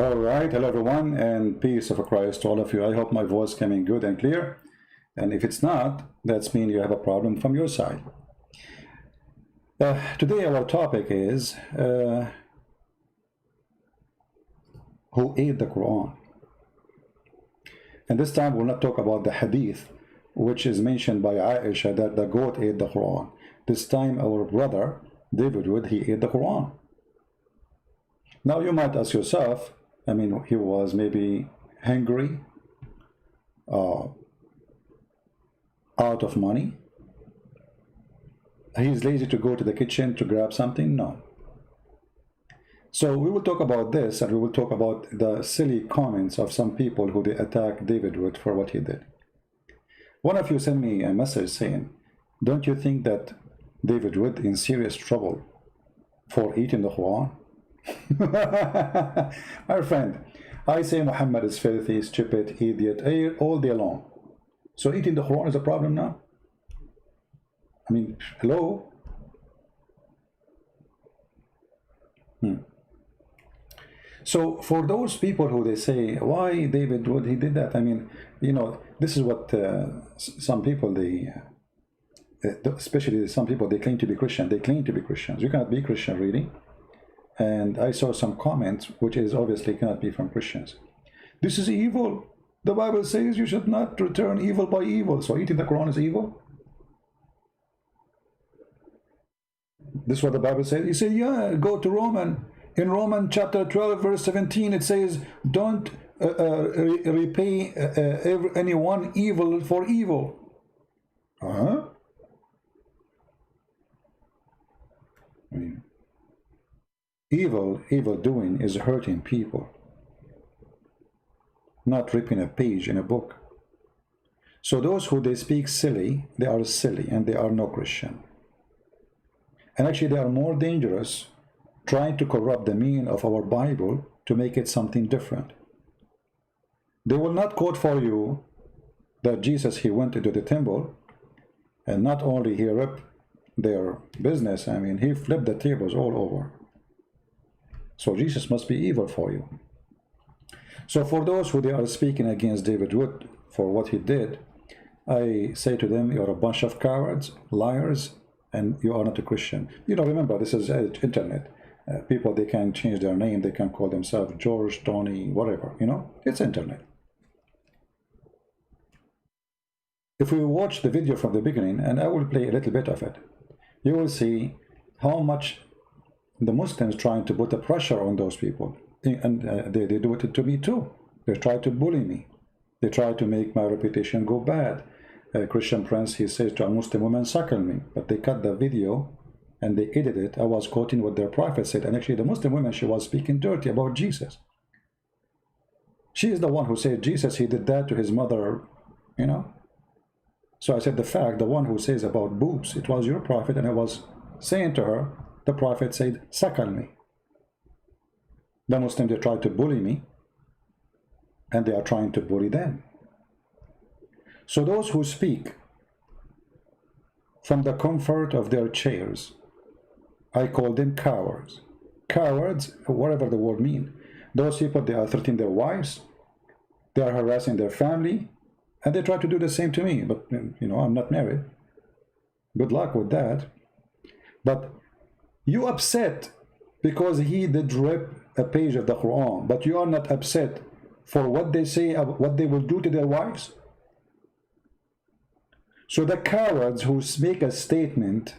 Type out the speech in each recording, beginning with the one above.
All right, hello everyone, and peace of Christ to all of you. I hope my voice coming good and clear. And if it's not, that's mean you have a problem from your side. Today our topic is who ate the Quran. And this time we'll not talk about the hadith, which is mentioned by Aisha that the goat ate the Quran. This time our brother David Wood, he ate the Quran. Now you might ask yourself, I mean, he was maybe hungry, out of money. He's lazy to go to the kitchen to grab something? No. So we will talk about this, and we will talk about the silly comments of some people who they attack David Wood for what he did. One of you sent me a message saying, don't you think that David Wood in serious trouble for eating the Quran? My friend, I say Muhammad is filthy, stupid, idiot, all day long. So eating the Quran is a problem now? I mean, hello? So for those people who they say, why David Wood, he did that? I mean, you know, this is what some people, they, especially some people, they claim to be Christian. They claim to be Christians. You cannot be Christian, really. And I saw some comments, which is obviously cannot be from Christians. This is evil. The Bible says you should not return evil by evil. So eating the Quran is evil? This is what the Bible says. You say, yeah, go to Roman. In Romans chapter 12, verse 17, it says, don't repay anyone evil for evil. Huh? I mean, evil doing is hurting people, not ripping a page in a book. So those who they speak silly, they are silly and they are no Christian. And actually they are more dangerous trying to corrupt the meaning of our Bible to make it something different. They will not quote for you that Jesus, he went into the temple and not only he ripped their business, I mean, he flipped the tables all over. So Jesus must be evil for you. So for those who they are speaking against David Wood for what he did, I say to them, you're a bunch of cowards, liars, and you are not a Christian. You know, remember, this is internet. People, they can change their name. They can call themselves George, Tony, whatever, you know. It's internet. If we watch the video from the beginning, and I will play a little bit of it, you will see how much the Muslims trying to put the pressure on those people. And they do it to me too. They try to bully me. They try to make my reputation go bad. Christian Prince, he says to a Muslim woman, suckle me. But they cut the video and they edited it. I was quoting what their prophet said. And actually the Muslim woman, she was speaking dirty about Jesus. She is the one who said Jesus, he did that to his mother, you know. So I said the one who says about boobs, it was your prophet. And I was saying to her, the prophet said, suckle me. The Muslims, they try to bully me, and they are trying to bully them. So those who speak from the comfort of their chairs, I call them cowards. Cowards, whatever the word means. Those people, they are threatening their wives, they are harassing their family, and they try to do the same to me. But, you know, I'm not married. Good luck with that. But you upset because he did rip a page of the Quran, but you are not upset for what they say, what they will do to their wives. So the cowards who make a statement,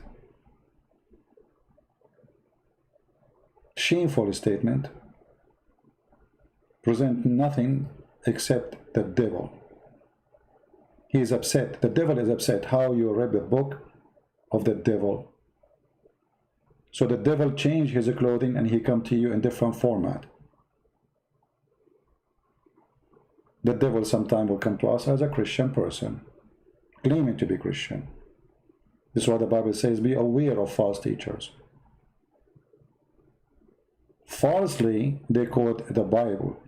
shameful statement, present nothing except the devil. He is upset. The devil is upset how you read the book of the devil. So the devil changed his clothing and he come to you in different format. The devil sometime will come to us as a Christian person, claiming to be Christian. This is what the Bible says, be aware of false teachers. Falsely, they quote the Bible.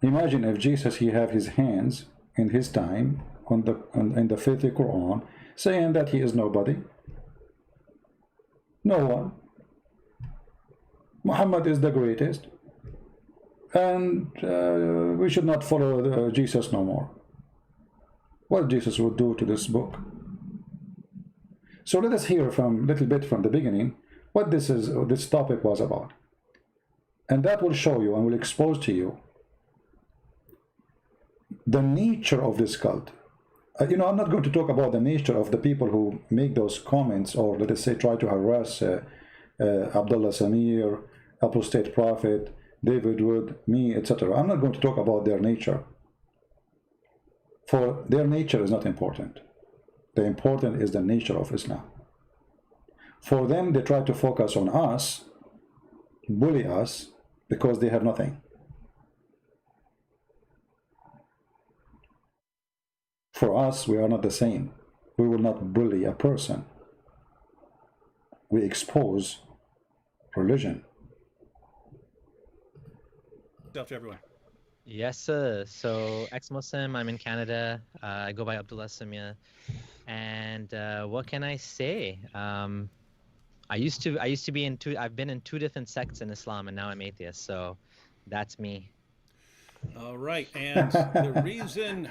Imagine if Jesus, he have his hands in his time in the filthy Quran, saying that he is nobody. No one. Muhammad is the greatest. and we should not follow Jesus no more. What Jesus would do to this book. So let us hear from a little bit from the beginning what this topic was about. And that will show you and will expose to you the nature of this cult. You know, I'm not going to talk about the nature of the people who make those comments, or let us say try to harass Abdullah Samir, Apostate Prophet, David Wood, me, etc. I'm not going to talk about their nature. For their nature is not important. The important is the nature of Islam. For them, they try to focus on us, bully us, because they have nothing. For us, we are not the same. We will not bully a person. We expose religion. To everyone. Yes, sir. So, ex-Muslim, I'm in Canada. I go by Abdullah Samir. And what can I say? I used to be in I've been in 2 different sects in Islam, and now I'm atheist. So, that's me. All right, and the reason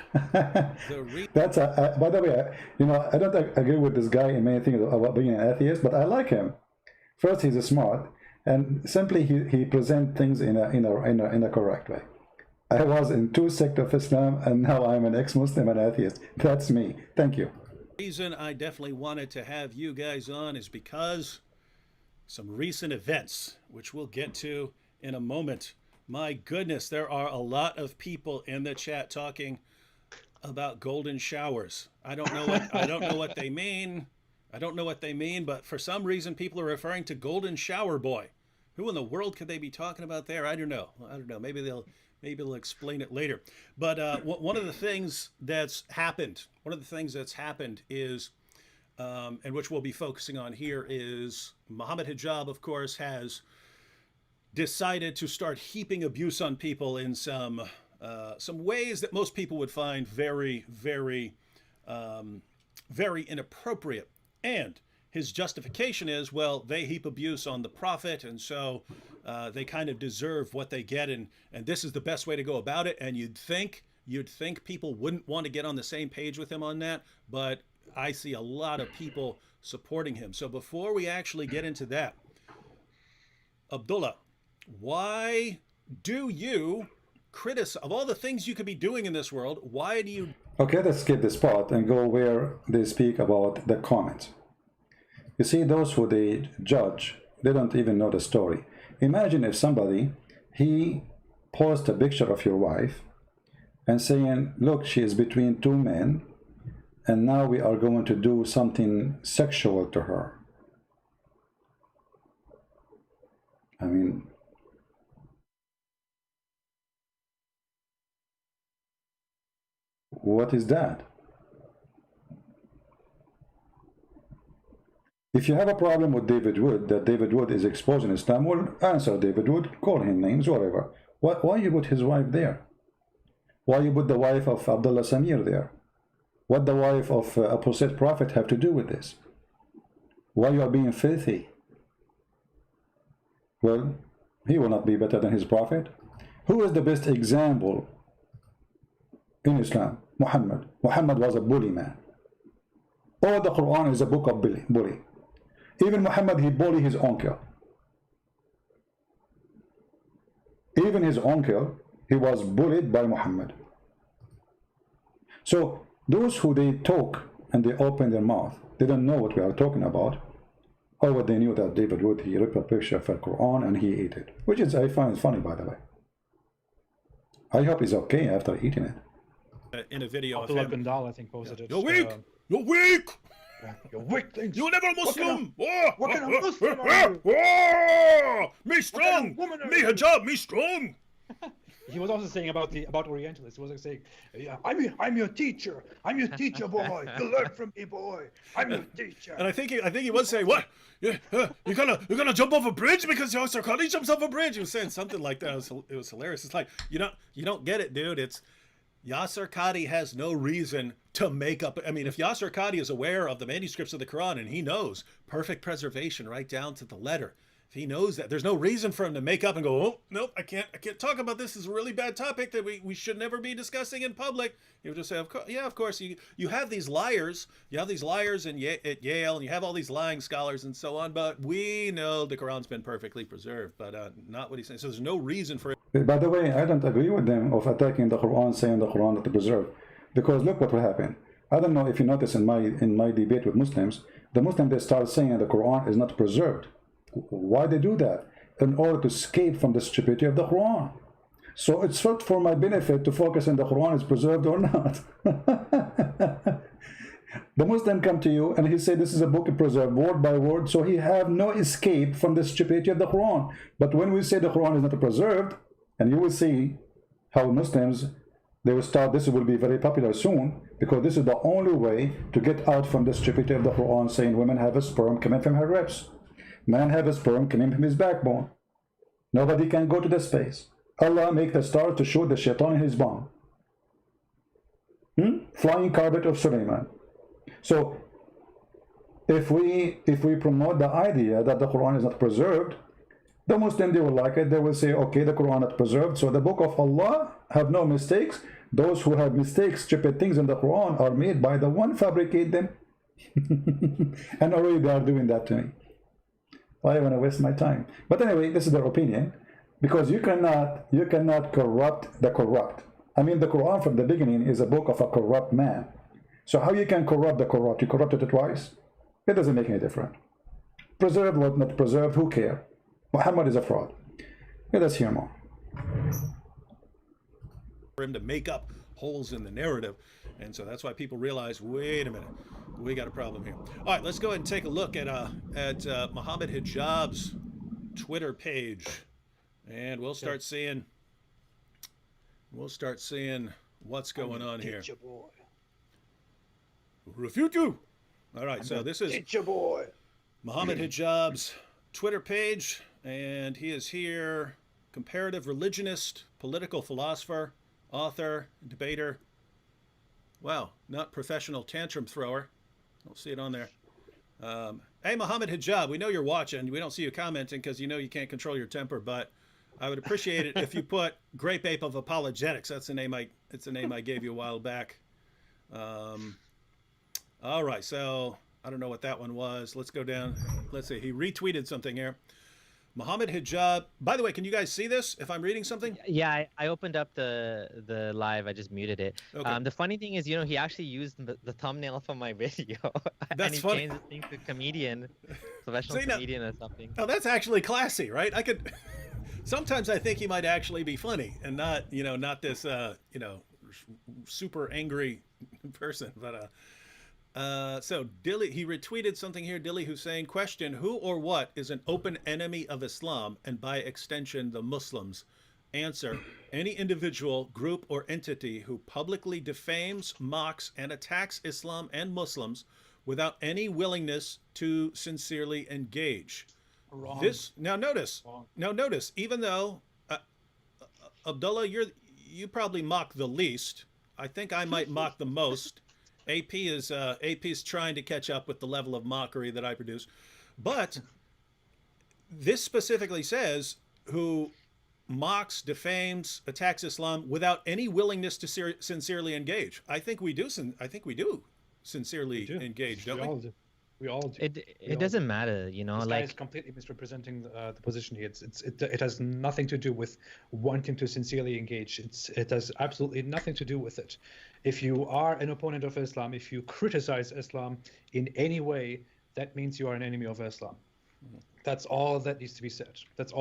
that's by the way, you know, I don't agree with this guy in many things about being an atheist, but I like him. First, he's smart, and simply he presents things in a correct way. I was in 2 sects of Islam, and now I'm an ex-Muslim and atheist. That's me. Thank you. The reason I definitely wanted to have you guys on is because some recent events, which we'll get to in a moment. My goodness, there are a lot of people in the chat talking about golden showers. I don't know what they mean. I don't know what they mean, but for some reason people are referring to golden shower boy. Who in the world could they be talking about there? I don't know. Maybe they'll explain it later. But one of the things that's happened is, and which we'll be focusing on here, is Muhammad Hijab, of course, has decided to start heaping abuse on people in some ways that most people would find very, very, very inappropriate. And his justification is, well, they heap abuse on the Prophet, and so they kind of deserve what they get, and this is the best way to go about it. And you'd think people wouldn't want to get on the same page with him on that, but I see a lot of people supporting him. So before we actually get into that, Abdullah, why do you criticize, of all the things you could be doing in this world, why do you... Okay, let's skip this part and go where they speak about the comments. You see, those who they judge, they don't even know the story. Imagine if somebody, he posts a picture of your wife and saying, look, she is between 2 men, and now we are going to do something sexual to her. I mean, what is that? If you have a problem with David Wood, that David Wood is exposing Islam, well, answer David Wood, call him names, whatever. Why you put his wife there? Why you put the wife of Abdullah Samir there? What the wife of Apostate Prophet have to do with this? Why you are being filthy? Well, he will not be better than his Prophet. Who is the best example in Islam? Muhammad. Muhammad was a bully man. All the Quran is a book of bully. Even Muhammad, he bullied his uncle. Even his uncle, he was bullied by Muhammad. So those who they talk and they open their mouth, they don't know what we are talking about. Or what they knew that David Wood, he ripped a picture of the Quran and he ate it. Which is, I find funny, by the way. I hope he's okay after eating it. In a video Abdullah bin Dal, I think, posted it. You're weak! You're weak! Yeah, you're weak things. You're never Muslim! What kind of Muslim are you? Me strong! Me hijab, me strong! He was also saying about Orientalists. He was like saying, yeah, I'm your teacher. I'm your teacher, boy. You learn from me, boy. I'm your teacher. And I think he was saying, what? You're gonna jump off a bridge because Yasser Qadhi jumps off a bridge. He was saying something like that. It was hilarious. It's like, you don't get it, dude. It's Yasser Qadhi has no reason to make up. I mean, if Yasser Qadhi is aware of the manuscripts of the Quran and he knows perfect preservation right down to the letter, he knows that, there's no reason for him to make up and go, oh nope, I can't talk about this. This is a really bad topic that we should never be discussing in public. He would just say, of course. You have these liars. You have these liars at Yale, and you have all these lying scholars and so on. But we know the Quran's been perfectly preserved. But not what he's saying. So there's no reason for it. By the way, I don't agree with them of attacking the Quran, saying the Quran not preserved, because look what will happen. I don't know if you notice in my debate with Muslims, the Muslims, they start saying the Quran is not preserved. Why they do that? In order to escape from the stupidity of the Quran. So it's not for my benefit to focus on the Quran is preserved or not. The Muslim come to you and he say this is a book preserved word by word, so he have no escape from the stupidity of the Quran. But when we say the Quran is not preserved, and you will see how Muslims, they will start, this will be very popular soon, because this is the only way to get out from the stupidity of the Quran, saying women have a sperm coming from her ribs. Man have a sperm coming from his backbone. Nobody can go to the space. Allah make the stars to show the shaitan in his bum. Flying carpet of Sulaiman. So if we promote the idea that the Quran is not preserved, the Muslim, they will like it. They will say, okay, the Quran is not preserved, so the book of Allah have no mistakes. Those who have mistakes, stupid things in the Quran are made by the one fabricate them. And already they are doing that to me. Why want to waste my time? But anyway, this is their opinion, because you cannot corrupt the corrupt. I mean, the Quran from the beginning is a book of a corrupt man. So how you can corrupt the corrupt? You corrupted it twice? It doesn't make any difference. Preserved or not preserved, who cares? Muhammad is a fraud. Let us hear more. For him to make up holes in the narrative. And so that's why people realize, wait a minute, we got a problem here. All right, let's go ahead and take a look at Muhammad Hijab's Twitter page, and we'll start seeing what's going on here. Boy. Refute you. All right, so this is Boy. Muhammad Hijab's Twitter page, and he is here, comparative religionist, political philosopher, author, debater. Wow, not professional tantrum thrower. I'll see it on there. Hey, Muhammad Hijab, we know you're watching. We don't see you commenting because you know you can't control your temper, but I would appreciate it if you put Grape Ape of Apologetics. That's the name I gave you a while back. All right, so I don't know what that one was. Let's go down. Let's see. He retweeted something here. Muhammad Hijab. By the way, can you guys see this if I'm reading something? Yeah, I opened up the live. I just muted it. Okay. The funny thing is, he actually used the thumbnail from my video. That's and he funny. changed the thing to comedian, professional comedian or something. Oh, that's actually classy, right? I could. Sometimes I think he might actually be funny and not, not this, super angry person. But so Dilly, he retweeted something here. Dilly Hussein, question: who or what is an open enemy of Islam and by extension the Muslims? Answer: any individual, group, or entity who publicly defames, mocks, and attacks Islam and Muslims without any willingness to sincerely engage. Wrong. Now notice, even though Abdullah, you probably mock the least. I think I might mock the most. AP is trying to catch up with the level of mockery that I produce, but this specifically says who mocks, defames, attacks Islam without any willingness to sincerely engage. I think we do sincerely engage, don't we? We all do. It doesn't matter, This guy is completely misrepresenting the position here. It has nothing to do with wanting to sincerely engage. It has absolutely nothing to do with it. If you are an opponent of Islam, if you criticize Islam in any way, that means you are an enemy of Islam. That's all that needs to be said. That's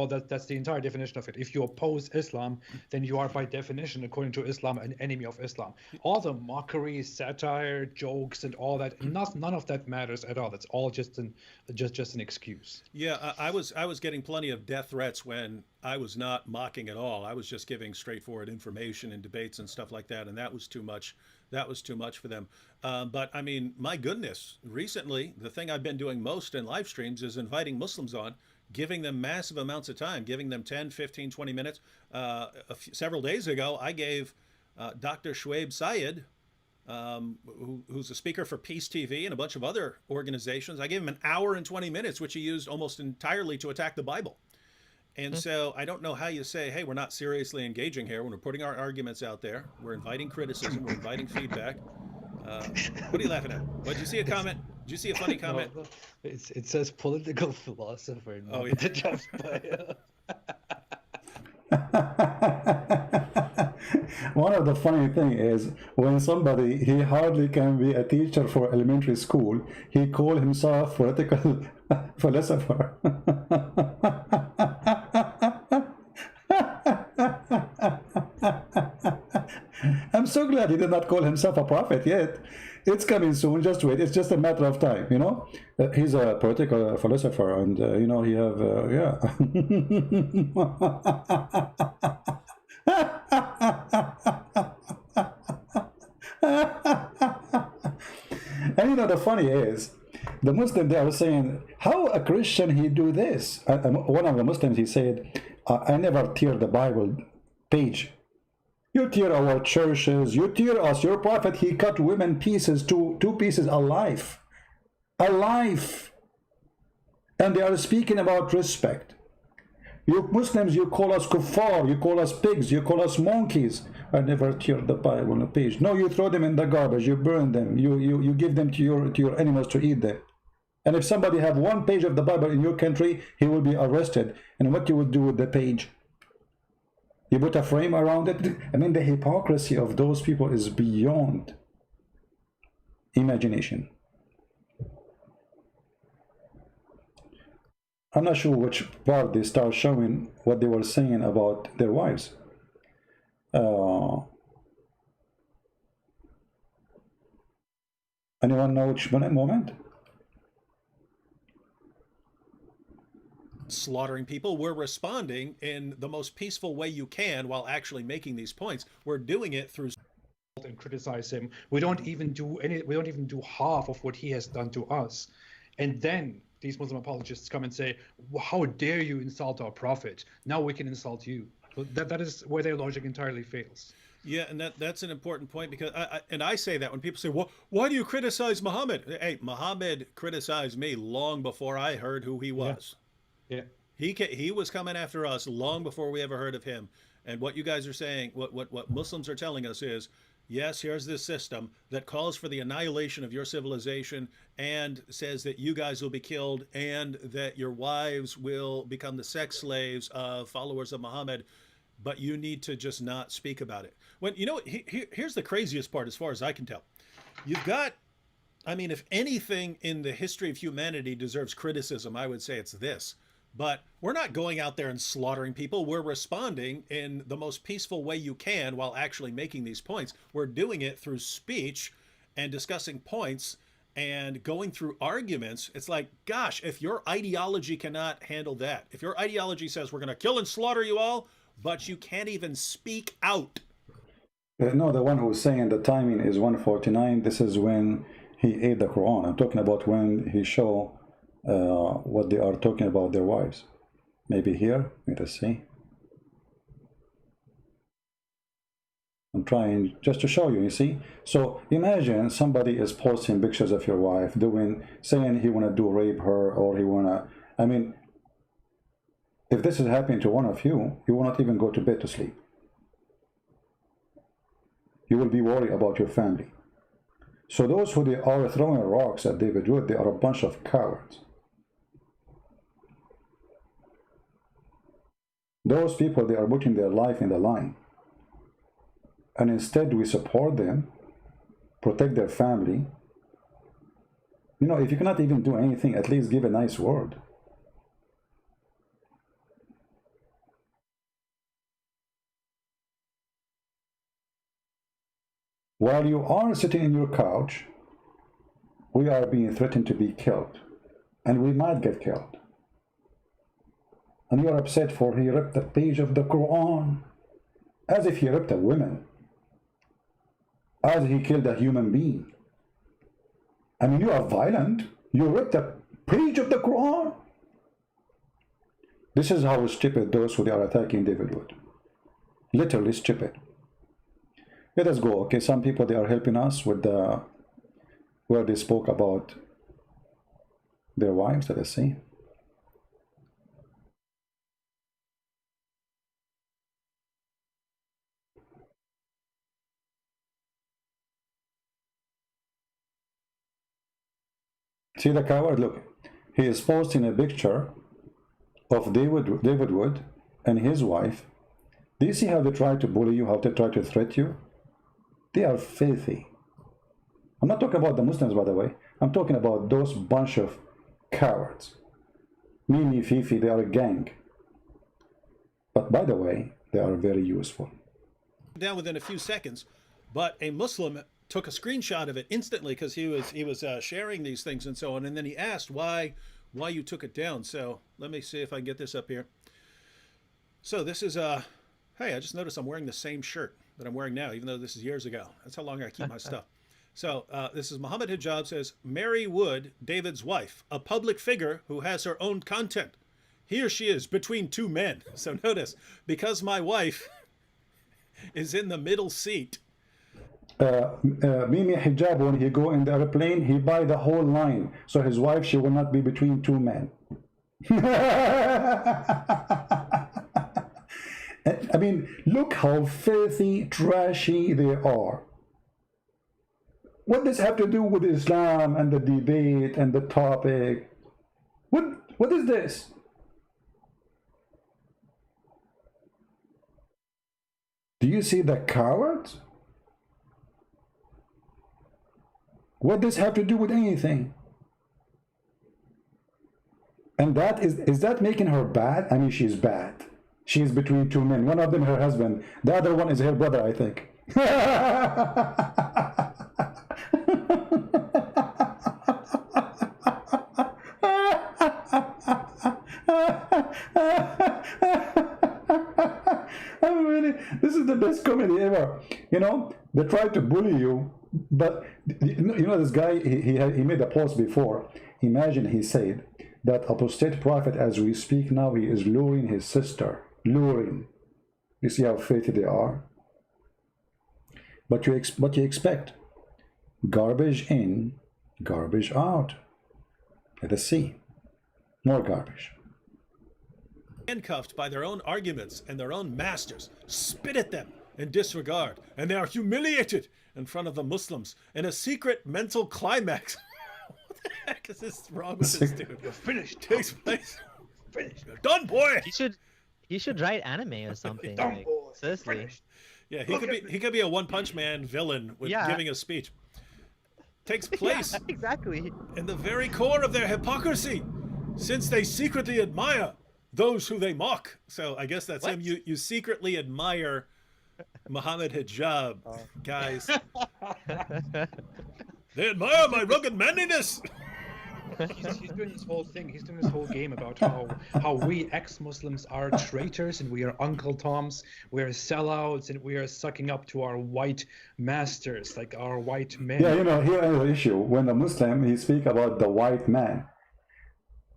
the entire definition of it. If you oppose Islam, then you are by definition, according to Islam, an enemy of Islam. All the mockery, satire, jokes, and all that, none of that matters at all. That's all just an excuse. Yeah, I was getting plenty of death threats when I was not mocking at all. I was just giving straightforward information in debates and stuff like that, and that was too much. That was too much for them. But I mean, my goodness, recently, the thing I've been doing most in live streams is inviting Muslims on, giving them massive amounts of time, giving them 10, 15, 20 minutes. Several days ago, I gave Dr. Shuaib Syed who's a speaker for Peace TV and a bunch of other organizations. I gave him an hour and 20 minutes, which he used almost entirely to attack the Bible. And so I don't know how you say, hey, we're not seriously engaging here when we're putting our arguments out there. We're inviting criticism. We're inviting feedback. What are you laughing at? What, did you see a comment? Did you see a funny comment? No, it says political philosopher. Not Oh, yeah. the Hijab's bio. One of the funny thing is when somebody, he hardly can be a teacher for elementary school, he called himself political philosopher. I'm so glad he did not call himself a prophet yet. It's coming soon, just wait. It's just a matter of time, you know. He's a political philosopher, and you know, he have yeah. And you know, the funny is, the Muslim, they are saying, how a Christian he do this? One of the Muslims, he said, I never tear the Bible page. You tear our churches, you tear us. Your prophet, he cut women pieces, two pieces alive. Alive. And they are speaking about respect. You Muslims, you call us kuffar, you call us pigs, you call us monkeys. I never tear the Bible on a page. No, you throw them in the garbage, you burn them, you give them to your animals to eat them. And if somebody have one page of the Bible in your country, he will be arrested. And what you would do with the page? You put a frame around it? I mean, the hypocrisy of those people is beyond imagination. I'm not sure which part they start showing what they were saying about their wives. Anyone know which moment? Slaughtering people. We're responding in the most peaceful way you can while actually making these points. We're doing it through And criticize him. We don't even do half of what he has done to us. And then these Muslim apologists come and say, well, how dare you insult our prophet? Now we can insult you. That is where their logic entirely fails. Yeah, and that's an important point, because I say that when people say, well, why do you criticize Muhammad? Hey, Muhammad criticized me long before I heard who he was. Yeah. He was coming after us long before we ever heard of him. And what you guys are saying, what Muslims are telling us is, yes, here's this system that calls for the annihilation of your civilization and says that you guys will be killed and that your wives will become the sex slaves of followers of Muhammad, but you need to just not speak about it. When, you know, here's the craziest part as far as I can tell. You've got, I mean, if anything in the history of humanity deserves criticism, I would say it's this. But we're not going out there and slaughtering people. We're responding in the most peaceful way you can while actually making these points. We're doing it through speech and discussing points and going through arguments. It's like, gosh, if your ideology cannot handle that, if your ideology says we're going to kill and slaughter you all, but you can't even speak out. No, the one who's saying the timing is 1:49. This is when he ate the Quran. I'm talking about when he showed what they are talking about their wives. Maybe here, let us see. I'm trying just to show you, you see. So imagine somebody is posting pictures of your wife saying he want to do rape her, or he want to, I mean, if this is happening to one of you, you will not even go to bed to sleep. You will be worried about your family. So those who they are throwing rocks at David Wood, they are a bunch of cowards. Those people, they are putting their life in the line. And instead we support them, protect their family. You know, if you cannot even do anything, at least give a nice word. While you are sitting in your couch, we are being threatened to be killed. And we might get killed. And you are upset for he ripped a page of the Quran. As if he ripped a woman. As if he killed a human being. I mean, you are violent. You ripped a page of the Quran. This is how stupid those who they are attacking David Wood. Literally stupid. Let us go. Okay, some people, they are helping us with the where they spoke about their wives. Let us see. See the coward? Look, he is posting a picture of David Wood and his wife. Do you see how they try to bully you, how they try to threat you? They are filthy. I'm not talking about the Muslims, by the way. I'm talking about those bunch of cowards. Mimi, Fifi, they are a gang. But by the way, they are very useful. Down within a few seconds, but a Muslim took a screenshot of it instantly because he was sharing these things and so on, and then he asked why you took it down. So let me see if I can get this up here. So this is hey, I just noticed I'm wearing the same shirt that I'm wearing now, even though this is years ago. That's how long I keep my stuff. So this is Muhammad Hijab says, Mary Wood, David's wife, a public figure who has her own content. Here she is between two men. So notice, because my wife is in the middle seat. Mimi Hijab, when he go in the airplane, he buy the whole line. So his wife, she will not be between two men. I mean, look how filthy, trashy they are. What does have to do with Islam and the debate and the topic? What is this? Do you see the cowards? What does have to do with anything? And that is that making her bad? I mean, she's bad. She is between two men. One of them her husband. The other one is her brother, I think. This is the best comedy ever. You know, they try to bully you, but you know this guy, he made a post before. Imagine he said that apostate prophet, as we speak now, he is luring his sister. Luring. You see how filthy they are? But you expect garbage in, garbage out. Let us see. More garbage. Handcuffed by their own arguments and their own masters, spit at them in disregard, and they are humiliated in front of the Muslims in a secret mental climax. What the heck is this wrong with this dude? You're finished. Takes place. Finished. You're done, boy. He should write anime or something. Done, Like, boy. seriously. Finished. Yeah, he could be a One Punch Man villain with giving a speech. Takes place Yeah, exactly. in the very core of their hypocrisy, since they secretly admire those who they mock. So I guess that's What? him. You secretly admire Muhammad Hijab, guys. They admire my rugged manliness. He's doing this whole thing. He's doing this whole game about how we ex-Muslims are traitors and we are Uncle Toms, we are sellouts, and we are sucking up to our white masters, like our white men. Yeah, you know, here is the issue. When a Muslim, he speak about the white man.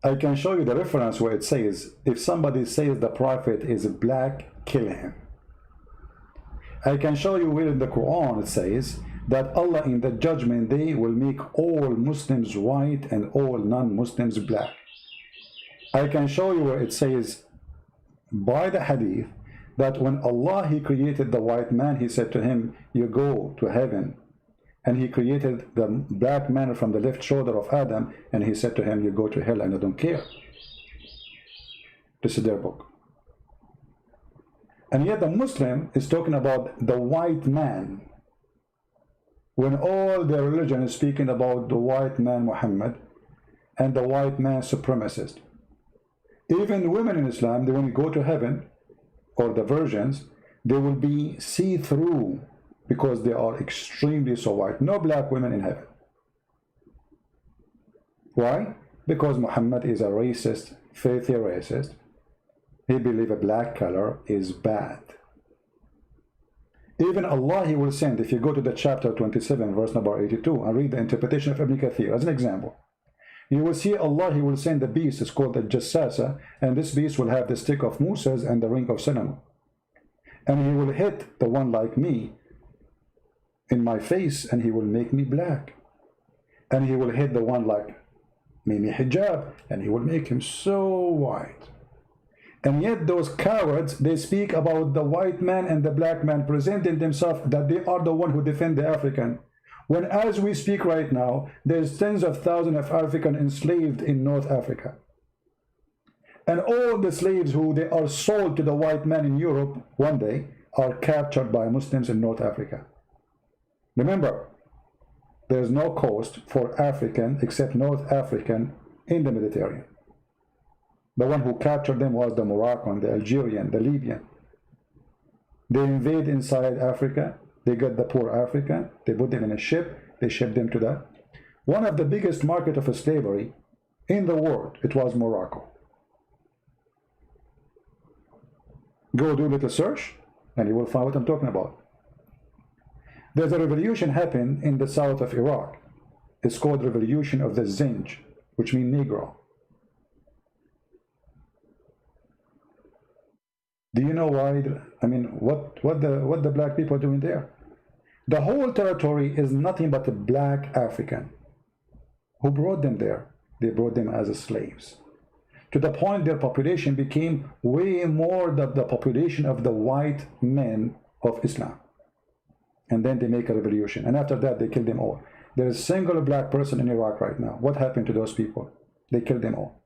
I can show you the reference where it says, if somebody says the prophet is black, kill him. I can show you where in the Quran it says that Allah in the judgment day will make all Muslims white and all non-Muslims black. I can show you where it says by the hadith that when Allah, he created the white man, he said to him, you go to heaven. And he created the black man from the left shoulder of Adam, and he said to him, you go to hell and I don't care. This is their book. And yet the Muslim is talking about the white man, when all their religion is speaking about the white man Muhammad and the white man supremacist. Even women in Islam, they when you go to heaven, or the virgins, they will be see-through because they are extremely so white. No black women in heaven. Why? Because Muhammad is a racist, filthy racist. He believes a black color is bad. Even Allah, he will send, if you go to the chapter 27, verse number 82, and read the interpretation of Ibn Kathir, as an example, you will see Allah, he will send a beast, it's called the Jassasa, and this beast will have the stick of Moses and the ring of cinnamon. And he will hit the one like me, in my face and he will make me black. And he will hit the one like Mimi Hijab and he will make him so white. And yet those cowards, they speak about the white man and the black man, presenting themselves that they are the one who defend the African. When as we speak right now, there's tens of thousands of Africans enslaved in North Africa. And all the slaves who they are sold to the white man in Europe one day are captured by Muslims in North Africa. Remember, there's no coast for African except North African in the Mediterranean. The one who captured them was the Moroccan, the Algerian, the Libyan. They invade inside Africa. They get the poor African. They put them in a ship. They ship them to the one of the biggest market of slavery in the world. It was Morocco. Go do a little search, and you will find what I'm talking about. There's a revolution happened in the south of Iraq. It's called Revolution of the Zinj, which means Negro. Do you know why? I mean, what the black people are doing there? The whole territory is nothing but a black African. Who brought them there? They brought them as slaves. To the point their population became way more than the population of the white men of Islam. And then they make a revolution. And after that, they kill them all. There is a single black person in Iraq right now. What happened to those people? They killed them all.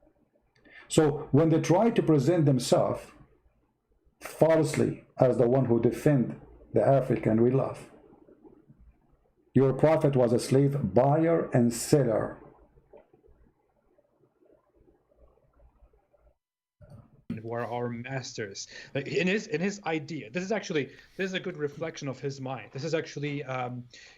So when they try to present themselves falsely as the one who defend the African we love. Your prophet was a slave buyer and seller. Who are our masters. Like in his idea, this is a good reflection of his mind. This is actually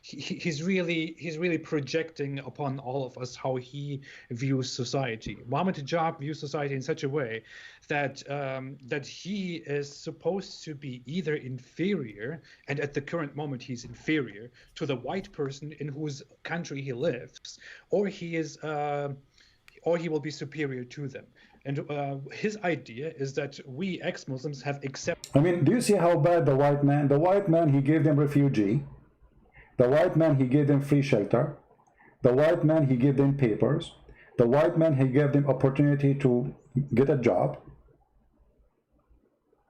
he's really projecting upon all of us how he views society. Muhammad Hijab views society in such a way that that he is supposed to be either inferior, and at the current moment he's inferior to the white person in whose country he lives, or he is or he will be superior to them. And his idea is that we ex-Muslims have accepted. I mean, do you see how bad the white man? The white man, he gave them refugee. The white man, he gave them free shelter. The white man, he gave them papers. The white man, he gave them opportunity to get a job.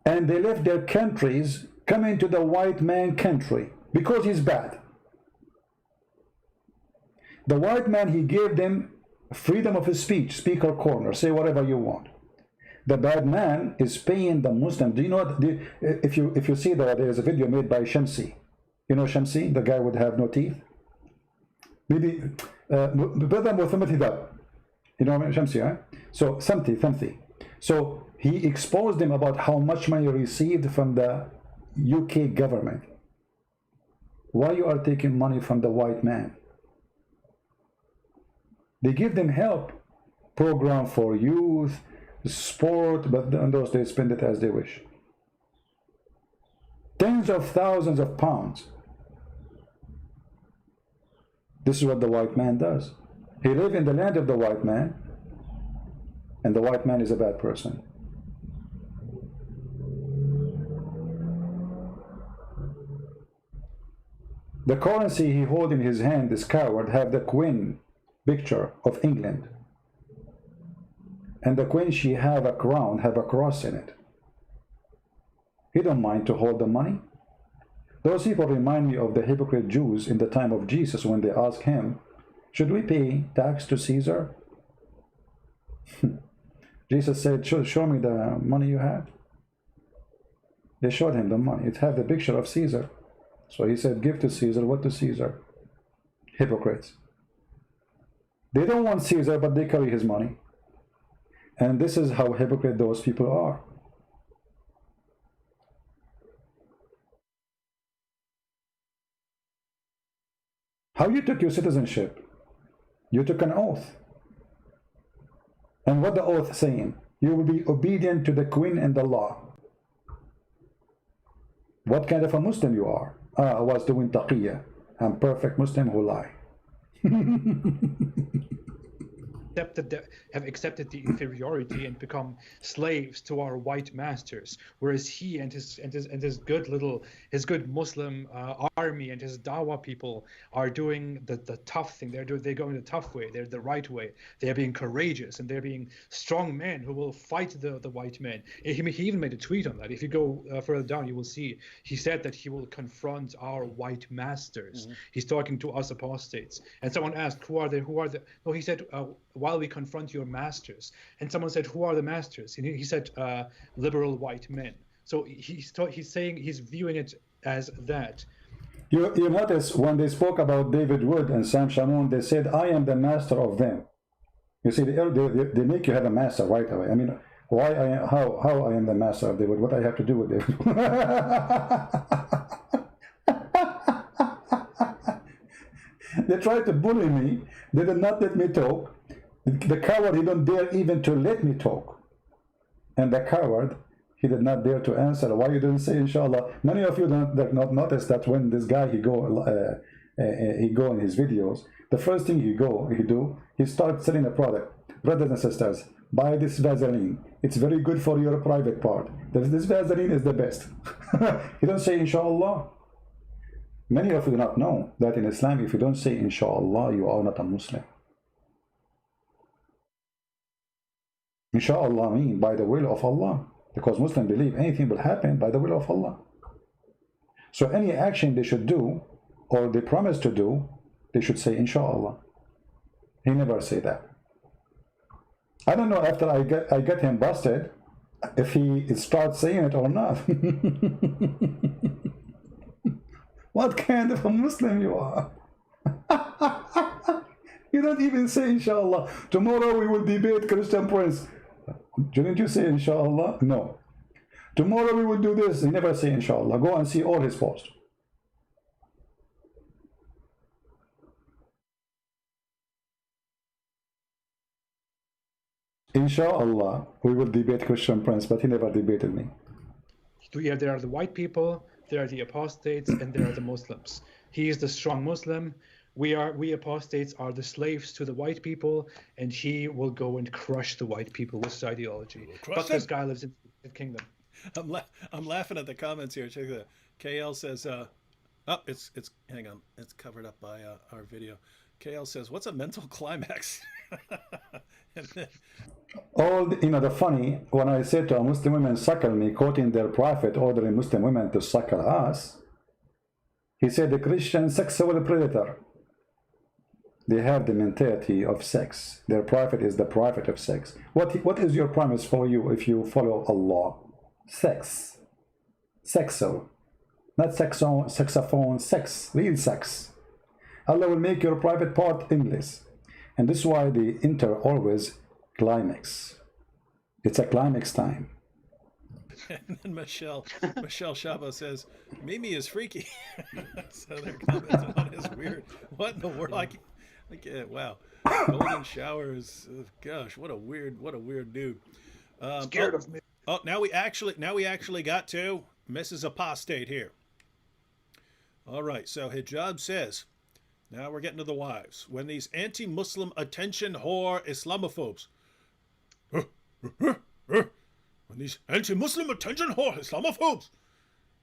And they left their countries, coming to the white man country because he's bad. The white man, he gave them freedom of speech, speaker corner, say whatever you want. The bad man is paying the Muslim. Do you know what? If you see that there is a video made by Shamsi. You know Shamsi, the guy would have no teeth. Maybe brother Muhammad Hijab. You know Shamsi, huh? So Samti. So he exposed them about how much money received from the UK government. Why you are taking money from the white man? They give them help, program for youth, sport, but on those they spend it as they wish. Tens of thousands of pounds. This is what the white man does. He lives in the land of the white man, and the white man is a bad person. The currency he holds in his hand, this coward, have the Queen picture of England, and the Queen, she have a crown, have a cross in it. He don't mind to hold the money. Those people remind me of the hypocrite Jews in the time of Jesus when they asked him, should we pay tax to Caesar? Jesus said, show me the money you have. They showed him the money. It had the picture of Caesar. So he said, give to Caesar what to Caesar. Hypocrites. They don't want Caesar, but they carry his money. And this is how hypocrite those people are. How you took your citizenship? You took an oath. And what the oath saying? You will be obedient to the Queen and the law. What kind of a Muslim you are? I was doing taqiyya. I'm perfect Muslim who lie. have accepted the inferiority and become slaves to our white masters, whereas he and his good Muslim army and his Dawa people are doing the tough thing. They're going the tough way. They're the right way. They're being courageous and they're being strong men who will fight the white men. He even made a tweet on that. If you go further down, you will see he said that he will confront our white masters. He's talking to us apostates. And someone asked, who are they? No, he said, while we confront your masters. And someone said, who are the masters? And he said, liberal white men. So he's saying, he's viewing it as that. You notice when they spoke about David Wood and Sam Shamoun, they said, I am the master of them. You see, they make you have a master right away. I mean, how I am the master of David? What I have to do with David? They tried to bully me. They did not let me talk. The coward, he don't dare even to let me talk. And the coward, he did not dare to answer. Why you didn't say inshallah? Many of you did not notice that when this guy he go in his videos, the first thing he starts selling a product. Brothers and sisters, buy this Vaseline. It's very good for your private part. This Vaseline is the best. He don't say inshallah. Many of you do not know that in Islam, if you don't say inshallah, you are not a Muslim. Inshallah means by the will of Allah, because Muslims believe anything will happen by the will of Allah. So any action they should do or they promise to do, they should say inshallah. He never say that. I don't know after I get him busted if he starts saying it or not. What kind of a Muslim you are? You don't even say inshallah. Tomorrow we will debate Christian Prince. Didn't you say inshallah? No. Tomorrow we will do this. He never say inshallah. Go and see all his posts. Inshallah, we will debate Christian Prince, but he never debated me. Yeah, there are the white people, there are the apostates, and there are the Muslims. He is the strong Muslim. We apostates are the slaves to the white people, and he will go and crush the white people with his ideology. But this guy lives in the kingdom. I'm laughing at the comments here. Check that. KL says, it's hang on, it's covered up by our video. KL says, what's a mental climax? And then, the funny, when I said to a Muslim women, suckle me, quoting their prophet ordering Muslim women to suckle us, he said the Christian sexual predator. They have the mentality of sex. Their prophet is the prophet of sex. What is your promise for you if you follow Allah? Sex. Sexual. Not saxophone, sex. Real sex. Allah will make your private part endless. And this is why they enter always climax. It's a climax time. And then Michelle Shaba says, Mimi is freaky. So they're commenting on his weird. What in the world? Wow. Golden showers. Gosh, what a weird dude. Scared of me. Oh, now we actually got to Mrs. Apostate here. All right. So Hijab says, now we're getting to the wives. When these anti-Muslim attention whore Islamophobes, when these anti-Muslim attention whore Islamophobes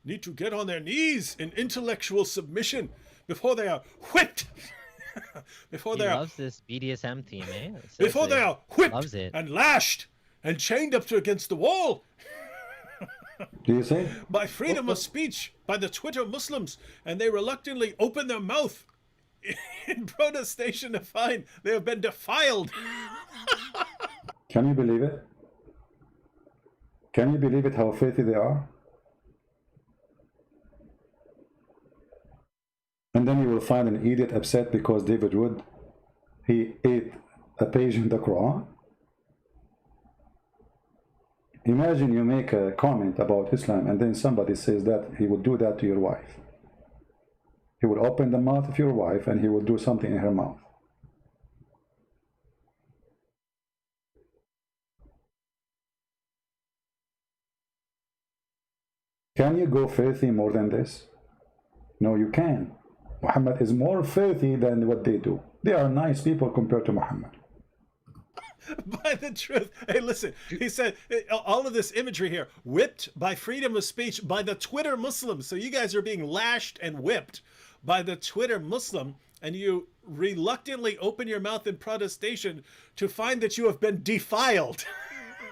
need to get on their knees in intellectual submission before they are whipped. Before he they loves this BDSM theme, eh? Before they are whipped loves it. and lashed and chained up against the wall. Do you say? By freedom of speech, by the Twitter Muslims, and they reluctantly open their mouth in protestation to find they have been defiled. Can you believe it? Can you believe it how filthy they are? And then you will find an idiot upset because David Wood, he ate a page in the Quran. Imagine you make a comment about Islam and then somebody says that he would do that to your wife. He will open the mouth of your wife and he will do something in her mouth. Can you go filthy more than this? No, you can. Muhammad is more filthy than what they do. They are nice people compared to Muhammad. by the truth. Hey, listen, he said all of this imagery here, whipped by freedom of speech by the Twitter Muslims. So you guys are being lashed and whipped by the Twitter Muslim, and you reluctantly open your mouth in protestation to find that you have been defiled.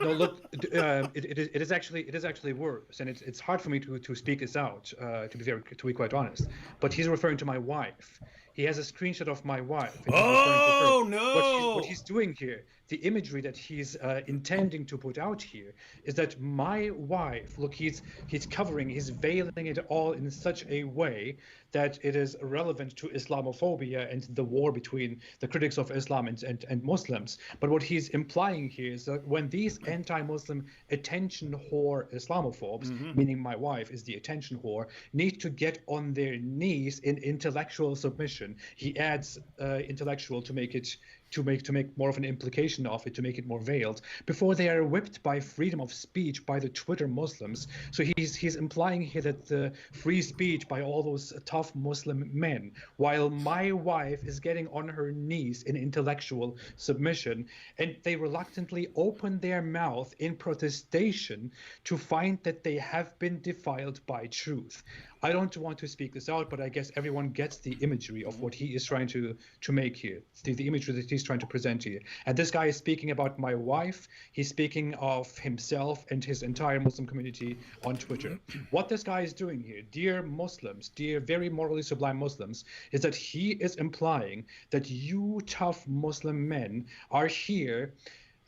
No, look, it is actually worse, and it's hard for me to speak this out, to be quite honest. But he's referring to my wife. He has a screenshot of my wife. And he's referring to her. Oh no! What he's doing here, the imagery that he's intending to put out here, is that my wife. Look, he's veiling it all in such a way that it is relevant to Islamophobia and the war between the critics of Islam and Muslims. But what he's implying here is that when these anti-Muslim attention whore Islamophobes, meaning my wife is the attention whore, need to get on their knees in intellectual submission, he adds intellectual to make more of an implication of it, to make it more veiled, before they are whipped by freedom of speech by the Twitter Muslims. So he's implying here that the free speech by all those tough Muslim men, while my wife is getting on her knees in intellectual submission, and they reluctantly open their mouth in protestation to find that they have been defiled by truth. I don't want to speak this out, but I guess everyone gets the imagery of what he is trying to make here, the imagery that he's trying to present here. And this guy is speaking about my wife. He's speaking of himself and his entire Muslim community on Twitter. What this guy is doing here, dear Muslims, dear very morally sublime Muslims, is that he is implying that you tough Muslim men are here.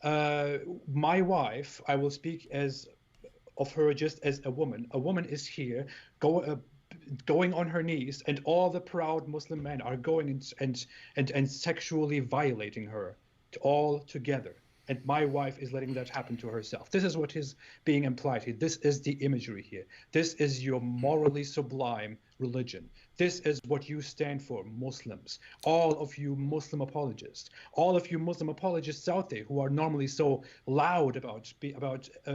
My wife, I will speak of her just as a woman. A woman is here going on her knees, and all the proud Muslim men are going and sexually violating her all together. And my wife is letting that happen to herself. This is what is being implied here. This is the imagery here. This is your morally sublime religion. This is what you stand for, Muslims. All of you Muslim apologists. All of you Muslim apologists out there who are normally so loud about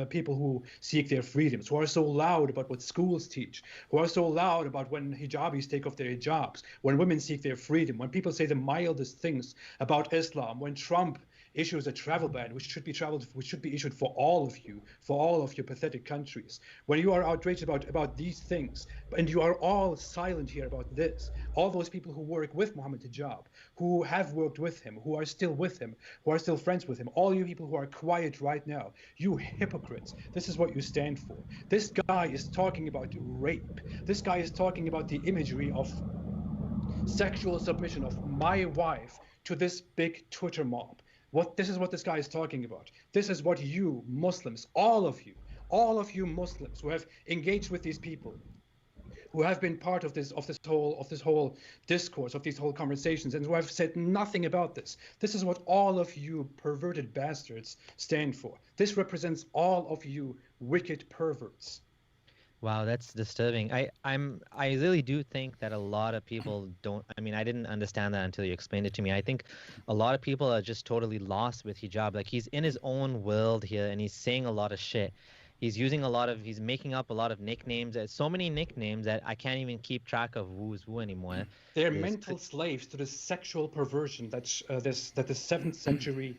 people who seek their freedoms, who are so loud about what schools teach, who are so loud about when hijabis take off their hijabs, when women seek their freedom, when people say the mildest things about Islam, when Trump issues a travel ban, which should be issued for all of you, for all of your pathetic countries. When you are outraged about these things, and you are all silent here about this, all those people who work with Muhammad Hijab, who have worked with him, who are still with him, who are still friends with him, all you people who are quiet right now, you hypocrites, this is what you stand for. This guy is talking about rape. This guy is talking about the imagery of sexual submission of my wife to this big Twitter mob. This is what this guy is talking about. This is what you Muslims, all of you Muslims who have engaged with these people, who have been part of this whole discourse, of these whole conversations, and who have said nothing about this. This is what all of you perverted bastards stand for. This represents all of you wicked perverts. Wow, that's disturbing. I really do think that a lot of people don't. I mean, I didn't understand that until you explained it to me. I think a lot of people are just totally lost with hijab. Like, he's in his own world here, and he's saying a lot of shit. He's making up a lot of nicknames. There's so many nicknames that I can't even keep track of who's who anymore. They're mental slaves to the sexual perversion that the 7th century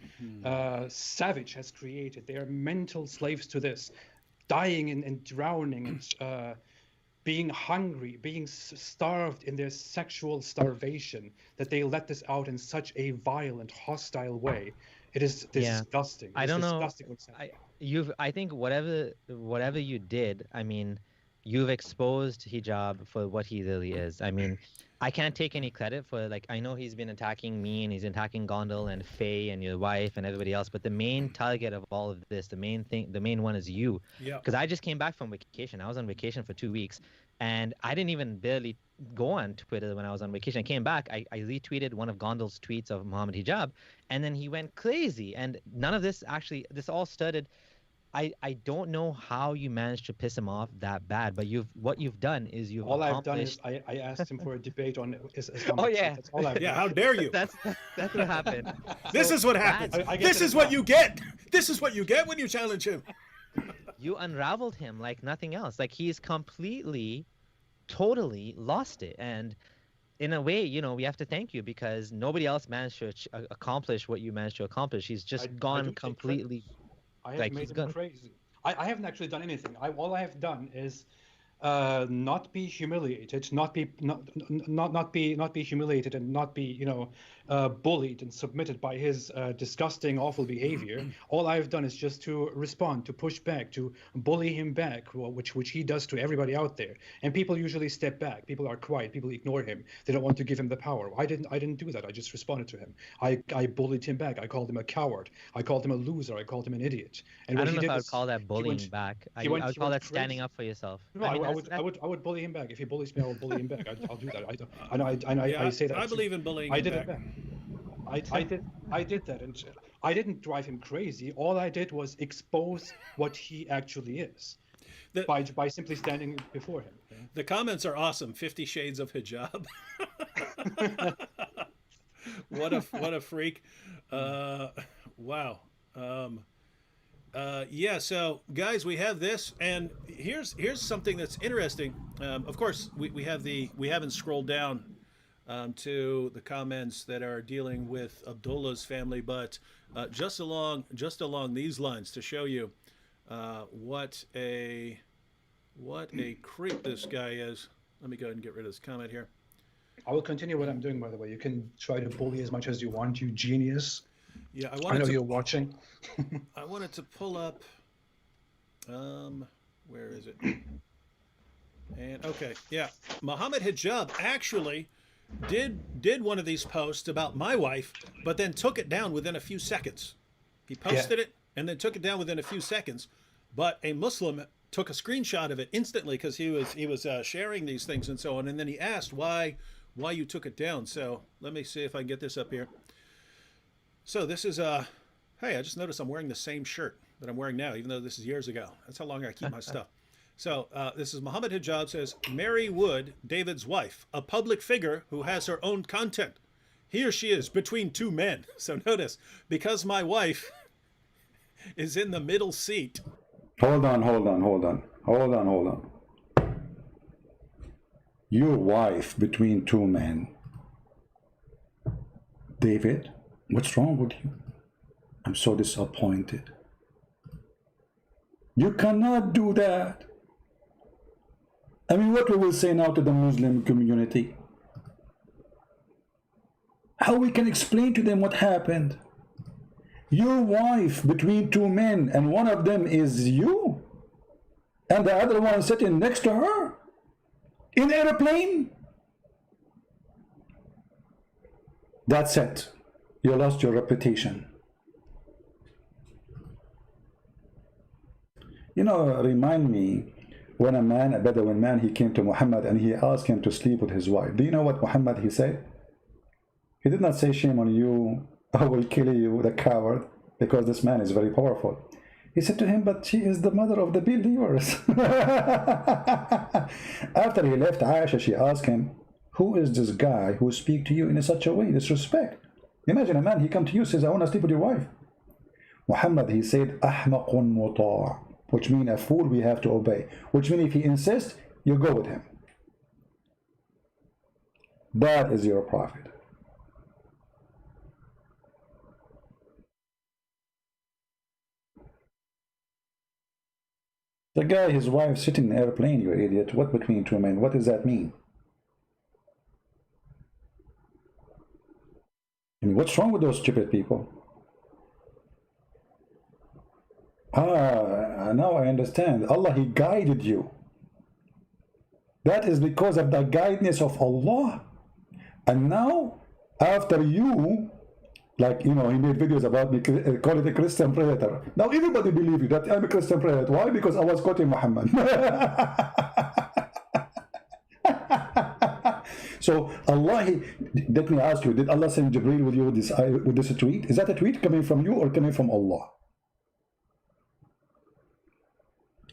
savage has created. They are mental slaves to this. Dying and drowning and being hungry, being starved in their sexual starvation, that they let this out in such a violent, hostile way. It is disgusting. I don't know. I think whatever you did, I mean, you've exposed hijab for what he really is. I mean, I can't take any credit for, like, I know he's been attacking me and he's attacking Gondal and Faye and your wife and everybody else, but the main target of all of this, the main one is you. Yeah. Because I just came back from vacation. I was on vacation for 2 weeks, and I didn't even barely go on Twitter when I was on vacation. I came back, I retweeted one of Gondal's tweets of Muhammad Hijab, and then he went crazy. And none of this this all started. I don't know how you managed to piss him off that bad, but what you've done is you've all I've done is I asked him for a debate on Islamic. Oh yeah, that's all I've done. Yeah, how dare you? That's what happened. This is what happens. This is what you get. This is what you get when you challenge him. You unraveled him like nothing else. Like, he's completely, totally lost it. And in a way, you know, we have to thank you because nobody else managed to accomplish what you managed to accomplish. He's just I gone do take credit. completely, I have like made he's him gone. crazy. I haven't actually done anything. All I have done is not be humiliated, not be humiliated, and not be bullied and submitted by his disgusting, awful behavior. All I've done is just to respond, to push back, to bully him back, which he does to everybody out there. And people usually step back. People are quiet. People ignore him. They don't want to give him the power. I didn't do that. I just responded to him. I bullied him back. I called him a coward. I called him a loser. I called him an idiot. And I when don't he know if did I would this, call that he bullying went back. I would he call went that standing crazy. up for yourself. No, I mean, I would bully him back. If he bullies me, I will bully him back. I'll do that. I Yeah, say I that. believe in bullying I him did back. it back. I did that, and I didn't drive him crazy. All I did was expose what he actually is The, by simply standing before him. the comments are awesome. 50 Shades of Hijab. What a freak. Wow. Yeah, so guys, we have this, and here's something that's interesting. Of course, we haven't scrolled down to the comments that are dealing with Abdullah's family, but just along these lines to show you what a creep this guy is. Let me go ahead and get rid of this comment here. I will continue what I'm doing, by the way. You can try to bully as much as you want, you genius. Yeah, I know you're watching. I wanted to pull up. Where is it? And okay, yeah, Muhammad Hijab actually did one of these posts about my wife, but then took it down within a few seconds. He posted it and then took it down within a few seconds. But a Muslim took a screenshot of it instantly because he was sharing these things and so on. And then he asked why you took it down. So let me see if I can get this up here. So this is hey, I just noticed I'm wearing the same shirt that I'm wearing now, even though this is years ago. That's how long I keep my stuff. So this is Muhammad Hijab says, Mary Wood, David's wife, a public figure who has her own content. Here she is between two men. So notice, because my wife is in the middle seat. Hold on. Your wife between two men. David, what's wrong with you? I'm so disappointed. You cannot do that. I mean, what we will say now to the Muslim community? How we can explain to them what happened? Your wife between two men, and one of them is you, and the other one sitting next to her in airplane. That's it. You lost your reputation. You know, remind me when a Bedouin man, he came to Muhammad and he asked him to sleep with his wife. Do you know what Muhammad he said? He did not say, shame on you, I will kill you, the coward, because this man is very powerful. He said to him, but she is the mother of the believers. After he left Aisha, she asked him, who is this guy who speaks to you in such a way, disrespect? Imagine a man, he come to you, says, I want to sleep with your wife. Muhammad, he said, أحمق مطاع, which means a fool we have to obey, which means if he insists, you go with him. That is your prophet. The guy, his wife sitting in an airplane, you idiot. What between two men? What does that mean? I mean, what's wrong with those stupid people? Now I understand. Allah, He guided you. That is because of the guidance of Allah. And now, after you, like, you know, he made videos about me, call it a Christian predator. Now everybody believes you that I'm a Christian predator. Why? Because I was quoting Muhammad. So Allah, let me ask you, did Allah send Jibreel with you with this tweet? Is that a tweet coming from you or coming from Allah?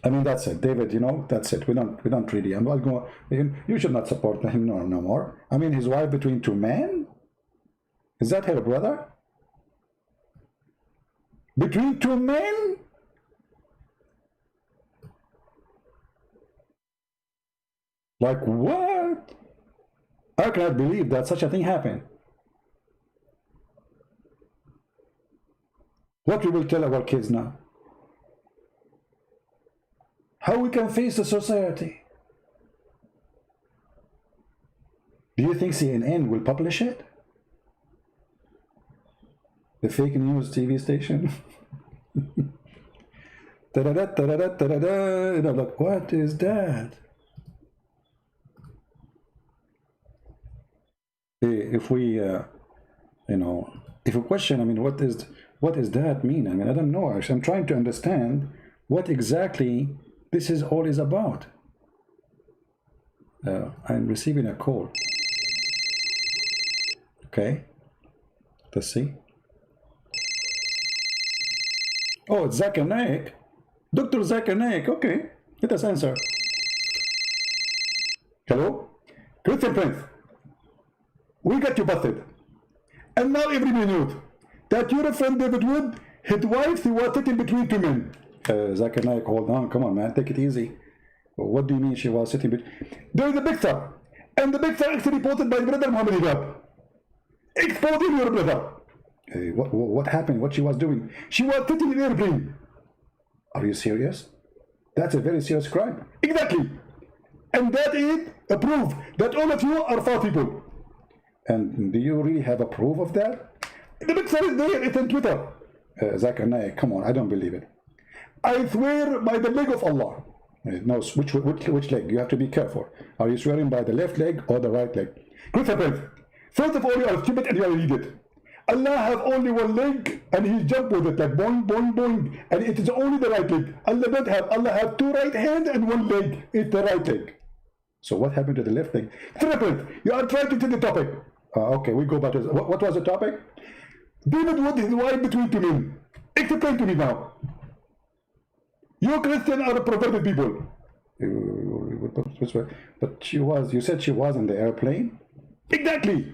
I mean, that's it, David. You know, that's it. We don't really. I'm not going. You should not support him no more. I mean, his wife between two men. Is that her brother? Between two men? Like what? I cannot believe that such a thing happened. What we will tell our kids now? How we can face the society? Do you think CNN will publish it? The fake news TV station? Da-da-da, da-da-da, da-da-da. You know, like, what is that? If we, you know, if we question, I mean, what does that mean? I mean, I don't know. Actually, I'm trying to understand what exactly this is all is about. I'm receiving a call. Okay, let's see. Oh, it's Zakir Naik. Dr. Zakir Naik. Okay, let us answer. Hello? Christian Prince. We got you busted. And now every minute that your friend David Wood, his wife, he was sitting between two men. Zakir Naik, hold on, come on, man, take it easy. What do you mean she was sitting between? There is a picture, and the picture actually posted by brother Muhammad Hijab, exposing your brother. What happened? What she was doing? She was sitting in an airplane. Are you serious? That's a very serious crime. Exactly. And that is a proof that all of you are false people. And do you really have a proof of that? The picture is there, it's on Twitter. Zakir Naik, come on, I don't believe it. I swear by the leg of Allah. No, which leg? You have to be careful. Are you swearing by the left leg or the right leg? Christopher Prince, first of all, you are stupid and you are an idiot. Allah have only one leg and he jumped with it like boing, boing, boing. And it is only the right leg. Allah have two right hands and one leg. It's the right leg. So what happened to the left leg? Triple, you are trying to take the topic. Okay, we go back to what was the topic? David Wood, his wife between two men. Explain to me now. You Christian are perverted people. But you said she was in the airplane? Exactly.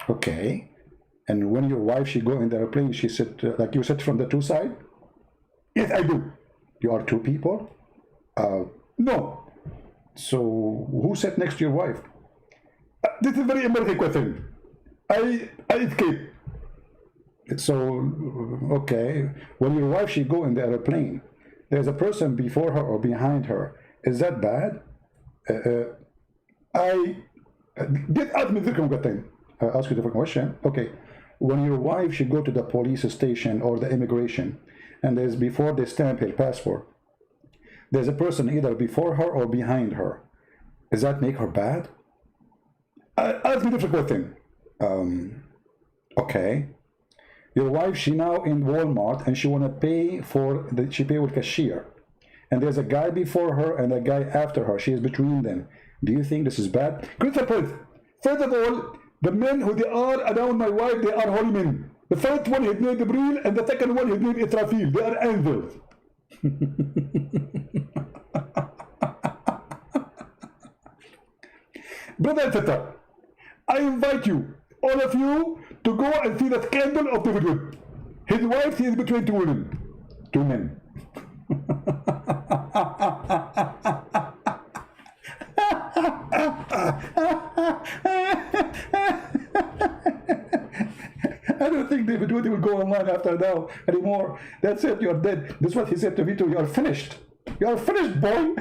Okay. And when your wife, she go in the airplane, she sit, like you sit from the two side? Yes, I do. You are two people? No. So who sat next to your wife? This is a very American question. I escaped. So, okay. When your wife, she go in the airplane, there's a person before her or behind her. Is that bad? Get ask me a different thing. Ask you a different question. Okay. When your wife should go to the police station or the immigration, and there's before they stamp her passport, there's a person either before her or behind her. Does that make her bad? Ask me a different question. Okay. Your wife, she now in Walmart and she wanna pay for she pay with cashier, and there's a guy before her and a guy after her. She is between them. Do you think this is bad? Christopher, first of all, the men who they are around my wife, they are holy men. The first one, his name is Gabriel, and the second one, his name is Israfil. They are angels. Brother and sister, I invite you, all of you, to go and see the scandal of David Wood. His wife, he is between two women. Two men. I don't think David Wood will go online after now anymore. That's it, you're dead. This is what he said to me too. You're finished. You're finished, boy.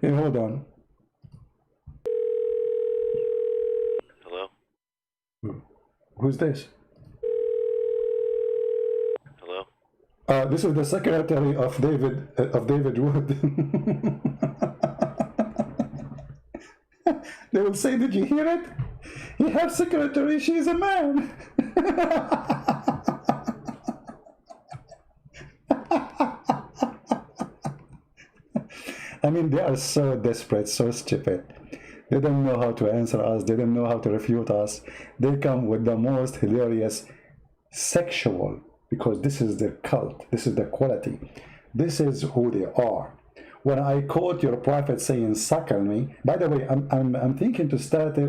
Hey, hold on. Hello? Who's this? Hello? This is the secretary of David Wood. They will say, did you hear it? He has secretary, she's a man. I mean, they are so desperate, so stupid. They don't know how to answer us. They don't know how to refute us. They come with the most hilarious sexual, because this is their cult. This is their quality. This is who they are. When I quote your prophet saying, suckle me, by the way, I'm thinking to start a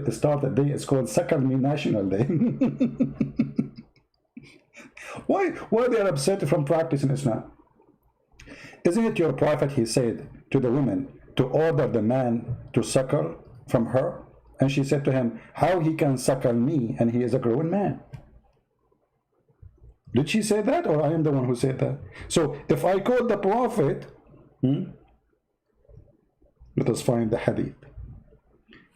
day, it's called Suckle Me National Day. Why they are upset from practicing Islam? Isn't it your prophet, he said to the woman, to order the man to suckle from her? And she said to him, how he can suckle me and he is a grown man? Did she say that, or I am the one who said that? So if I quote the prophet, let us find the hadith.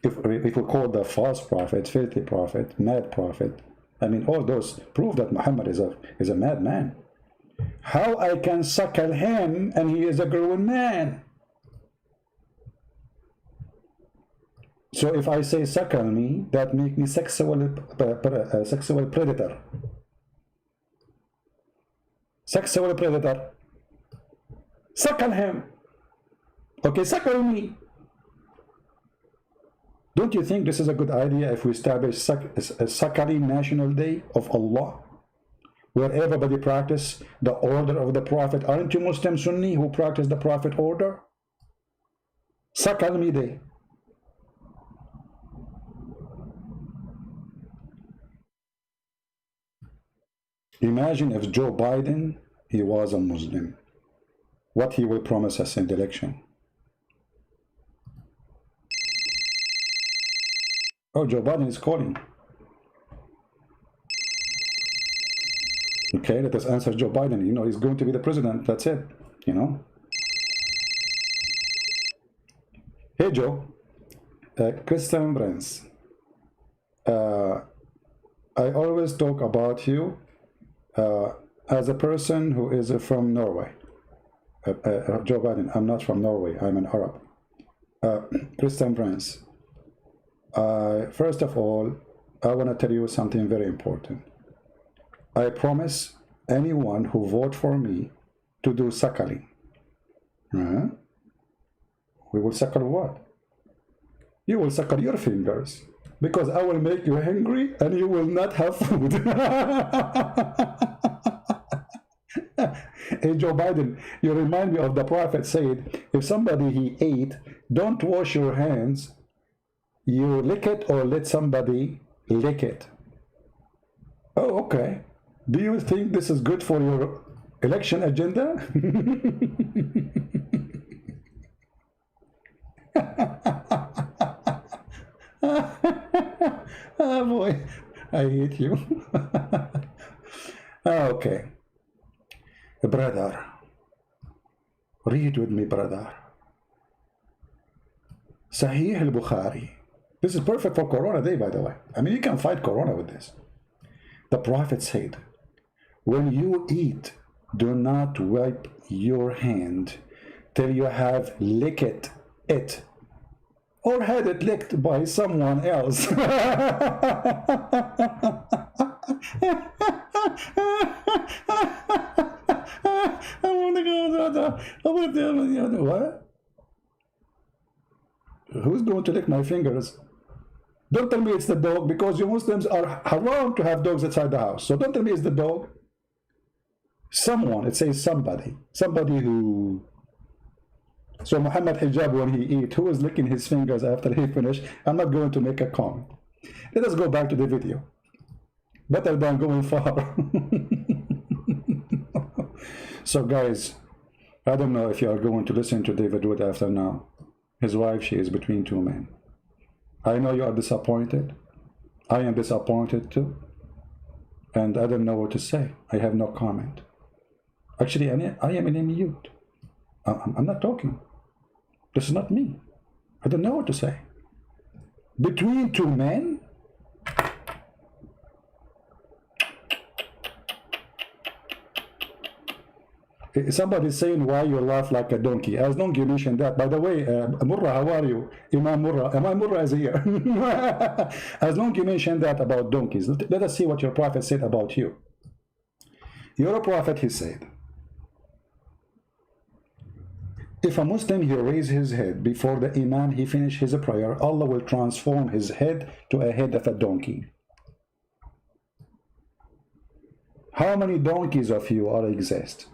If we call the false prophet, filthy prophet, mad prophet, I mean, all those prove that Muhammad is a madman. How I can suckle him and he is a grown man? So if I say suckle me, that makes me sexual predator. Sexual predator. Suckle him. Okay, suckle me. Don't you think this is a good idea if we establish a suckling national day of Allah, where everybody practice the order of the Prophet? Aren't you Muslim Sunni who practice the Prophet order? Suckle me day. Imagine if Joe Biden, he was a Muslim, what he will promise us in the election. Oh, Joe Biden is calling. Okay, let us answer Joe Biden. You know, he's going to be the president. That's it, you know. Hey, Joe. Christian Prince. I always talk about you as a person who is from Norway. Joe Biden, I'm not from Norway. I'm an Arab. Christian Prince. First of all, I want to tell you something very important. I promise anyone who vote for me to do suckling. We will suckle what? You will suckle your fingers, because I will make you hungry and you will not have food. Hey, Joe Biden, you remind me of the Prophet said, if somebody he ate, don't wash your hands. You lick it or let somebody lick it. Oh, okay. Do you think this is good for your election agenda? Oh boy, I hate you. Okay. Brother, read with me, brother. Sahih al-Bukhari. This is perfect for Corona Day, by the way. I mean, you can fight Corona with this. The Prophet said, when you eat, do not wipe your hand till you have licked it or had it licked by someone else. What? Who's going to lick my fingers? Don't tell me it's the dog, because you Muslims are haram to have dogs outside the house. So don't tell me it's the dog. Someone, it says somebody who. So Muhammad Hijab, when he eat, who was licking his fingers after he finished? I'm not going to make a comment. Let us go back to the video. Better than going far. So guys, I don't know if you are going to listen to David Wood after now. His wife, she is between two men. I know you are disappointed. I am disappointed too. And I don't know what to say. I have no comment. Actually, I am in mute. I'm not talking. This is not me. I don't know what to say. Between two men? Somebody is saying why you laugh like a donkey. As long as you mentioned that. By the way, Murra, how are you? Imam Murra. Imam Murra is here. As long as you mentioned that about donkeys. Let us see what your prophet said about you. Your prophet, he said, if a Muslim, he raise his head before the Imam, he finish his prayer, Allah will transform his head to a head of a donkey. How many donkeys of you are exist?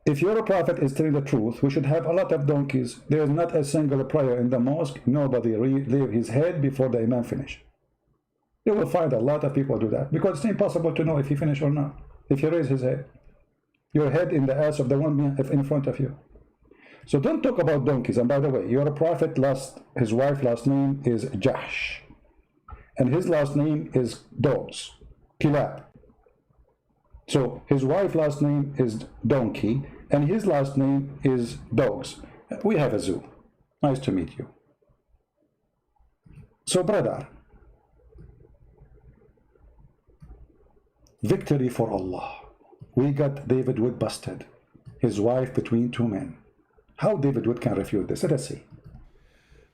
If your prophet is telling the truth, we should have a lot of donkeys. There is not a single prayer in the mosque. Nobody leave his head before the Imam finish. You will find a lot of people do that because it's impossible to know if he finished or not. If he raise his head, your head in the ass of the one in front of you. So don't talk about donkeys. And by the way, your prophet his wife last name is Jahsh, and his last name is dogs, kilab. So his wife last name is donkey, and his last name is dogs. We have a zoo. Nice to meet you. So brother, victory for Allah. We got David Wood busted, his wife between two men. How David Wood can refute this? Let us see.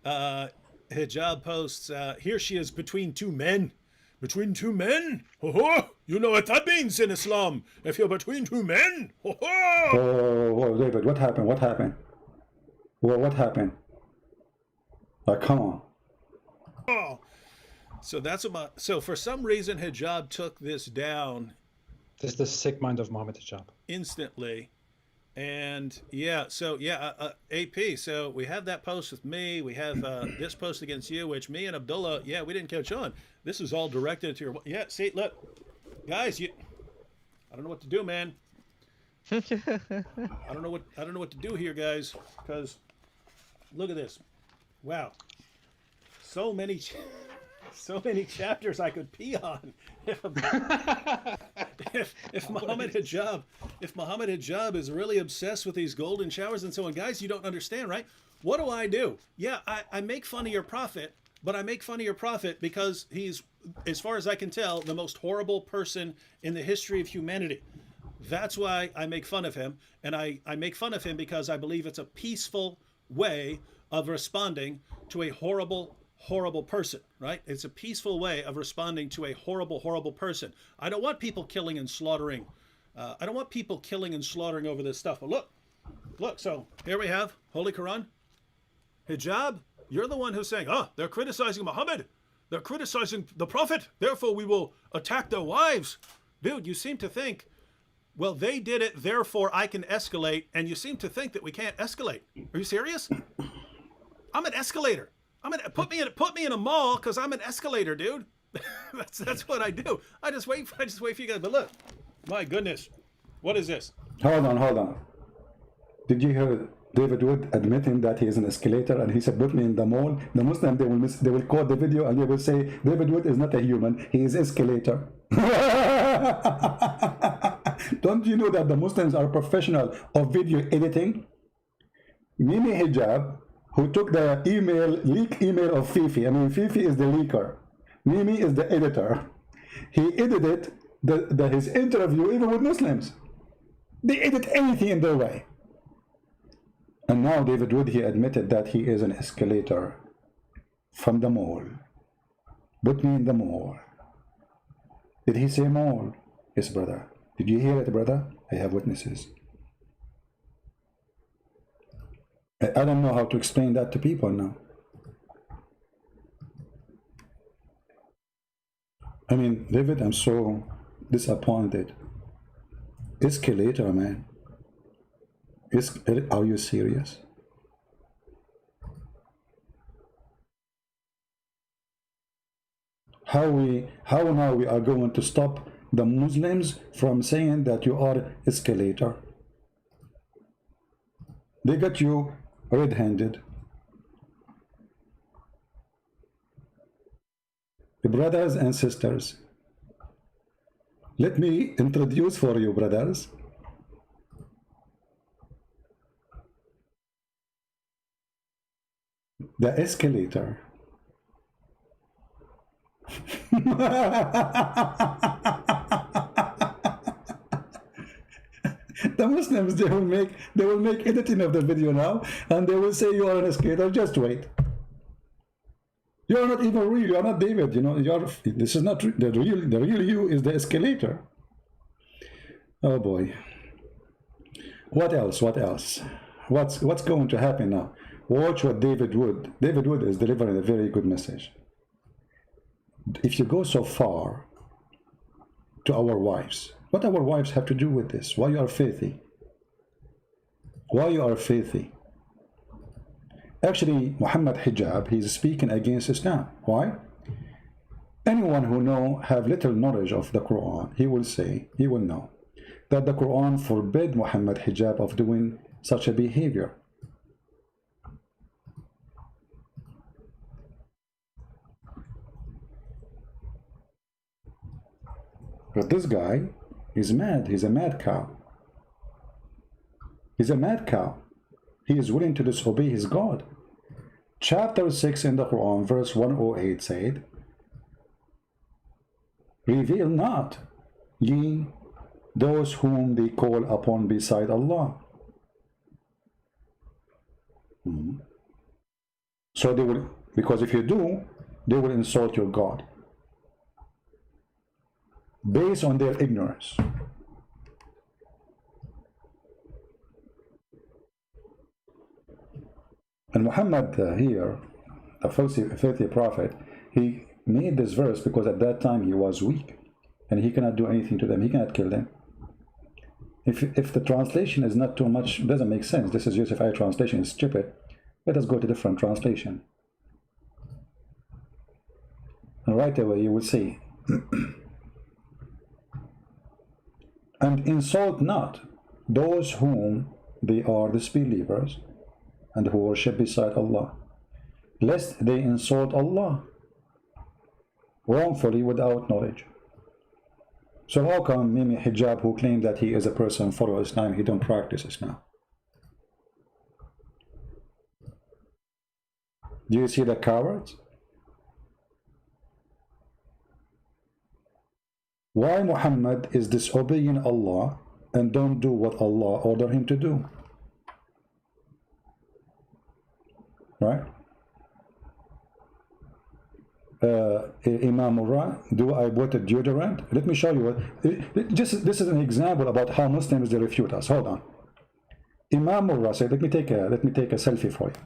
Hijab posts, here she is between two men. Between two men? Ho-ho! You know what that means in Islam. If you're between two men. Ho-ho! Oh, David, what happened? What happened? Well, what happened? Come on. Oh. So that's about. So for some reason, Hijab took this down. This is the sick mind of Mohammed Hijab. Instantly. And yeah, so yeah, AP. So we have that post with me. We have this post against you, which me and Abdullah, yeah, we didn't catch on. This is all directed to your. Yeah, see, look, guys, I don't know what to do, man. I don't know what to do here, guys, because look at this. Wow, so many chapters I could pee on if Muhammad Hijab is really obsessed with these golden showers and so on. Guys, you don't understand, right? What do? Yeah, I make fun of your prophet, but I make fun of your prophet because he's, as far as I can tell, the most horrible person in the history of humanity. That's why I make fun of him, and I make fun of him because I believe it's a peaceful way of responding to a horrible person, right? It's a peaceful way of responding to a horrible person. I don't want people killing and slaughtering. I don't want people killing and slaughtering over this stuff. But look, so here we have Holy Quran. Hijab, you're the one who's saying, they're criticizing Muhammad. They're criticizing the Prophet. Therefore, we will attack their wives. Dude, you seem to think, well, they did it, therefore I can escalate. And you seem to think that we can't escalate. Are you serious? I'm an escalator. Put me in a mall because I'm an escalator, dude. that's what I do. I just wait for you guys. But look, my goodness, what is this? Hold on. Did you hear David Wood admitting that he is an escalator and he said, "Put me in the mall"? The Muslim they will quote the video and they will say David Wood is not a human. He is escalator. Don't you know that the Muslims are professional of video editing? Mimi Hijab, who took the leak email of Fifi. I mean, Fifi is the leaker. Mimi is the editor. He edited his interview even with Muslims. They edit anything in their way. And now David Wood, he admitted that he is an escalator from the mall. Put me in the mall. Did he say mall? Yes, brother. Did you hear it, brother? I have witnesses. I don't know how to explain that to people now. I mean, David, I'm so disappointed. Escalator, man. Are you serious? How now we are going to stop the Muslims from saying that you are escalator? They got you red-handed. Brothers and sisters, let me introduce for you, brothers, the escalator. The Muslims, they will make editing of the video now, and they will say you are an escalator. Just wait. You are not even real. You are not David. You know, this is not the real you is the escalator. Oh boy. What else? What's going to happen now? Watch what David Wood is delivering a very good message. If you go so far to our wives, what our wives have to do with this? Why you are filthy? Why you are filthy? Actually, Muhammad Hijab, he's speaking against Islam. Why? Anyone who have little knowledge of the Quran, he will know that the Quran forbid Muhammad hijab of doing such a behavior. But this guy is mad. He's a mad cow. He's a mad cow. He is willing to disobey his God. Chapter 6 in the Quran, verse 108 said, reveal not ye those whom they call upon beside Allah. So they will, because if you do, they will insult your God based on their ignorance. And Muhammad here, the filthy prophet, he made this verse because at that time he was weak and he cannot do anything to them. He cannot kill them. If the translation is not too much, doesn't make sense. This is Yusuf translation, is stupid. Let us go to different translation. And right away you will see. And insult not those whom they are disbelievers and who worship beside Allah, lest they insult Allah wrongfully without knowledge. So how come Mimi Hijab, who claimed that he is a person follow Islam, he don't practice Islam? Do you see the cowards? Why Muhammad is disobeying Allah and don't do what Allah ordered him to do? Right? Imam Murrah, do I put a deodorant? Let me show you what. This is an example about how Muslims they refute us. Hold on. Imam Murrah said, let me take a selfie for you.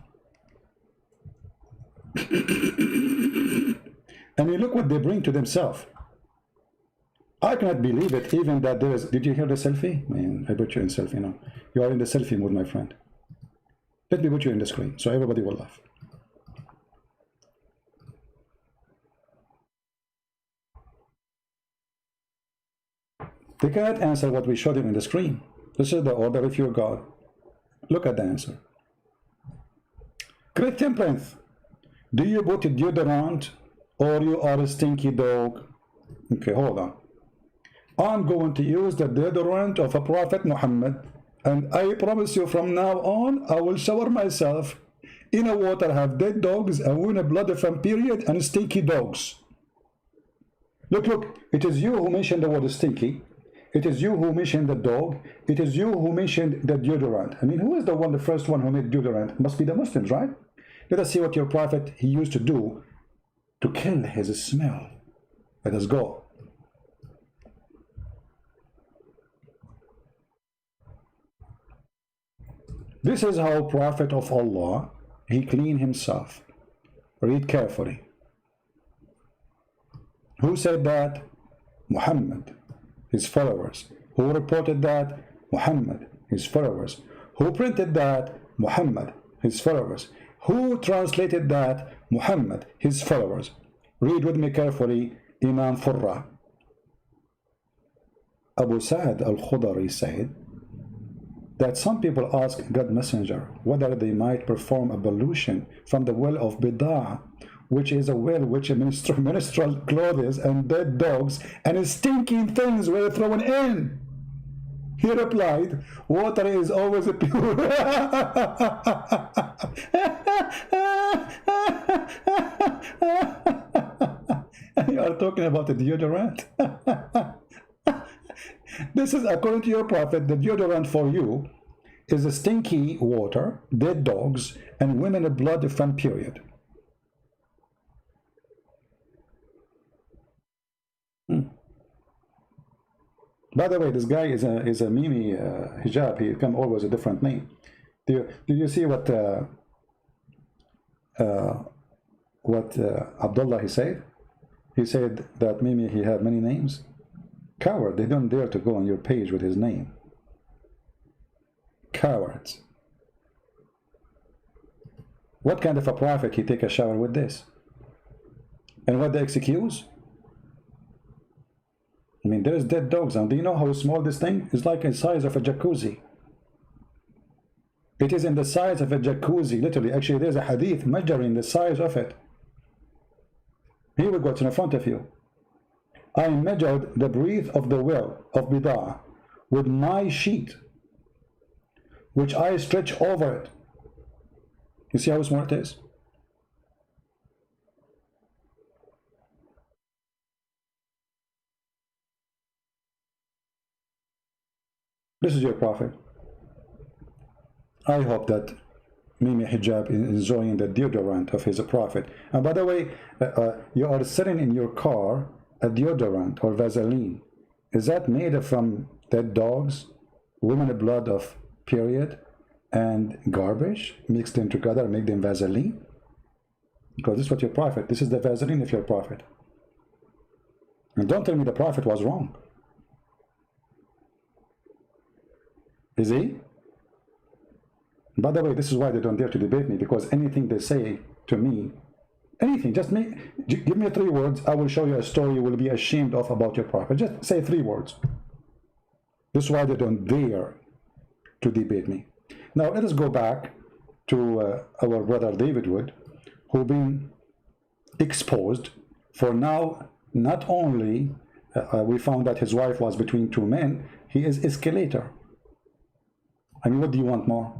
And you look what they bring to themselves. I cannot believe it, even that there is. Did you hear the selfie? Man, I put you in selfie now. You are in the selfie mood, my friend. Let me put you in the screen so everybody will laugh. They cannot answer what we showed them in the screen. This is the order of your God. Look at the answer. Christian Prince, do you put a deodorant or you are a stinky dog? Okay, hold on. I'm going to use the deodorant of a Prophet Muhammad, and I promise you from now on, I will shower myself in a water have dead dogs, and women blood from period, and stinky dogs. Look, it is you who mentioned the word stinky. It is you who mentioned the dog. It is you who mentioned the deodorant. I mean, who is the first one who made deodorant? Must be the Muslims, right? Let us see what your prophet he used to do to kill his smell. Let us go. This is how Prophet of Allah, he cleaned himself. Read carefully. Who said that? Muhammad, his followers. Who reported that? Muhammad, his followers. Who printed that? Muhammad, his followers. Who translated that? Muhammad, his followers. Read with me carefully, Imam Furra. Abu Sa'd al-Khudari said that some people ask God Messenger whether they might perform ablution from the well of Bid'ah, which is a well which menstrual clothes and dead dogs and stinking things were thrown in. He replied, water is always pure. You are talking about the deodorant? This is according to your prophet, the deodorant for you is a stinky water, dead dogs, and women of blood from period. By the way, this guy is a Mimi Hijab. He come always a different name. Do you see what Abdullah he said? He said that Mimi he have many names. Coward, they don't dare to go on your page with his name. Cowards. What kind of a prophet he take a shower with this? And what they excuse? I mean, there's dead dogs, and do you know how small this thing is? Like the size of a jacuzzi. It is in the size of a jacuzzi, literally. Actually, there's a hadith measuring the size of it. Here we go, it's in front of you. I measured the breadth of the well of Bida'ah with my sheet, which I stretch over it. You see how small it is? This is your prophet. I hope that Mimi Hijab is enjoying the deodorant of his prophet. And by the way, you are sitting in your car, a deodorant or Vaseline. Is that made from dead dogs, women blood of period, and garbage mixed in together, make them Vaseline? Because this is what your prophet, this is the Vaseline of your prophet. And don't tell me the prophet was wrong. Is he? By the way, this is why they don't dare to debate me, because anything they say to me, anything, just give me 3 words, I will show you a story you will be ashamed of about your prophet. Just say 3 words. This is why they don't dare to debate me. Now, let us go back to our brother David Wood, who been exposed for now. Not only we found that his wife was between 2 men, he is escalator. I mean, what do you want more?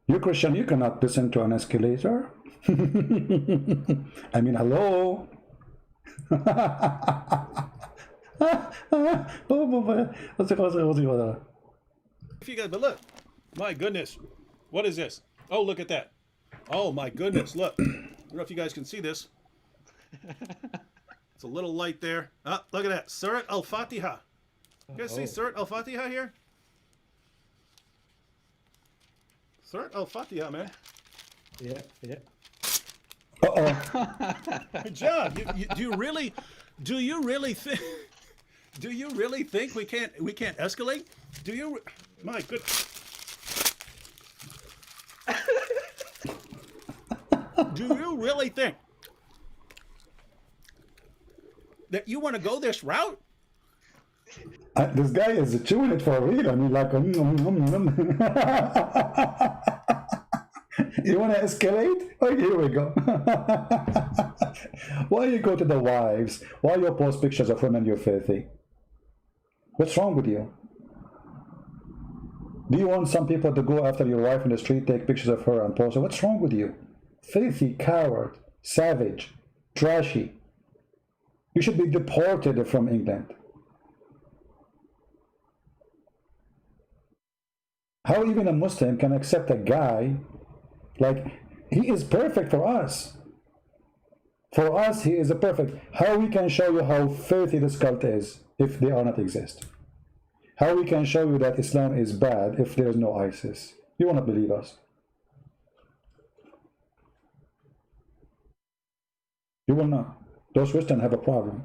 You Christian, you cannot listen to an escalator. I mean, hello. If you guys, but look, my goodness, what is this? Oh, look at that. Oh my goodness, look. I don't know if you guys can see this. It's a little light there. Ah, look at that. Surat al-Fatiha. You guys see Surat al-Fatiha here? Surat al-Fatiha, man. Yeah, yeah. John, do you really think we can't escalate? Do you? My goodness. Do you really think that you want to go this route? This guy is chewing it for real. I mean, like, you want to escalate? Oh, here we go. Why you go to the wives? Why you post pictures of women you're filthy? What's wrong with you? Do you want some people to go after your wife in the street, take pictures of her and post it? What's wrong with you? Filthy, coward, savage, trashy. You should be deported from England. How even a Muslim can accept a guy like he is perfect for us? For us, he is a perfect. How we can show you how filthy this cult is if they are not exist? How we can show you that Islam is bad if there is no ISIS? You will not believe us. You will not. Those Christians have a problem.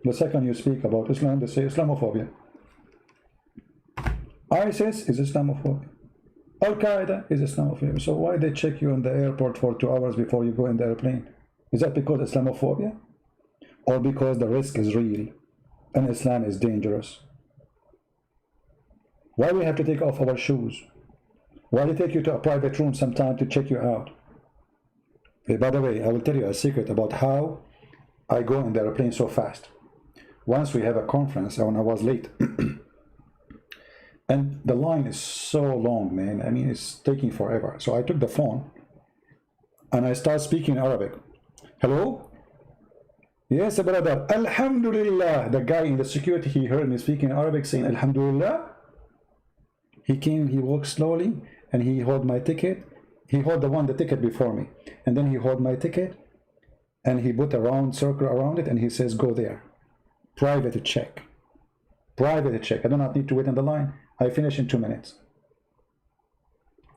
The second you speak about Islam, they say Islamophobia. ISIS is Islamophobia. Al-Qaeda is Islamophobia. So why they check you in the airport for 2 hours before you go in the airplane? Is that because Islamophobia? Or because the risk is real and Islam is dangerous? Why we have to take off our shoes? Why they take you to a private room sometime to check you out? Hey, by the way, I will tell you a secret about how I go in the airplane so fast. Once we have a conference and I was late. And the line is so long, man. I mean, it's taking forever. So I took the phone and I started speaking Arabic. Hello? Yes, brother. Alhamdulillah. The guy in the security, he heard me speaking Arabic saying Alhamdulillah. He came, he walked slowly, and he held my ticket. He held the ticket before me. And then he held my ticket, and he put a round circle around it, and he says, go there. Private check. Private check. I do not need to wait in the line. I finish in 2 minutes.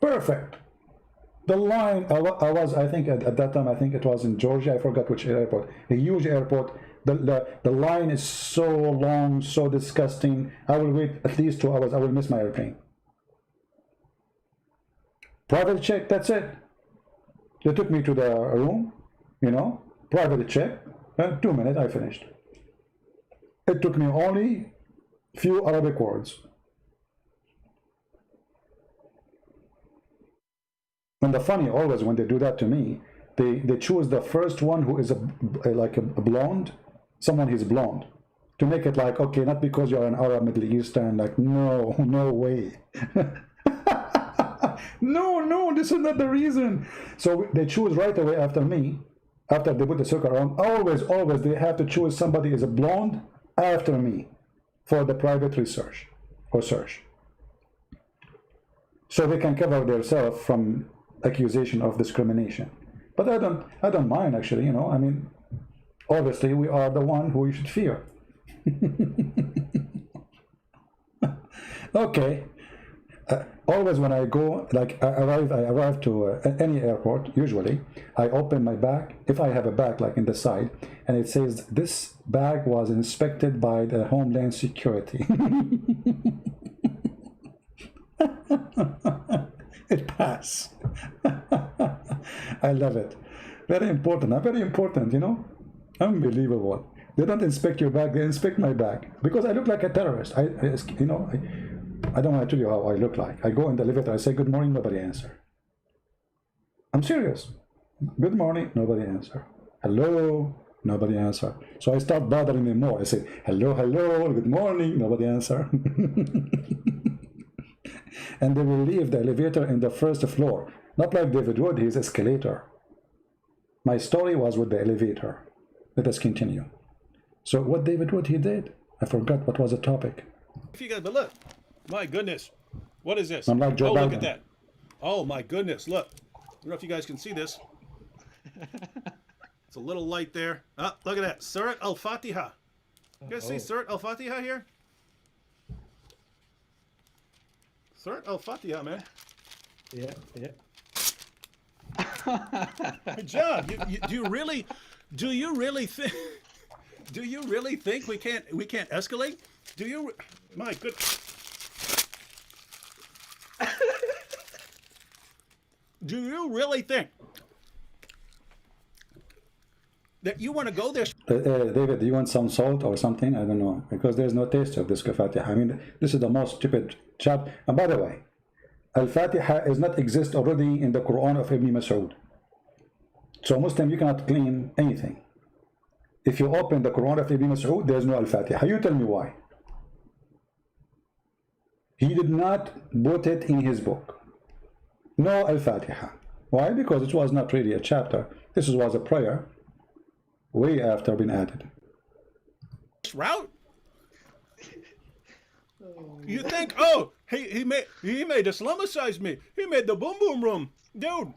Perfect. The line, I think at that time, I think it was in Georgia. I forgot which airport. A huge airport. The line is so long, so disgusting. I will wait at least 2 hours. I will miss my airplane. Private check, that's it. They took me to the room, you know, private check. 2 minutes, I finished. It took me only few Arabic words. And the funny, always when they do that to me, they choose the first one who is like a blonde, someone who's blonde, to make it like, okay, not because you're an Arab Middle Eastern, like, no, no way. No, this is not the reason. So they choose right away after me, after they put the circle around. Always they have to choose somebody is a blonde after me for the private research or search, so they can cover themselves from accusation of discrimination. But I don't mind, actually, you know. I mean, obviously we are the one who you should fear. Okay. Always when I go, like I arrive to any airport, usually I open my bag, if I have a bag like in the side, and it says this bag was inspected by the Homeland Security. It passed. I love it. Very important. Very important, you know. Unbelievable. They don't inspect your bag, they inspect my bag because I look like a terrorist. I don't want to tell you how I look like. I go in the elevator, I say good morning, nobody answer. I'm serious. Good morning, nobody answer. Hello, nobody answer. So I start bothering them more. I say hello, good morning, nobody answer. And they will leave the elevator in the first floor. Not like David Wood, he's escalator. My story was with the elevator. Let us continue. So what David Wood he did, I forgot what was the topic. If you guys, but look, my goodness, what is this? I'm like Joe Oh, look Biden. at that. Oh my goodness, look. I don't know if you guys can see this. It's a little light there. Ah, look at that. Surat al-Fatiha. You guys see Surat al-Fatiha here? Surat al-Fatiha, man. Yeah. John, do you really think we can't escalate? Do you? My goodness. Do you really think that you want to go there? David, do you want some salt or something? I don't know, because there's no taste of this Fatiha. I mean, this is the most stupid chapter. And by the way, Al-Fatiha does not exist already in the Quran of Ibn Mas'ud. So Muslim, you cannot claim anything. If you open the Quran of Ibn Mas'ud, there's no Al-Fatiha. You tell me why. He did not put it in his book. No Al-Fatiha. Why? Because it was not really a chapter. This was a prayer way after being added. Route? You think, oh, he made Islamicize me. He made the boom boom room. Dude,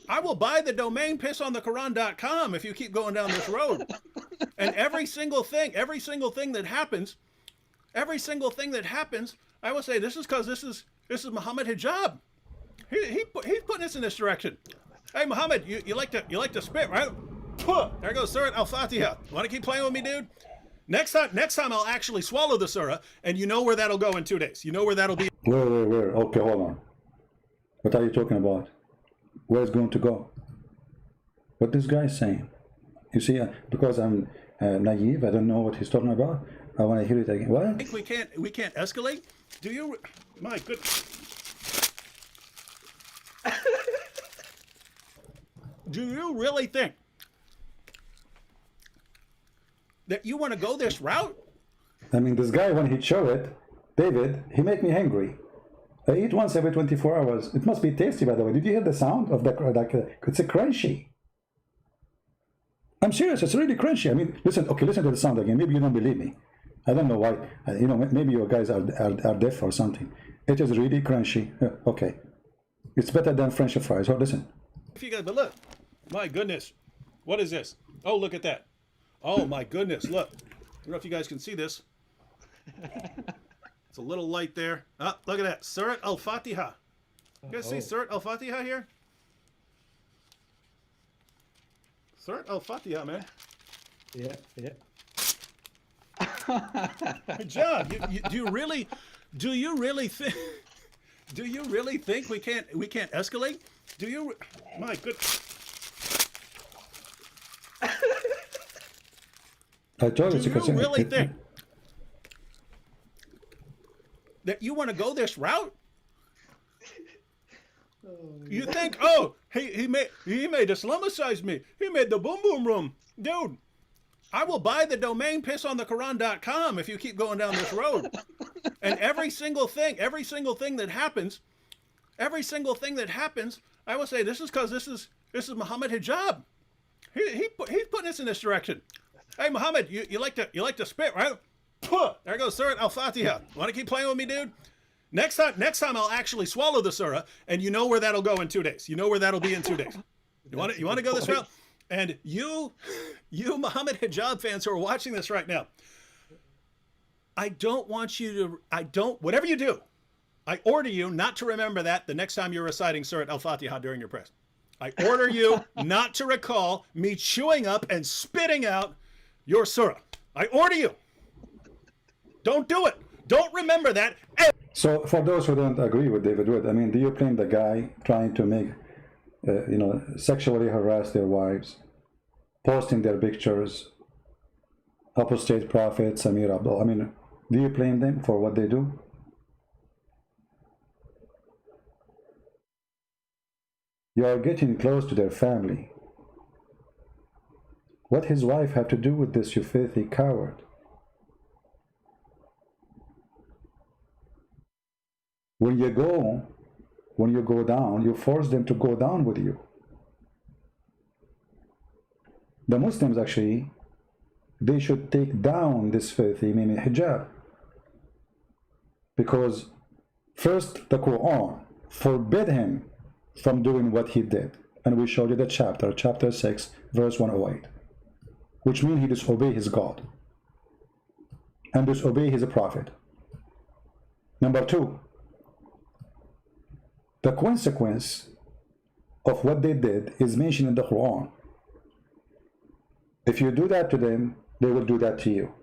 I will buy the domain pissonthequran.com if you keep going down this road. And every single thing that happens, I will say this is because this is Muhammad Hijab. He's putting us in this direction. Hey Muhammad, you like to spit, right? There goes Surat al-Fatiha. Want to keep playing with me, dude? Next time I'll actually swallow the surah, and you know where that'll go in 2 days. You know where that'll be. Where? Okay, hold on. What are you talking about? Where it's going to go? What this guy is saying? You see, because I'm naive, I don't know what he's talking about. I want to hear it again. What? I think we can't escalate. Do you? My goodness. Do you really think that you want to go this route? I mean, this guy, when he showed it, David, he make me hungry. I eat once every 24 hours. It must be tasty, by the way. Did you hear the sound of the, like, it's a crunchy. I'm serious, it's really crunchy. I mean, listen to the sound again. Maybe you don't believe me. I don't know why. You know, maybe you guys are deaf or something. It is really crunchy. Okay. It's better than French fries. Oh, listen. If you guys, but look, my goodness, what is this? Oh, look at that. Oh my goodness, look. I don't know if you guys can see this. It's a little light there. Ah, look at that. Surat al-Fatiha. You guys see Surat al-Fatiha here? Surat al-Fatiha, man. Yeah. John, do you really think we can't escalate? Do you? My goodness. I told Do you you really think that you want to go this route? You think, oh, he made Islamicize me. He made the boom boom room. Dude, I will buy the domain pissonthequran.com if you keep going down this road. And every single thing that happens, I will say this is because this is Muhammad Hijab. He's putting us in this direction. Hey Muhammad, you like to spit, right? There goes Surah Al-Fatiha. Want to keep playing with me, dude? Next time I'll actually swallow the surah, and you know where that'll go in 2 days. You know where that'll be in 2 days. You want to go this route? And you Muhammad Hijab fans who are watching this right now, I don't want you to, whatever you do, I order you not to remember that the next time you're reciting Surah Al-Fatiha during your prayers. I order you not to recall me chewing up and spitting out your surah. I order you. Don't do it. Don't remember that. So for those who don't agree with David Wood, I mean, do you blame the guy trying to make, sexually harass their wives, posting their pictures, apostate prophet, Samir Abdul? I mean, do you blame them for what they do? You are getting close to their family. What his wife have to do with this, you filthy coward? When you go down, you force them to go down with you. The Muslims actually, they should take down this filthy Mimi hijab. Because first the Quran forbid him from doing what he did. And we showed you the chapter 6, verse 108. Which means he disobeyed his God. And disobeyed his prophet. Number 2, the consequence of what they did is mentioned in the Quran. If you do that to them, they will do that to you.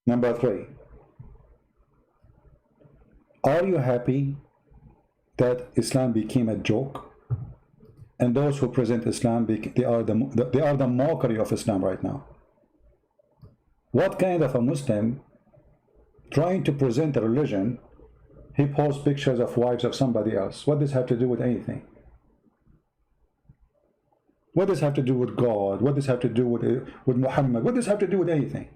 Number 3, are you happy that Islam became a joke? And those who present Islam, they are the mockery of Islam right now. What kind of a Muslim trying to present a religion, he posts pictures of wives of somebody else? What does this have to do with anything? What does this have to do with God? What does this have to do with Muhammad? What does this have to do with anything?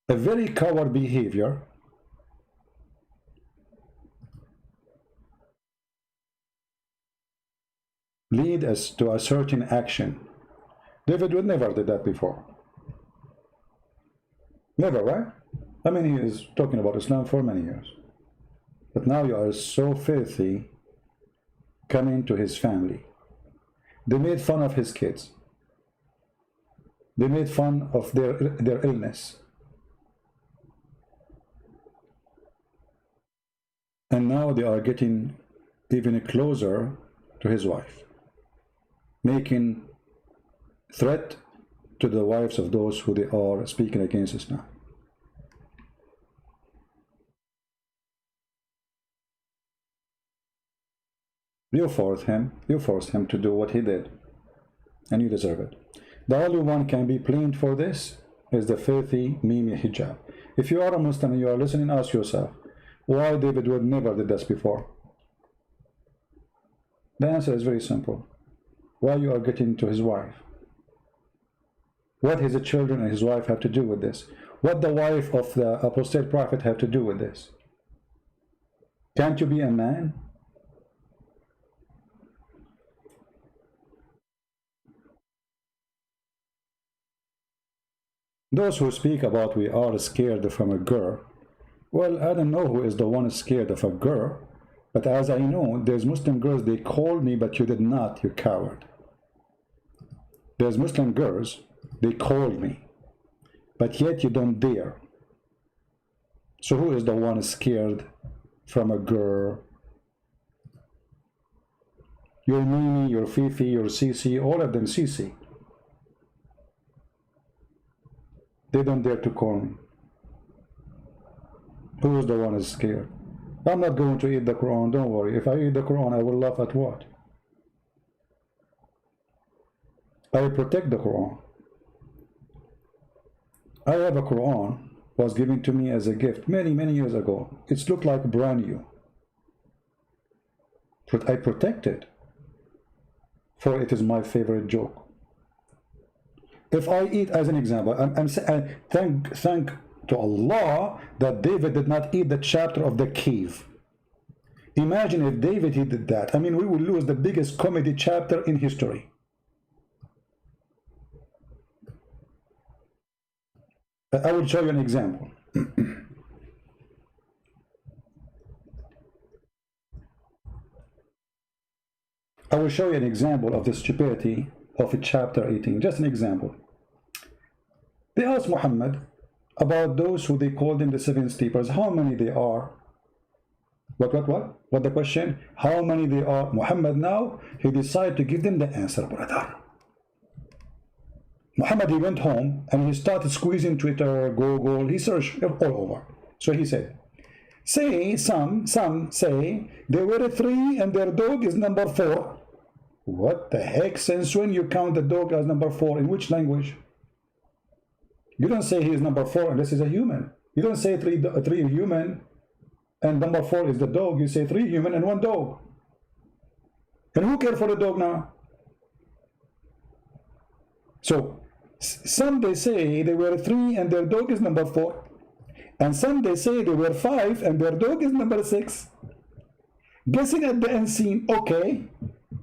A very coward behavior lead us to a certain action. David Wood never did that before. Never, right? I mean, he is talking about Islam for many years. But now you are so filthy coming to his family. They made fun of his kids. They made fun of their illness. And now they are getting even closer to his wife, making threat to the wives of those who they are speaking against Islam. You forced him to do what he did, and you deserve it. The only one can be blamed for this is the filthy Mimi hijab. If you are a Muslim and you are listening, ask yourself, why David Wood never did this before? The answer is very simple. Why you are getting to his wife? What his children and his wife have to do with this? What the wife of the apostate prophet have to do with this? Can't you be a man? Those who speak about we are scared from a girl, well, I don't know who is the one scared of a girl, but as I know, there's Muslim girls, they called me, but you did not, you coward. There's Muslim girls, they called me, but yet you don't dare. So who is the one scared from a girl? Your Mimi, your Fifi, your Sisi, all of them Sisi. They don't dare to call me. Who is the one who is scared? I'm not going to eat the Quran, don't worry. If I eat the Quran, I will laugh at what? I protect the Quran. I have a Quran, was given to me as a gift many years ago. It's looked like brand new. But I protect it, for it is my favorite joke. If I eat, as an example, thank to Allah that David did not eat the chapter of the cave. Imagine if David he did that. I mean, we would lose the biggest comedy chapter in history. I will show you an example. I will show you an example of the stupidity of a chapter 18. Just an example. They asked Muhammad about those who they called them the seven sleepers, how many they are. What the question? How many they are? Muhammad now, he decided to give them the answer, brother. Muhammad, he went home and he started squeezing Twitter, Google, he searched all over. So he said, some say they were 3 and their dog is number 4. What the heck? Since when you count the dog as number 4? In which language? You don't say he is number 4 unless he's a human. You don't say three human and number 4 is the dog. You say 3 human and 1 dog. And who cares for the dog now? So some they say they were 3 and their dog is number 4. And some they say they were 5 and their dog is number 6. Guessing at the unseen. Okay,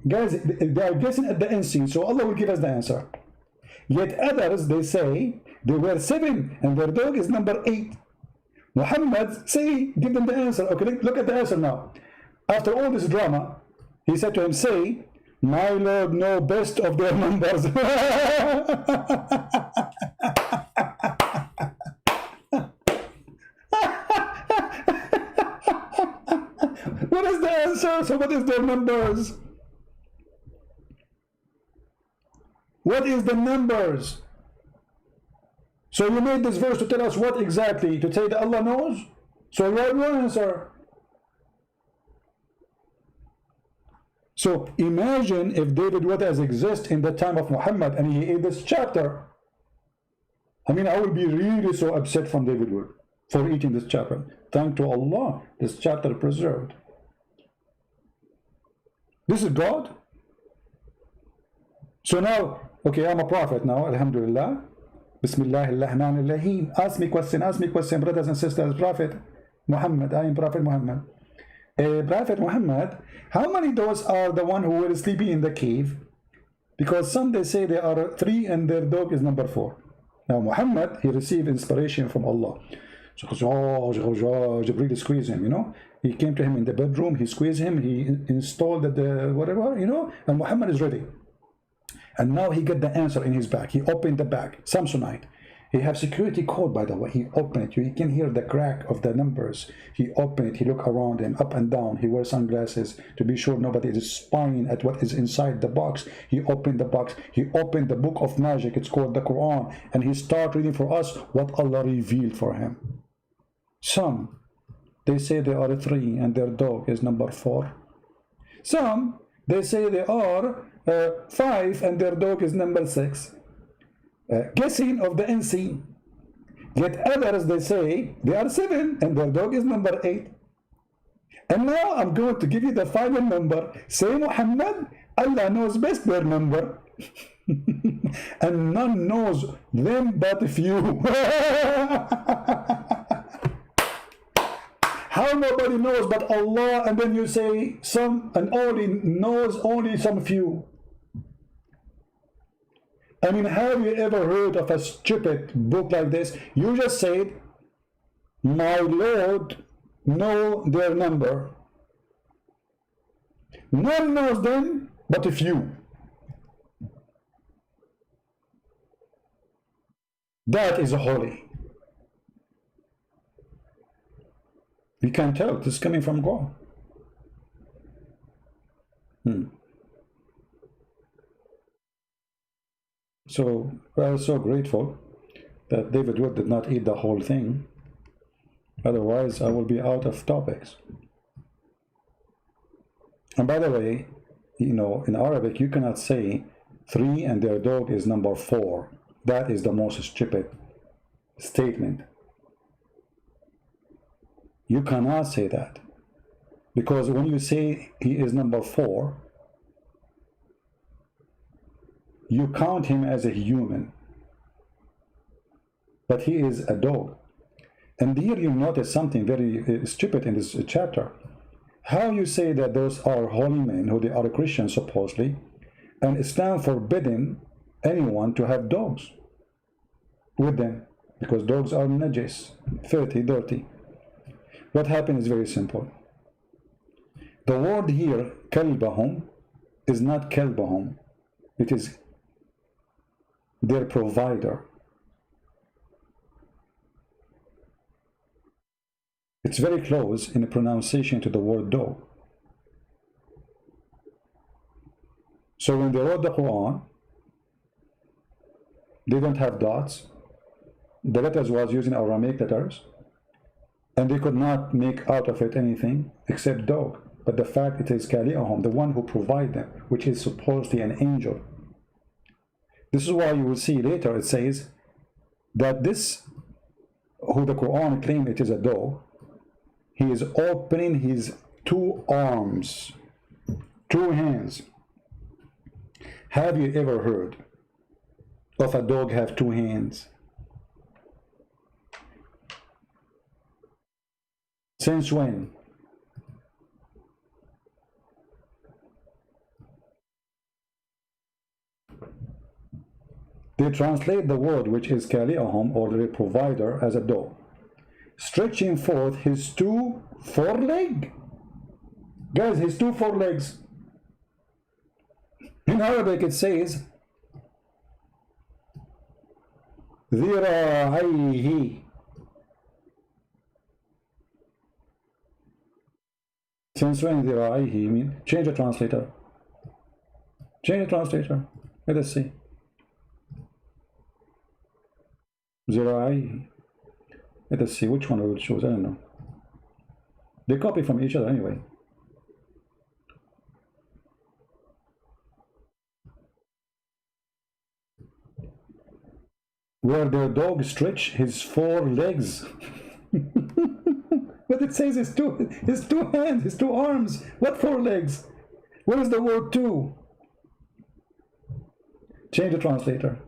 guys, they are guessing at the unseen, so Allah will give us the answer. Yet others, they say they were 7 and their dog is number 8. Muhammad say, give them the answer. Okay, look at the answer now. After all this drama, he said to him, say, my Lord know best of their numbers. What is the answer? So what is their numbers? What is the numbers? So you made this verse to tell us what exactly? To say that Allah knows? So what your answer? So imagine if David would has exist in the time of Muhammad and he ate this chapter. I mean, I would be really so upset from David Wood for eating this chapter. Thank to Allah, this chapter preserved. This is God. So now, okay, I'm a prophet now, alhamdulillah. Bismillahirrahmanirrahim. Ask me question, brothers and sisters. Prophet Muhammad, I am Prophet Muhammad. Prophet Muhammad, how many those are the one who were sleeping in the cave? Because some they say they are 3 and their dog is number 4. Now Muhammad, he received inspiration from Allah. So Jibreel squeezed him, you know. He came to him in the bedroom, he squeezed him, he installed the whatever, you know, and Muhammad is ready. And now he get the answer in his bag. He opened the bag, Samsonite. He have security code, by the way. He opened it. You can hear the crack of the numbers. He opened it. He look around him, up and down. He wears sunglasses to be sure nobody is spying at what is inside the box. He opened the box. He opened the book of magic. It's called the Quran. And he start reading for us what Allah revealed for him. Some, they say they are 3 and their dog is number 4. Some, they say they are 5 and their dog is number 6. Guessing of the unseen. Yet others, they say they are 7 and their dog is number 8. And now I'm going to give you the final number. Say Muhammad, Allah knows best their number. And none knows them but few. How nobody knows but Allah, and then you say some and only knows only some few. I mean, have you ever heard of a stupid book like this? You just said, my Lord know their number. None knows them but a few. That is holy. You can tell this is coming from God. So I was so grateful that David Wood did not eat the whole thing. Otherwise, I will be out of topics. And by the way, you know, in Arabic, you cannot say 3 and their dog is number 4. That is the most stupid statement. You cannot say that, because when you say he is number 4, you count him as a human, but he is a dog. And here you notice something very stupid in this chapter. How you say that those are holy men, who they are Christians supposedly, and Islam forbidden anyone to have dogs with them, because dogs are najis, filthy, dirty. What happened is very simple. The word here, kalbahum, is not kalbahum. It is their provider. It's very close in the pronunciation to the word dog. So when they wrote the Quran, they don't have dots. The letters was using Aramaic letters, and they could not make out of it anything except dog. But the fact it is Kali'ahum, the one who provides them, which is supposedly an angel. This is why you will see later it says that this, who the Quran claims it is a dog, he is opening his 2 arms, 2 hands. Have you ever heard of a dog have 2 hands? Since when? They translate the word which is Kali'ahum, or the provider, as a dog, stretching forth his 2 forelegs. Guys, his 2 forelegs. In Arabic it says ذراعيه. Since when ذراعيه mean? Change the translator. Change the translator. Let us see. ذراعيه. Let us see which one I will choose. I don't know. They copy from each other anyway. Where the dog stretch his 4 legs. But it says his two hands, his 2 arms. What 4 legs? Where is the word 2? Change the translator.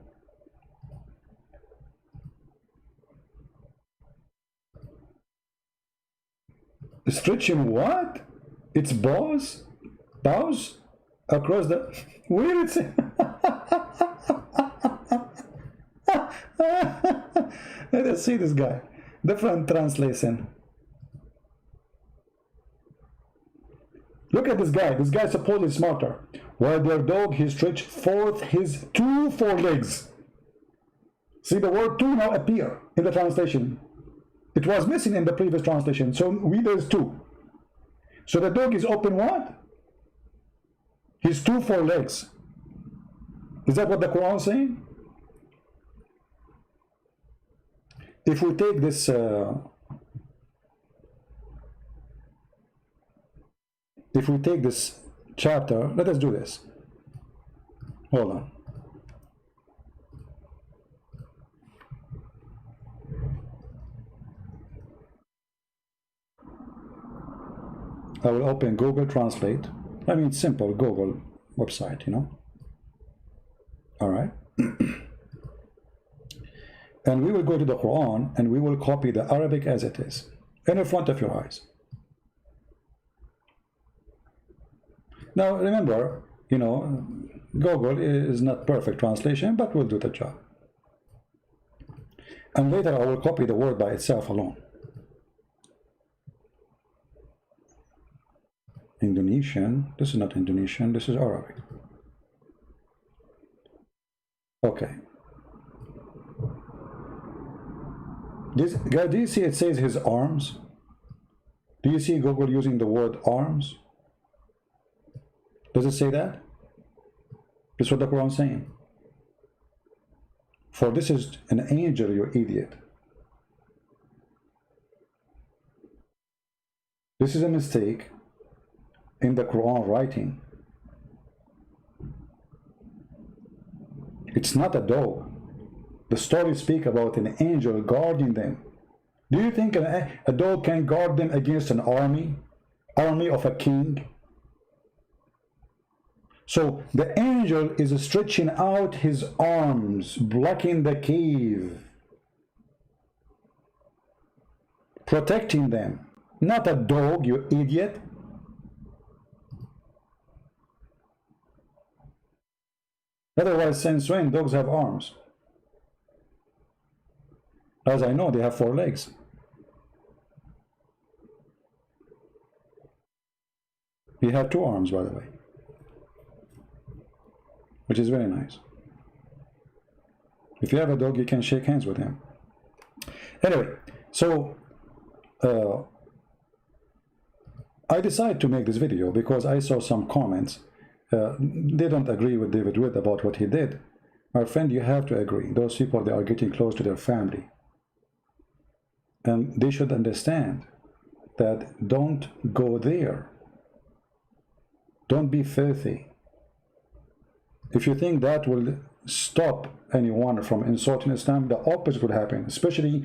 Stretching what? Its bows across the. Where it's. Let us see this guy. Different translation. Look at this guy. This guy is supposedly smarter. While their dog, he stretched forth his 2 forelegs. See, the word 2 now appear in the translation. It was missing in the previous translation. So there's 2. So the dog is open what? His 2 forelegs. Is that what the Quran is saying? If we take this chapter, let us do this. Hold on. I will open Google Translate. I mean, simple Google website, you know. All right. And we will go to the Quran and we will copy the Arabic as it is in front of your eyes. Now remember, you know, Google is not perfect translation, but will do the job. And later I will copy the word by itself alone. Indonesian, this is not Indonesian, this is Arabic. Okay. This guy, do you see it says his arms? Do you see Google using the word arms? Does it say that? This is what the Quran is saying. For this is an angel, you idiot. This is a mistake in the Quran writing. It's not a dog. The stories speak about an angel guarding them. Do you think a dog can guard them against an army of a king? So the angel is stretching out his arms, blocking the cave, protecting them. Not a dog, you idiot. Otherwise, since when dogs have arms? As I know, they have 4 legs. He had 2 arms, by the way, which is very nice. If you have a dog, you can shake hands with him. Anyway, so I decided to make this video because I saw some comments. They don't agree with David Witt about what he did. My friend, you have to agree. Those people, they are getting close to their family. And they should understand that don't go there. Don't be filthy. If you think that will stop anyone from insulting Islam, the opposite would happen, especially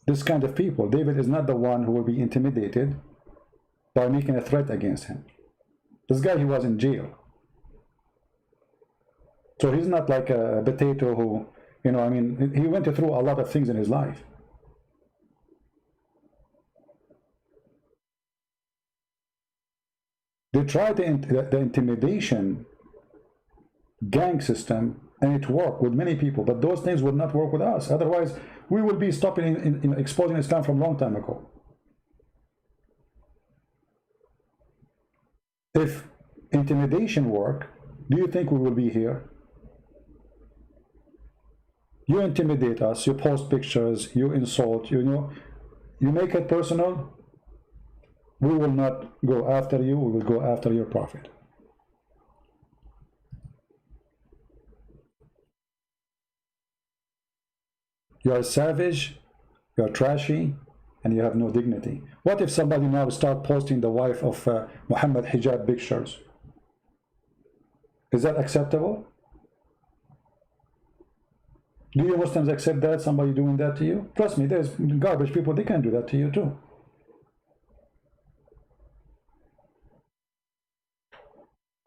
this kind of people. David is not the one who will be intimidated by making a threat against him. This guy, he was in jail. So he's not like a potato who, you know, I mean, he went through a lot of things in his life. They tried the intimidation gang system, and it worked with many people, but those things would not work with us. Otherwise, we will be stopping in exposing Islam from a long time ago. If intimidation work, do you think we will be here? You intimidate us, you post pictures, you insult, you know, you make it personal. We will not go after you, we will go after your prophet. You are savage, you are trashy, and you have no dignity. What if somebody now start posting the wife of Muhammad Hijab pictures? Is that acceptable? Do you Muslims accept that, somebody doing that to you? Trust me, there's garbage people, they can do that to you too.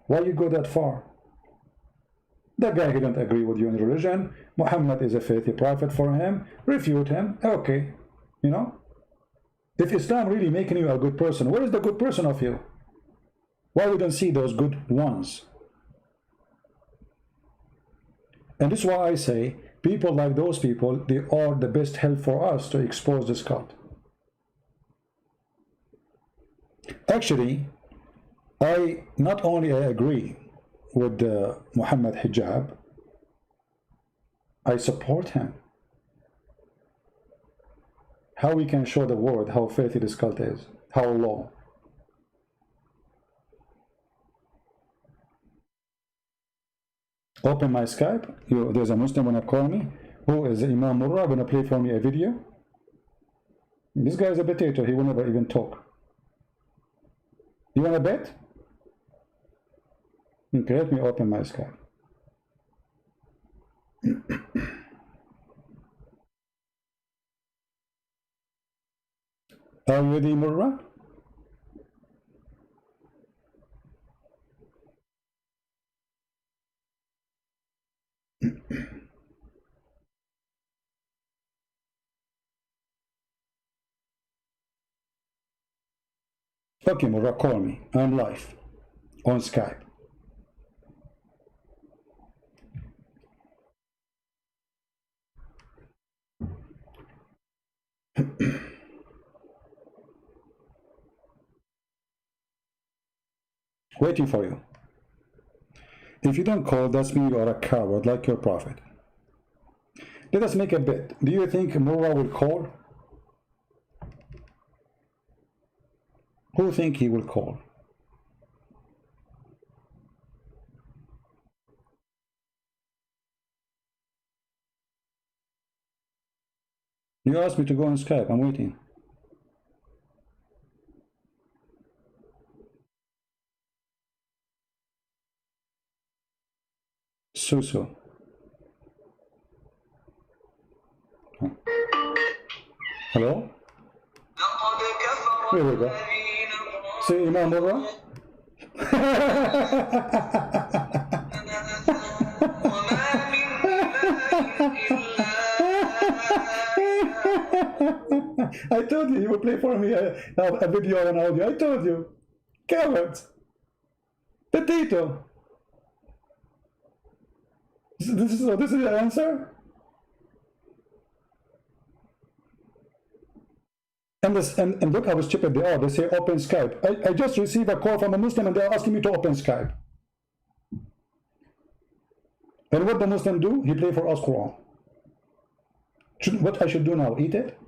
Why you go that far? That guy, he don't agree with you in religion. Muhammad is a faithful prophet for him. Refute him. Okay. You know? If Islam really making you a good person, where is the good person of you? Why we don't see those good ones? And this is why I say, people like those people, they are the best help for us to expose this cult. Actually, I not only agree with Muhammad Hijab, I support him. How we can show the world how filthy this cult is, how low. Open my Skype. There's a Muslim wanna call me. Who is Imam Murrah gonna play for me a video? This guy is a potato. He will never even talk. You wanna bet? Okay, let me open my Skype. Are you ready, Murrah? Okay, Murrah, call me. I'm live on Skype. Waiting for you. If you don't call, that's mean you are a coward like your prophet. Let us make a bet. Do you think Murrah will call? Who think he will call? You asked me to go on Skype. I'm waiting. So. Hello? Here we go. See Imam Murrah? I told you would play for me a video and audio. I told you. Carrots. Potato. This is the answer? And look how stupid they are. They say open Skype. I just received a call from a Muslim and they're asking me to open Skype. And what the Muslim do? He play for us Quran. What I should do now? Eat it?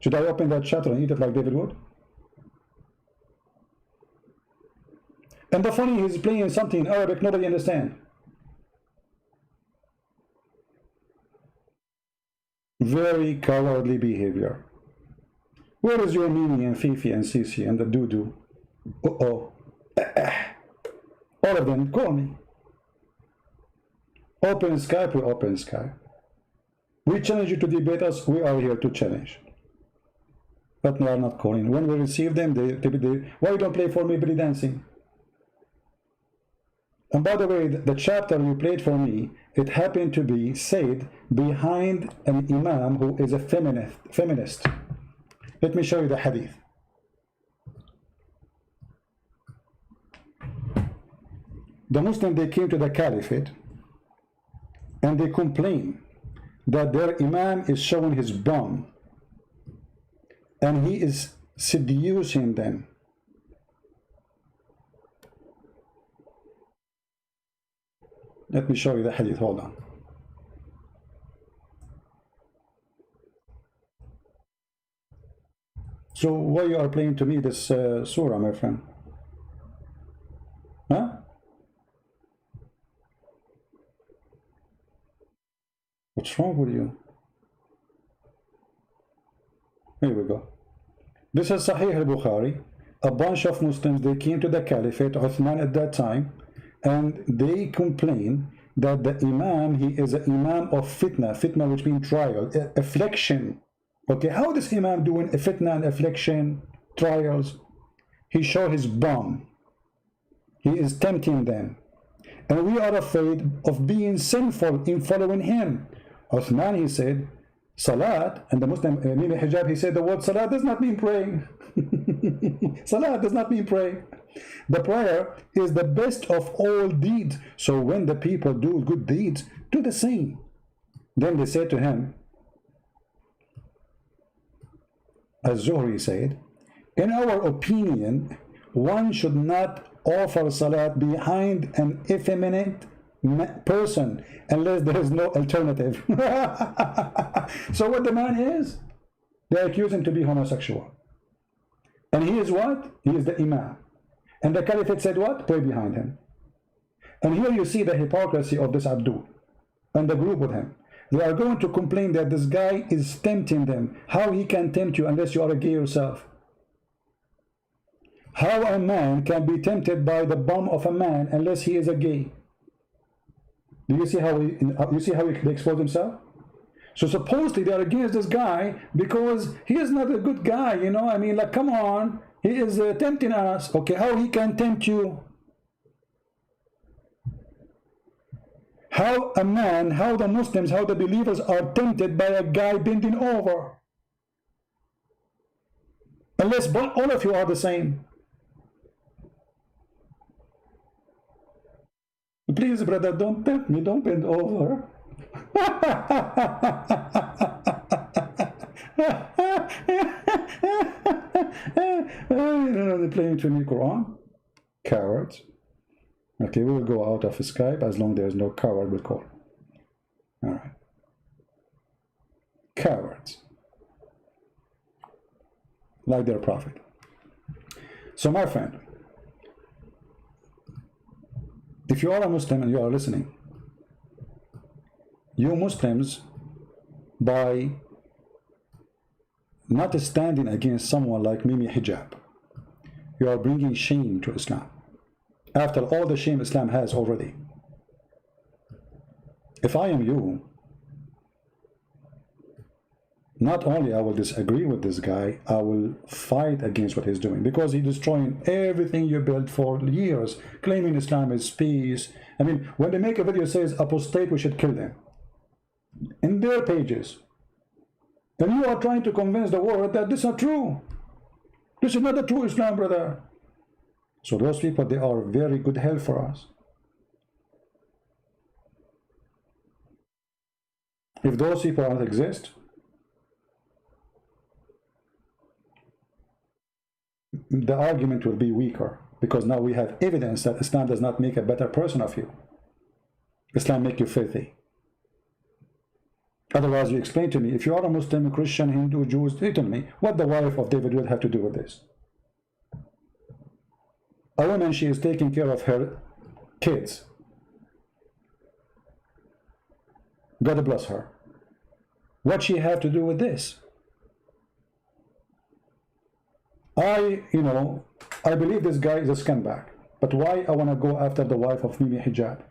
Should I open that chapter and eat it like David would? And the funny, he's playing something in Arabic nobody understands. Very cowardly behavior. Where is your Mimi and Fifi and Sisi and the Dudu? Uh-oh. All of them, call me. Open Skype, we open Skype. We challenge you to debate us, we are here to challenge. But we are not calling. When we receive them, why you don't play for me belly dancing? And by the way, the chapter you played for me, it happened to be said behind an imam who is a feminist. Let me show you the hadith. The Muslims, they came to the caliphate and they complain that their imam is showing his bum and he is seducing them. Let me show you the hadith, hold on. So why you are playing to me this surah, my friend? Huh? What's wrong with you? Here we go. This is Sahih al-Bukhari. A bunch of Muslims, they came to the Caliphate, Uthman at that time, and they complain that the Imam, he is an Imam of fitna, fitna which means trial, affliction. Okay, how does Imam doing a fitna and affliction, trials? He show his bum. He is tempting them. And we are afraid of being sinful in following him. Uthman, he said, Salat, and the Muslim, Mimi Hijab, he said the word Salat does not mean praying. Salat does not mean praying. The prayer is the best of all deeds. So when the people do good deeds, do the same. Then they said to him, as Zuhri said, in our opinion, one should not offer salat behind an effeminate person unless there is no alternative. So what the man is, they accuse him to be homosexual. And he is what? He is the Imam. And the Caliphate said what? Pray behind him. And here you see the hypocrisy of this Abdul and the group with him. They are going to complain that this guy is tempting them. How he can tempt you unless you are a gay yourself? How a man can be tempted by the bum of a man unless he is a gay? Do you see how he expose himself? So supposedly they are against this guy because he is not a good guy, you know. I mean, like, come on, he is tempting us. Okay, how he can tempt you? How a man, how the Muslims, how the believers are tempted by a guy bending over? Unless all of you are the same. Please, brother, don't tempt me, don't bend over. They're playing to me Quran. Cowards. Okay, we will go out of Skype as long as there is no coward will call. All right. Cowards. Like their prophet. So my friend, if you are a Muslim and you are listening, you Muslims, by not standing against someone like Mimi Hijab, you are bringing shame to Islam. After all the shame Islam has already. If I am you, not only I will disagree with this guy, I will fight against what he's doing, because he's destroying everything you built for years, claiming Islam is peace. I mean, when they make a video says apostate, we should kill them, in their pages, and you are trying to convince the world that this is not true. This is not the true Islam, brother. So those people, they are very good help for us. If those people don't exist, the argument will be weaker, because now we have evidence that Islam does not make a better person of you. Islam make you filthy. Otherwise, you explain to me, if you are a Muslim, Christian, Hindu, Jews, tell me what the wife of David would have to do with this. A woman, she is taking care of her kids. God bless her. What she have to do with this? I believe this guy is a scumbag, but why I want to go after the wife of Mimi Hijab?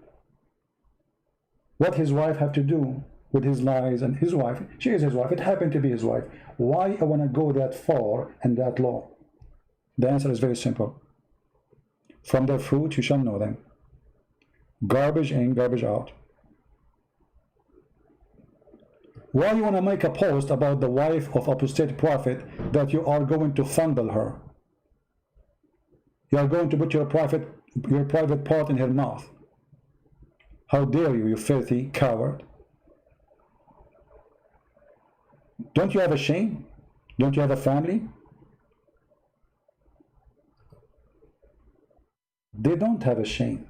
What his wife have to do with his lies? And his wife, she is his wife, it happened to be his wife. Why I want to go that far and that low? The answer is very simple. From their fruit you shall know them. Garbage in, garbage out. Why you want to make a post about the wife of apostate prophet that you are going to fondle her? You are going to put your private part in her mouth. How dare you, you filthy coward? Don't you have a shame? Don't you have a family? They don't have a shame.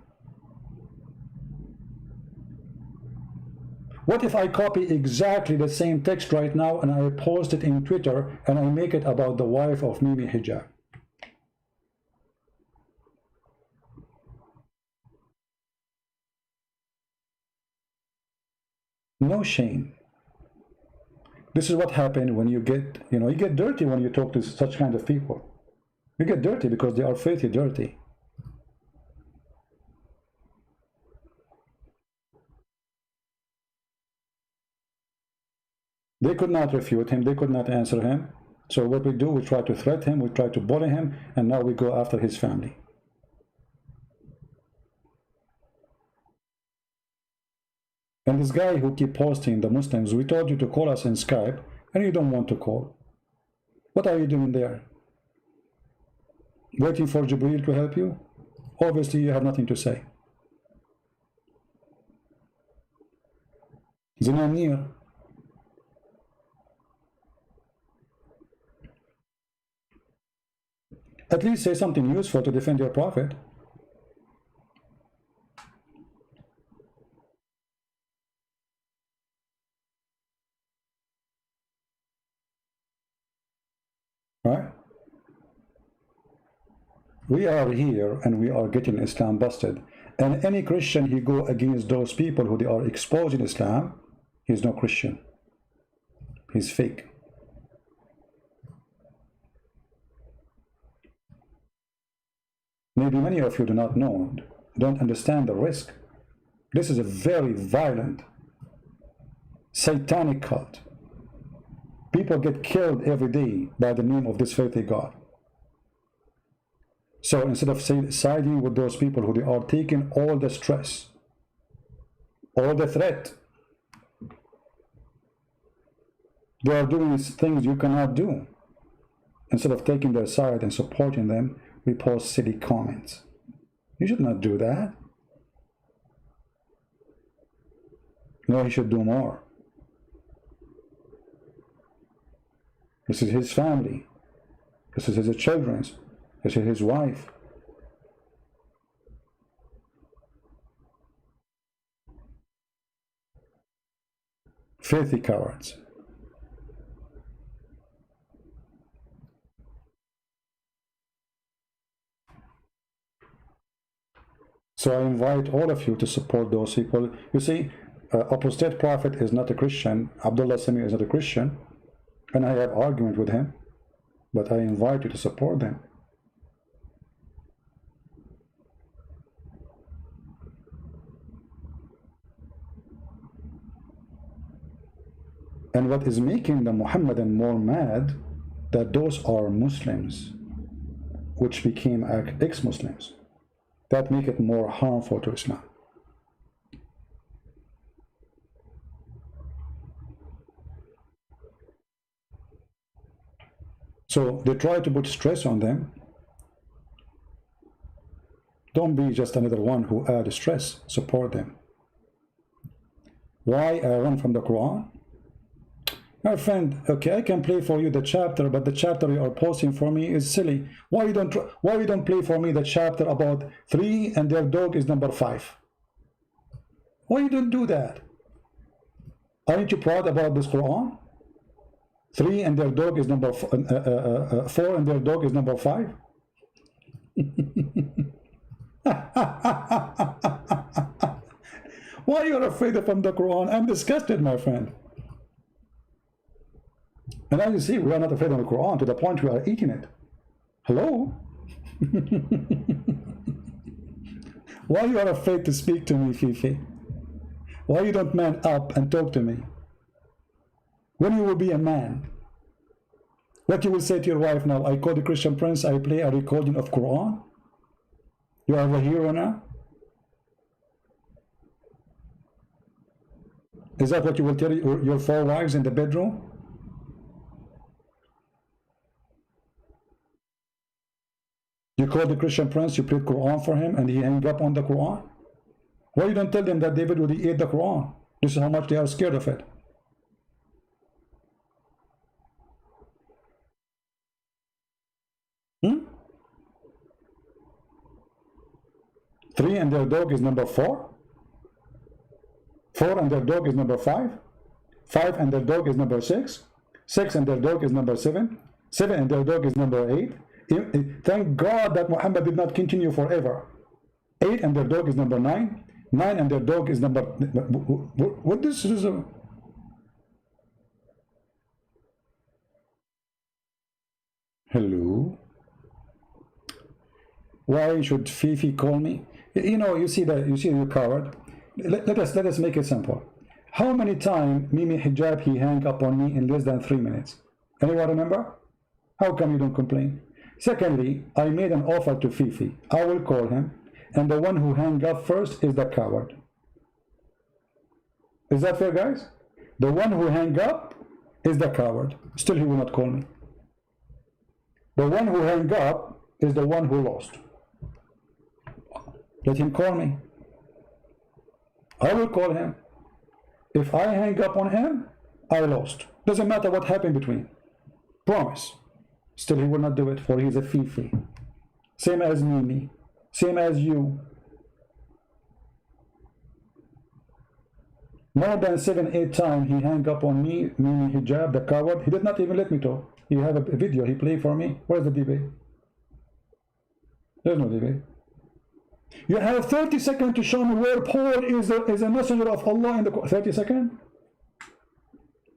What if I copy exactly the same text right now and I post it in Twitter and I make it about the wife of Mimi Hijab? No shame. This is what happened when you get dirty when you talk to such kind of people. You get dirty because they are filthy dirty. They could not refute him, they could not answer him. So what we do, we try to threat him, we try to bully him, and now we go after his family. And this guy who keep posting the Muslims, we told you to call us in Skype, and you don't want to call. What are you doing there? Waiting for Jibreel to help you? Obviously you have nothing to say. Zinanir. At least say something useful to defend your prophet. Right? We are here and we are getting Islam busted. And any Christian, he go against those people who they are exposing Islam, he's no Christian. He's fake. Maybe many of you do not know, don't understand the risk. This is a very violent, satanic cult. People get killed every day by the name of this filthy God. So instead of siding with those people who they are taking all the stress, all the threat, they are doing things you cannot do. Instead of taking their side and supporting them, we post silly comments. You should not do that. No, he should do more. This is his family. This is his children. This is his wife. Filthy cowards. So I invite all of you to support those people. You see, apostate prophet is not a Christian. Abdullah Sami is not a Christian. And I have argument with him. But I invite you to support them. And what is making the Muhammadan more mad, that those are Muslims which became ex-Muslims. That make it more harmful to Islam. So they try to put stress on them. Don't be just another one who add stress. Support them. Why I run from the Quran? My friend, okay, I can play for you the chapter, but the chapter you are posting for me is silly. Why you don't play for me the chapter about 3 and their dog is number 5? Why you don't do that? Aren't you proud about this Quran? 3 and their dog is number 4 and their dog is number 5. Why you're afraid from the Quran? I'm disgusted, my friend. And as you see, we are not afraid of the Quran to the point we are eating it. Hello? Why you are afraid to speak to me, Fifi? Why you don't man up and talk to me? When you will be a man? What you will say to your wife now? I call the Christian Prince, I play a recording of Quran? You are the hero now? Is that what you will tell your 4 wives in the bedroom? You call the Christian Prince, you played Quran for him, and he hung up on the Quran? Why you don't tell them that David would eat the Quran? This is how much they are scared of it. Hmm? 3 and their dog is number 4? 4 and their dog is number 5? 5 and their dog is number 6? 6 and their dog is number 7? 7 and their dog is number 8? Thank God that Muhammad did not continue forever. 8 and their dog is number 9. 9 and their dog is number... What this is? Hello? Why should Fifi call me? You know, you see you coward. Let us make it simple. How many times Mimi Hijab he hang up on me in less than 3 minutes? Anyone remember? How come you don't complain? Secondly, I made an offer to Fifi. I will call him, and the one who hang up first is the coward. Is that fair, guys? The one who hang up is the coward. Still, he will not call me. The one who hang up is the one who lost. Let him call me. I will call him. If I hang up on him, I lost. Doesn't matter what happened between. Promise. Still, he will not do it, for he is a Fifi. Same as Mimi. Same as you. More than 7-8 times he hung up on me, Mimi Hijab, the coward. He did not even let me talk. He have a video he played for me. Where's the debate? There's no debate. You have 30 seconds to show me where Paul is a messenger of Allah in the 30 seconds?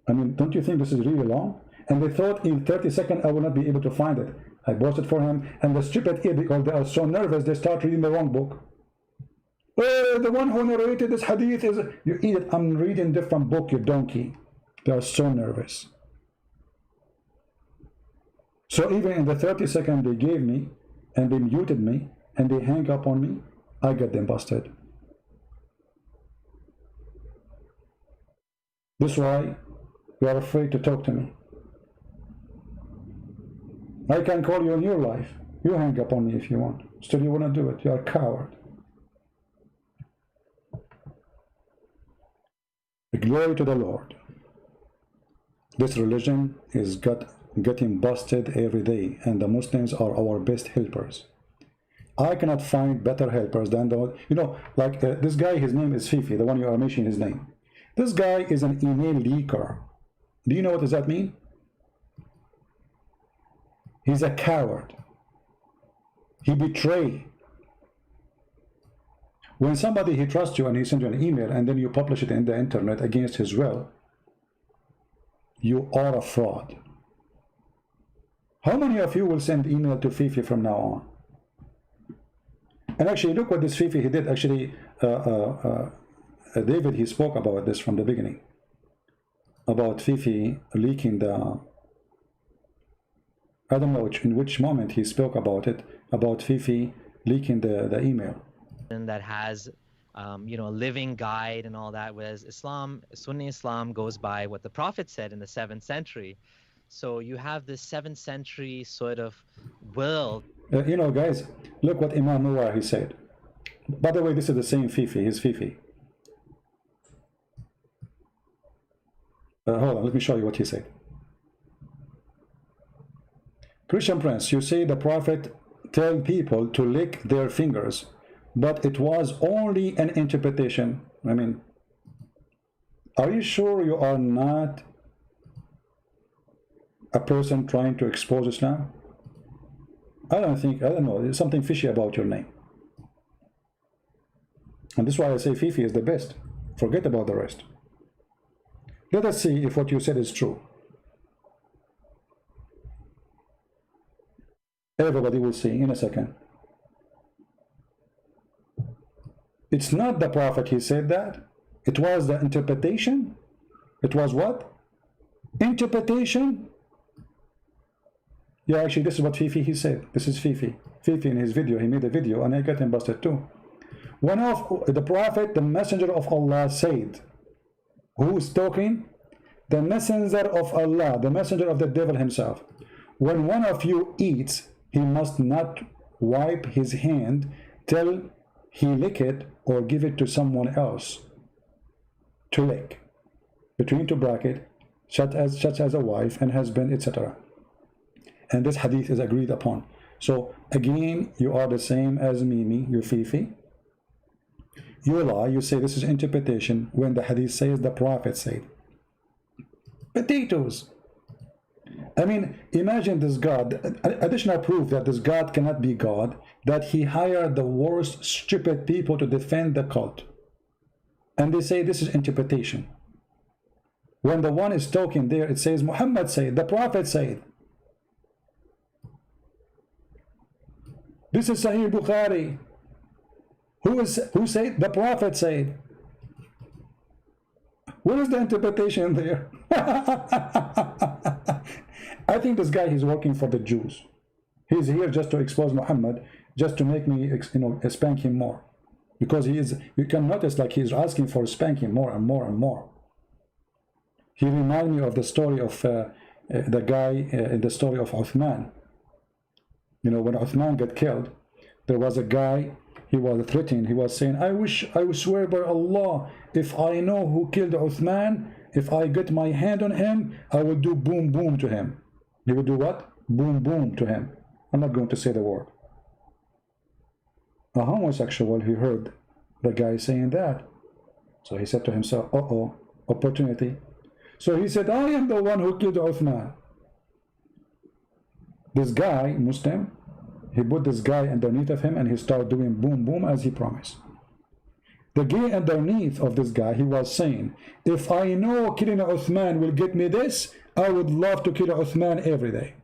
I mean, don't you think this is really long? And they thought in 30 seconds I will not be able to find it. I posted for him, and the stupid idiot, because they are so nervous, they start reading the wrong book. Oh, the one who narrated this hadith is... You idiot, I'm reading different book, you donkey. They are so nervous. So even in the 30 seconds they gave me, and they muted me, and they hang up on me, I get them busted. This is why you are afraid to talk to me. I can call you in your life. You hang up on me if you want. Still, you want to do it. You are a coward. Glory to the Lord. This religion is getting busted every day, and the Muslims are our best helpers. I cannot find better helpers than the... You know, like this guy, his name is Fifi, the one you are mentioning his name. This guy is an email leaker. Do you know what does that mean? He's a coward. He betrays. When somebody he trusts you and he sends you an email and then you publish it in the internet against his will, you are a fraud. How many of you will send email to Fifi from now on? And actually, look what this Fifi he did. Actually, David, he spoke about this from the beginning. about Fifi leaking the, I don't know in which moment he spoke about it, about Fifi leaking the email. that has you know, a living guide and all that, whereas Islam, Sunni Islam, goes by what the Prophet said in the 7th century. So you have this 7th century sort of world. You know, guys, look what Imam Noor he said. By the way, this is the same Fifi, his Fifi. Hold on, let me show you what he said. Christian Prince, you say the Prophet tell people to lick their fingers, but it was only an interpretation. I mean, are you sure you are not a person trying to expose Islam? I don't know, there's something fishy about your name. And this is why I say Fifi is the best. Forget about the rest. Let us see if what you said is true. Everybody will see in a second. It's not the Prophet he said that. It was the interpretation. It was what? Interpretation. Yeah, actually, this is what Fifi he said. This is Fifi. Fifi in his video, he made a video, and I got him busted too. One of the Prophet, the Messenger of Allah, said, who is talking? The Messenger of Allah, the Messenger of the devil himself. When one of you eats, he must not wipe his hand till he lick it or give it to someone else to lick. Between two brackets, such as a wife and husband, etc. And this hadith is agreed upon. So again, you are the same as Mimi, you Fifi. You lie, you say this is interpretation when the hadith says the Prophet said. Potatoes. I mean, imagine this God, additional proof that this God cannot be God, that he hired the worst stupid people to defend the cult. And they say this is interpretation. When the one is talking there, it says Muhammad said, the Prophet said. This is Sahih Bukhari. Who said? The Prophet said. What is the interpretation there? I think this guy, he's working for the Jews. He's here just to expose Muhammad, just to make me, you know, spank him more. Because he is, you can notice like he's asking for spanking more and more and more. He reminds me of the story of the guy in the story of Uthman. You know, when Uthman got killed, there was a guy, he was threatening, he was saying, I would swear by Allah, if I know who killed Uthman, if I get my hand on him, I will do boom boom to him. He would do what? Boom boom to him. I'm not going to say the word. A homosexual, he heard the guy saying that. So he said to himself, uh-oh, opportunity. So he said, I am the one who killed Uthman. This guy, Muslim, he put this guy underneath of him and he started doing boom boom as he promised. The guy underneath of this guy, he was saying, if I know killing Uthman will get me this, I would love to kill Uthman every day.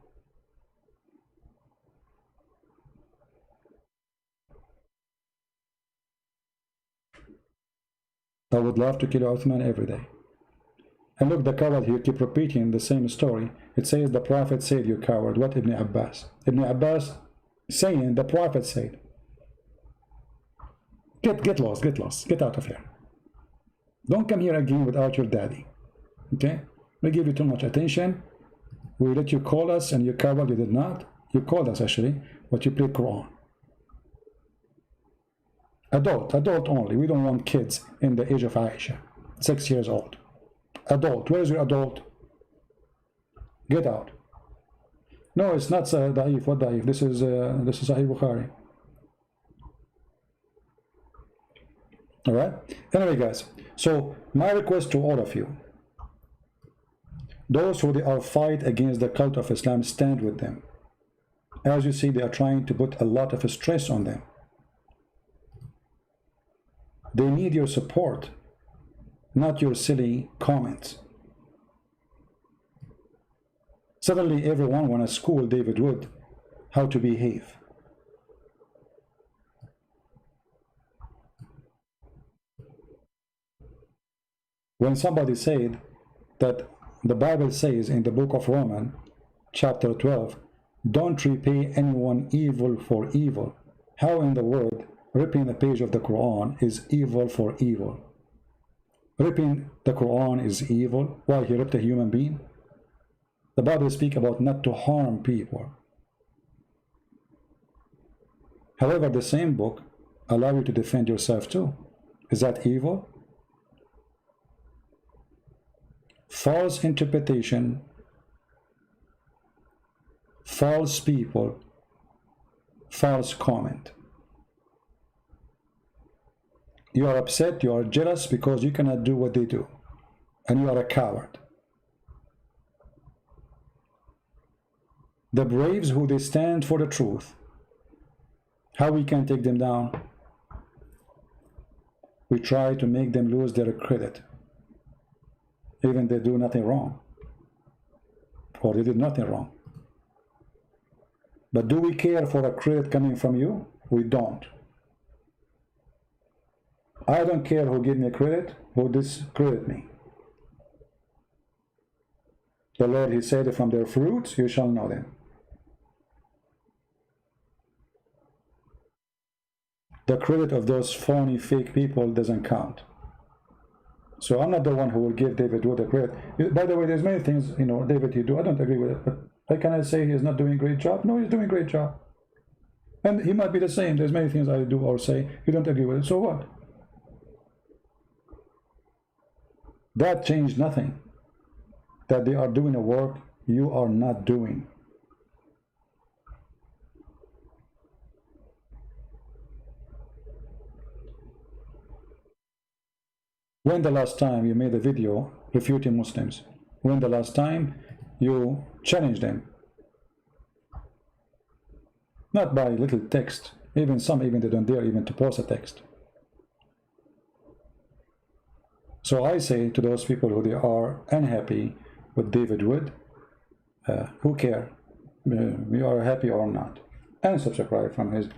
I would love to kill Uthman every day. And look, the coward here keep repeating the same story. It says the Prophet said, you coward. What Ibn Abbas? Ibn Abbas saying the Prophet said. Get lost, get out of here. Don't come here again without your daddy. Okay? We give you too much attention. We let you call us and you coward, you did not. You called us actually, but you played Quran. Adult only. We don't want kids in the age of Aisha, 6 years old. Adult. Where is your adult? Get out. No, it's not Da'if. What Da'if? This is Sahih Bukhari. All right. Anyway, guys. So my request to all of you, those who they are fight against the cult of Islam, stand with them. As you see, they are trying to put a lot of stress on them. They need your support, not your silly comments. Suddenly everyone want to school David Wood how to behave. When somebody said that the Bible says in the book of Romans, chapter 12, don't repay anyone evil for evil. How in the world ripping a page of the Quran is evil for evil? Ripping the Quran is evil. Why? He ripped a human being? The Bible speaks about not to harm people. However, the same book allows you to defend yourself too. Is that evil? False interpretation, false people, false comment. You are upset, you are jealous because you cannot do what they do, and you are a coward. The braves who they stand for the truth, how we can take them down? We try to make them lose their credit, even they do nothing wrong, or they did nothing wrong. But do we care for a credit coming from you? We don't. I don't care who give me credit, who discredit me. The Lord, he said, from their fruits you shall know them. The credit of those phony, fake people doesn't count. So I'm not the one who will give David Wood the credit. By the way, there's many things, you know, David, he do. I don't agree with it, but how can I say he's not doing a great job? No, he's doing a great job. And he might be the same. There's many things I do or say, you don't agree with it, so what? That changed nothing. That they are doing a work you are not doing. When the last time you made a video refuting Muslims? When the last time you challenged them? Not by little text. Even some, even they don't dare even to post a text. So I say to those people who they are unhappy with David Wood, who care? We are happy or not. Unsubscribe from his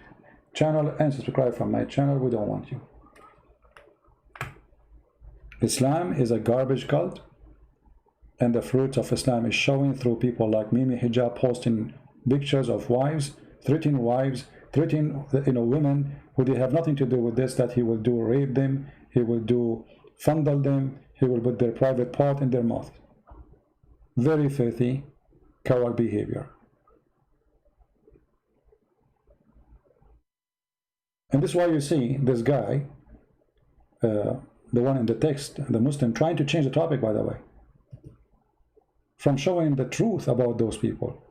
channel, unsubscribe from my channel. We don't want you. Islam is a garbage cult, and the fruits of Islam is showing through people like Mimi Hijab posting pictures of wives, threatening women who they have nothing to do with this, that he will do rape them, he will do fondle them, he will put their private part in their mouth. Very filthy, coward behavior. And this is why you see this guy, the one in the text, the Muslim, trying to change the topic, by the way, from showing the truth about those people.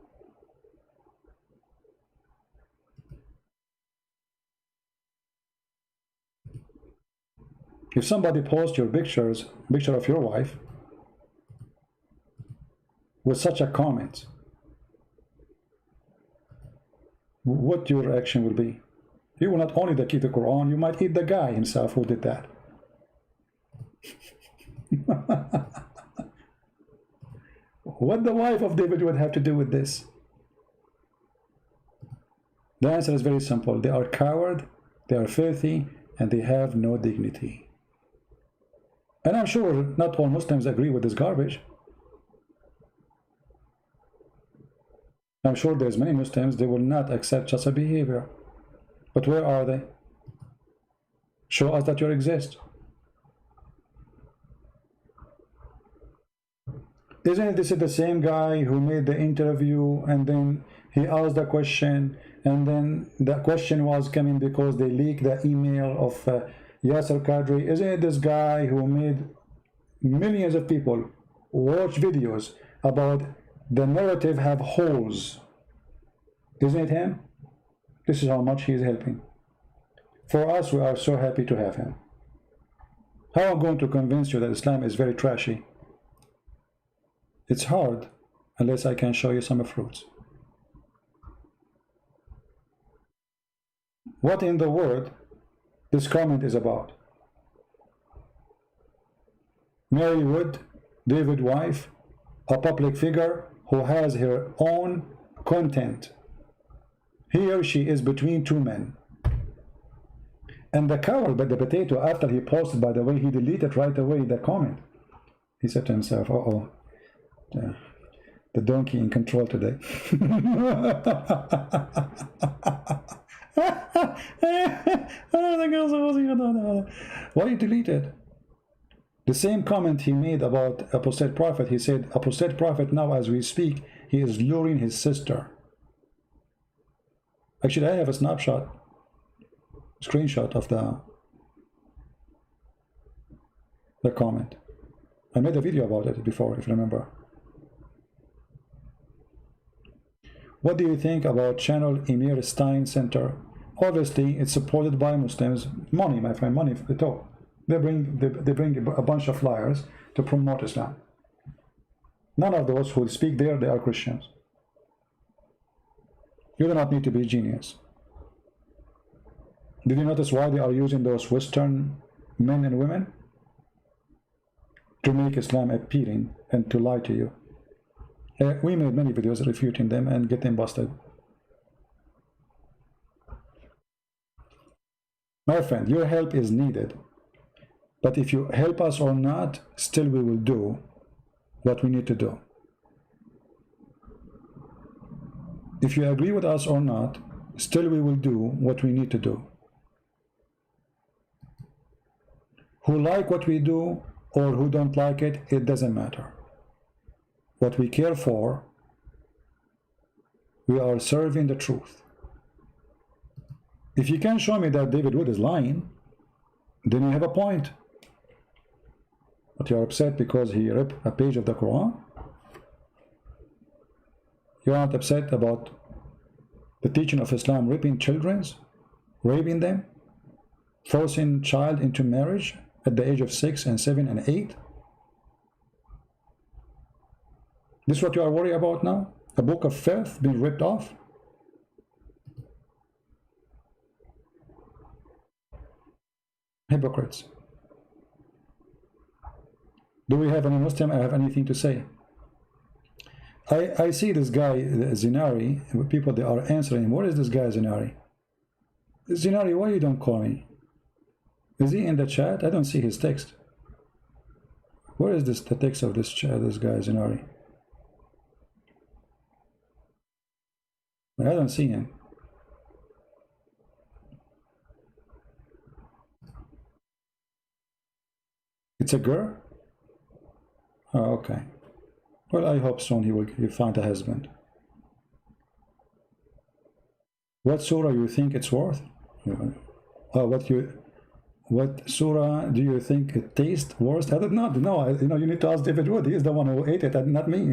If somebody posts your picture of your wife with such a comment, what your reaction will be? You will not only keep the Quran, you might eat the guy himself who did that. What the wife of David would have to do with this? The answer is very simple. They are coward, they are filthy, and they have no dignity. And I'm sure not all Muslims agree with this garbage. I'm sure there's many Muslims, they will not accept such a behavior. But where are they? Show us that you exist. Isn't this the same guy who made the interview and then he asked the question, and then the question was coming because they leaked the email of Yasser Qadri? Isn't it this guy who made millions of people watch videos about the narrative have holes? Isn't it him? This is how much he is helping. For us, we are so happy to have him. How am I going to convince you that Islam is very trashy? It's hard unless I can show you some fruits. What in the world this comment is about? Mary Wood, David's wife, a public figure who has her own content. He or she is between two men. And the coward, but the potato, after he posted, by the way, he deleted right away the comment. He said to himself, uh-oh, the donkey in control today. Why you delete it? The same comment he made about apostate prophet, he said, apostate prophet now as we speak, he is luring his sister. Actually, I have a screenshot of the comment. I made a video about it before, if you remember. What do you think about channel Emir Stein Center? Obviously, it's supported by Muslims. Money, my friend, money for the talk. They bring a bunch of liars to promote Islam. None of those who speak there, they are Christians. You do not need to be a genius. Did you notice why they are using those Western men and women? To make Islam appealing and to lie to you. We made many videos refuting them and get them busted. My friend, your help is needed. But if you help us or not, still we will do what we need to do. If you agree with us or not, still we will do what we need to do. Who like what we do or who don't like it, it doesn't matter. What we care for, we are serving the truth. If you can show me that David Wood is lying, then you have a point. But you are upset because he ripped a page of the Quran? You aren't upset about the teaching of Islam ripping children, raping them, forcing child into marriage at the age of 6 and 7 and 8? This is what you are worried about now? A book of faith being ripped off? Hypocrites. Do we have any Muslim have anything to say? I see this guy Zinari, people they are answering. What is this guy Zinari? Zinari, why you don't call me? Is he in the chat? I don't see his text. Where is the text of this chat, this guy Zinari? I don't see him. It's a girl? Oh, okay. Well, I hope soon he will find a husband. What surah you think it's worth? What surah do you think it tastes worst? I don't know. No, you need to ask David Wood. He is the one who ate it, and not me.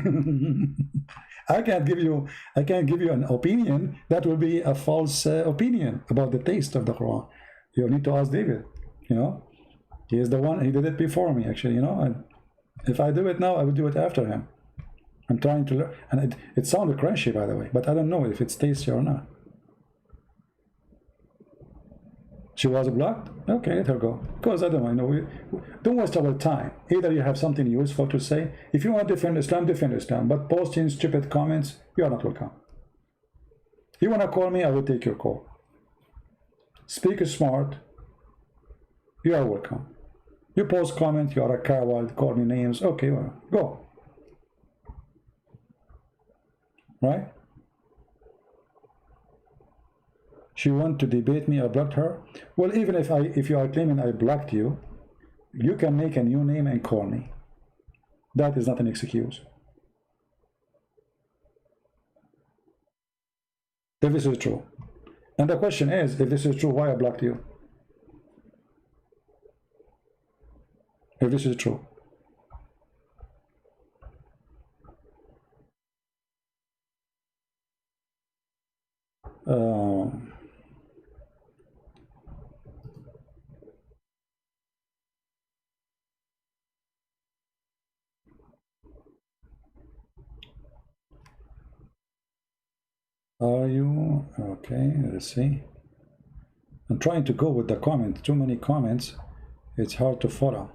I can't give you an opinion. That will be a false opinion about the taste of the Quran. You need to ask David. He is the one. He did it before me, actually. And if I do it now, I will do it after him. I'm trying to learn, and it sounded crunchy, by the way, but I don't know if it's tasty or not. She was blocked? Okay, let her go. Because I don't know. Don't waste our time. Either you have something useful to say. If you want to defend Islam, but posting stupid comments, you are not welcome. You want to call me, I will take your call. Speak smart, you are welcome. You post comment, you are a coward, call me names, okay, well, go. Right? She wanted to debate me, I blocked her. Well, even if you are claiming I blocked you, you can make a new name and call me. That is not an excuse. If this is true. And the question is, if this is true, why I blocked you? If this is true. Are you okay? Let's see. I'm trying to go with the comment. Too many comments. It's hard to follow.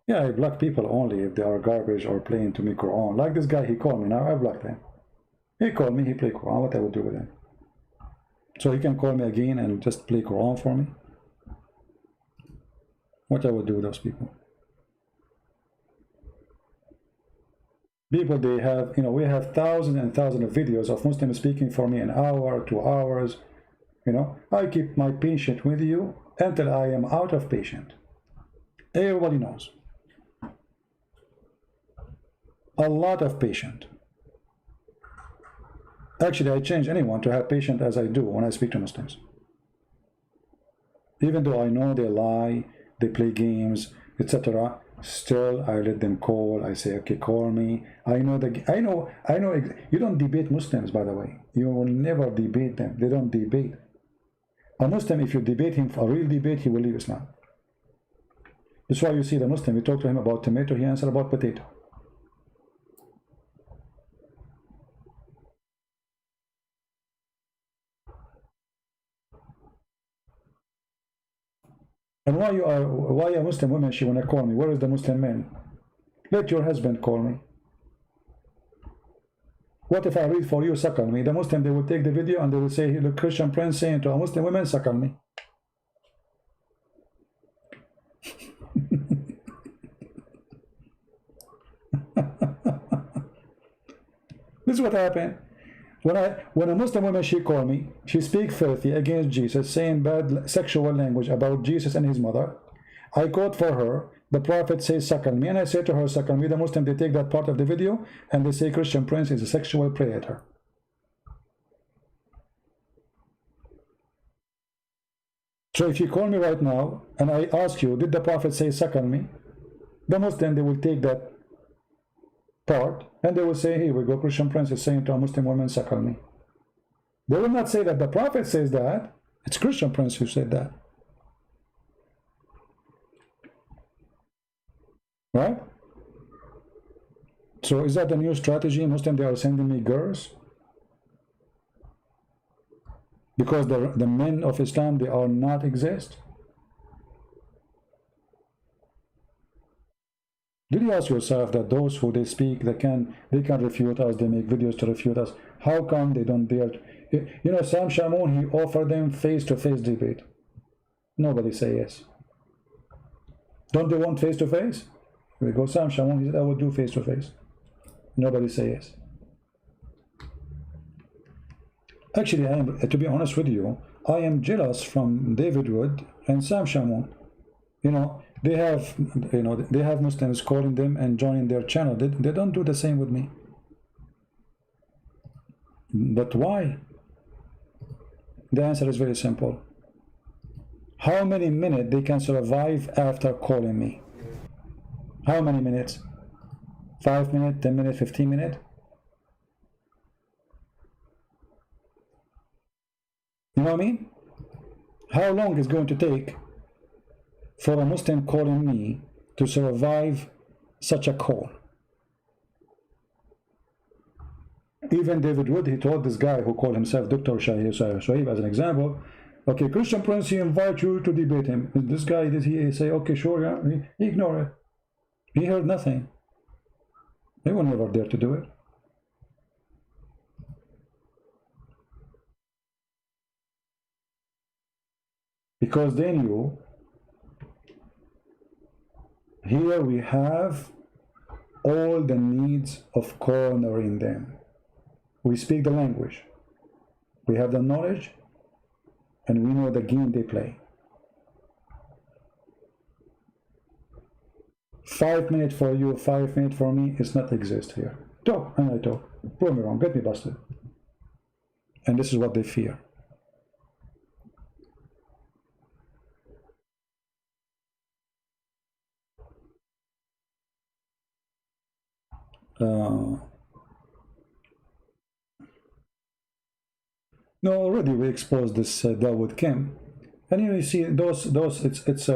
Yeah, I block people only if they are garbage or playing to me Quran. Like this guy, he called me. Now I blocked him. He called me. He played Quran. What I will do with him? So he can call me again and just play Quran for me. What I would do with those people. People, they have, you know, we have thousands and thousands of videos of Muslims speaking for me an hour, 2 hours. You know, I keep my patient with you until I am out of patient. Everybody knows. A lot of patient. Actually, I change anyone to have patient as I do when I speak to Muslims. Even though I know they lie, they play games, etc., still I let them call. I say, okay, call me. I know. You don't debate Muslims, by the way. You will never debate them. They don't debate. A Muslim, if you debate him for a real debate, he will leave Islam. That's why you see the Muslim, you talk to him about tomato, he answers about potato. And why a Muslim woman, she wanna call me? Where is the Muslim man? Let your husband call me. What if I read for you, suckle me? The Muslim, they will take the video and they will say, the Christian prince saying to a Muslim woman, suckle me. This is what happened. When a Muslim woman, she called me, she speak filthy against Jesus, saying bad sexual language about Jesus and his mother. I quote for her, the Prophet says, suckle me. And I say to her, suckle me. The Muslim, they take that part of the video and they say Christian prince is a sexual predator. So if you call me right now and I ask you, did the Prophet say suckle me? The Muslim, they will take that part and they will say, here we go, Christian prince is saying to a Muslim woman, suckle me. They will not say that the Prophet says that. It's Christian prince who said that. Right? So is that the new strategy? Muslim, they are sending me girls? Because the men of Islam, they are not exist? Did you ask yourself that those who they speak, they can refute us, they make videos to refute us? How come they don't dare? You know, Sam Shamoun, he offered them face-to-face debate. Nobody say yes. Don't they want face-to-face? We go, Sam Shamoun, he said, I will do face-to-face. Nobody say yes. Actually, to be honest with you, I am jealous from David Wood and Sam Shamoun. You know, they have Muslims calling them and joining their channel. They don't do the same with me. But why? The answer is very simple. How many minutes they can survive after calling me? How many minutes? 5 minutes, 10 minutes, 15 minutes? You know what I mean? How long is it going to take for a Muslim calling me to survive such a call? Even David Wood, he told this guy who called himself Dr. Shahib as an example, okay, Christian Prince, he invite you to debate him. This guy, did he say, okay, sure, yeah? He ignored it. He heard nothing. He will never dare to do it. Because they knew, here we have all the needs of cornering them. We speak the language. We have the knowledge, and we know the game they play. 5 minutes for you, 5 minutes for me, is not exist here. Talk, and I talk. Prove me wrong, get me busted. And this is what they fear. No, already we exposed this Dawood Kim, and here you see those. It's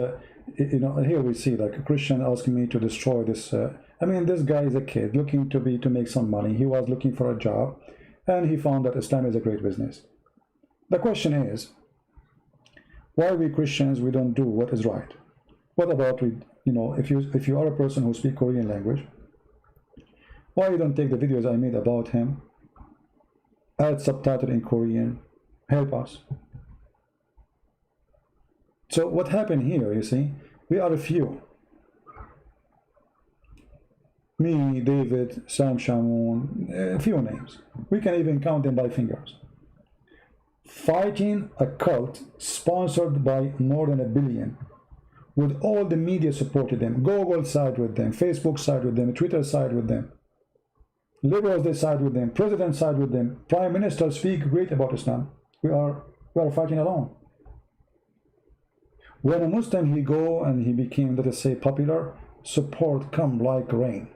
you know, here we see like a Christian asking me to destroy this. I mean, this guy is a kid looking to make some money. He was looking for a job, and he found that Islam is a great business. The question is, why we Christians, we don't do what is right? What about we? You know, if you are a person who speaks Korean language, why you don't take the videos I made about him, add subtitle in Korean, help us? So what happened here, you see, We are a few. Me, David, Sam Shamoun, a few names. We can even count them by fingers. Fighting a cult sponsored by more than 1 billion, with all the media supported them. Google side with them, Facebook side with them, Twitter side with them. Liberals, they side with them. President side with them. Prime Minister speak great about Islam. We are fighting alone. When a Muslim, he go and he became, let us say, popular, support come like rain.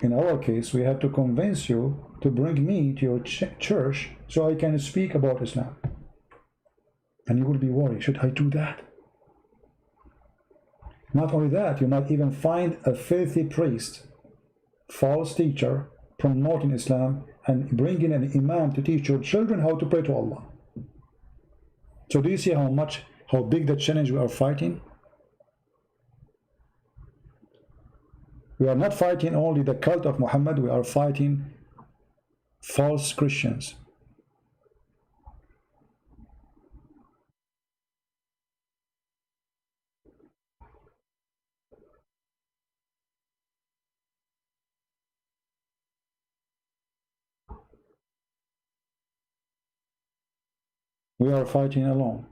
In our case, we have to convince you to bring me to your church so I can speak about Islam. And you will be worried, should I do that? Not only that, you might even find a filthy priest, false teacher, promoting Islam and bringing an imam to teach your children how to pray to Allah. So do you see how big the challenge we are fighting? We are not fighting only the cult of Muhammad, we are fighting false Christians. We are fighting alone.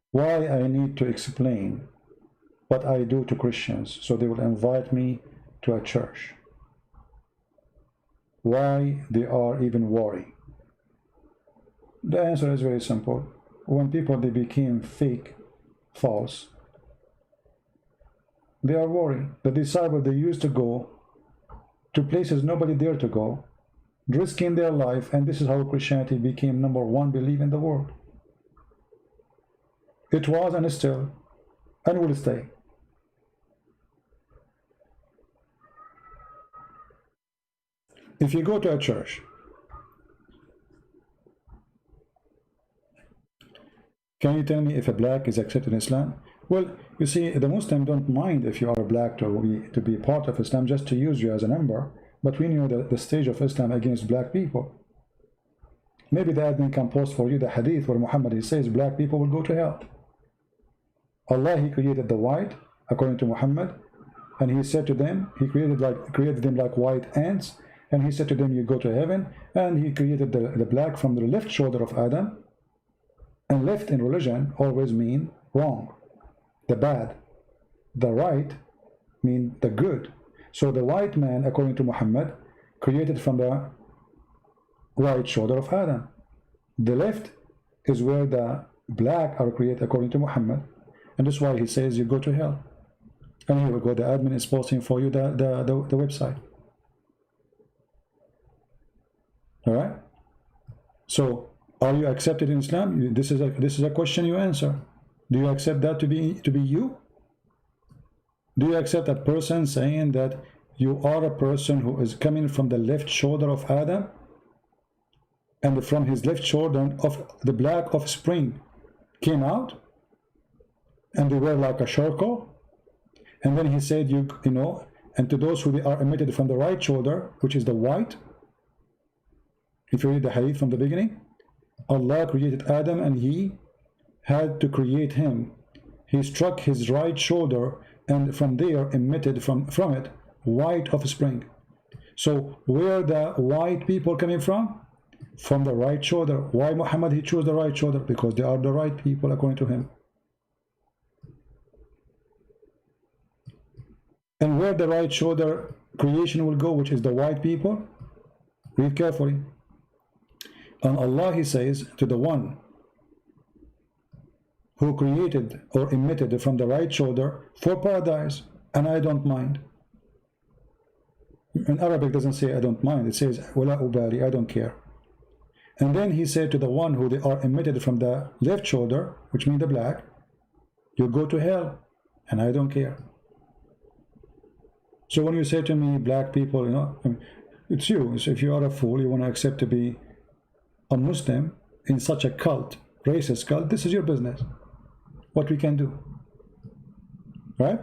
Why I need to explain what I do to Christians so they will invite me to a church? Why they are even worried? The answer is very simple. When people, they became fake, false, they are worried. The disciples, they used to go to places nobody dared to go, risking their life, and this is how Christianity became #1 belief in the world. It was and is still, and will stay. If you go to a church, can you tell me if a black is accepted in Islam? Well, you see, the Muslim don't mind if you are black to be part of Islam, just to use you as a member. But we know the stage of Islam against black people. Maybe the admin can post for you the hadith where Muhammad, he says black people will go to hell. Allah, he created the white according to Muhammad, and he said to them, he created them like white ants, and he said to them, you go to heaven. And he created the black from the left shoulder of Adam. And left in religion always mean wrong, the bad. The right mean the good. So the white man, according to Muhammad, created from the right shoulder of Adam. The left is where the black are created according to Muhammad. And that's why he says you go to hell. And here we go, the admin is posting for you the website. All right? So, are you accepted in Islam? This is a question you answer. Do you accept that to be you? Do you accept a person saying that you are a person who is coming from the left shoulder of Adam, and from his left shoulder of the black offspring came out, and they were like a charcoal? And then he said, you know, and to those who are emitted from the right shoulder, which is the white. If you read the hadith from the beginning, Allah created Adam and he had to create him. He struck his right shoulder, and from there emitted from it white offspring. So where the white people coming from? From the right shoulder. Why Muhammad, he chose the right shoulder? Because they are the right people according to him. And where the right shoulder creation will go, which is the white people, read carefully. And Allah, he says, to the one who created or emitted from the right shoulder for paradise, and I don't mind. In Arabic doesn't say I don't mind, it says wala ubali, I don't care. And then he said to the one who they are emitted from the left shoulder, which means the black, you go to hell, and I don't care. So when you say to me, black people, you know, it's you. So if you are a fool, you want to accept to be a Muslim in such a cult, racist cult, this is your business. What we can do, right?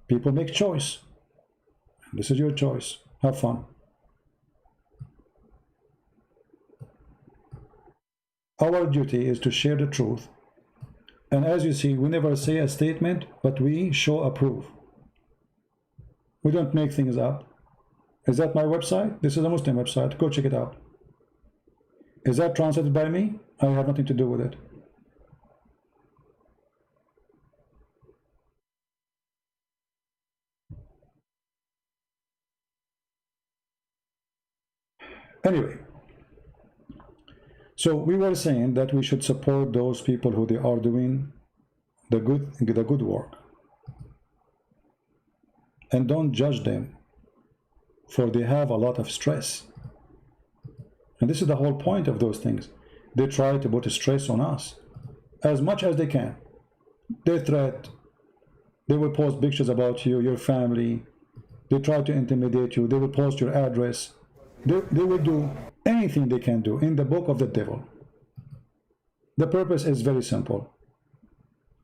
People make choice. This is your choice. Have fun. Our duty is to share the truth. And as you see, we never say a statement, but we show a proof. We don't make things up. Is that my website? This is a Muslim website. Go check it out. Is that translated by me? I have nothing to do with it. Anyway, so we were saying that we should support those people who they are doing the good work, and don't judge them, for they have a lot of stress. And this is the whole point of those things. They try to put stress on us as much as they can. They threat, they will post pictures about you, your family. They try to intimidate you. They will post your address. They will do anything they can do in the book of the devil. The purpose is very simple.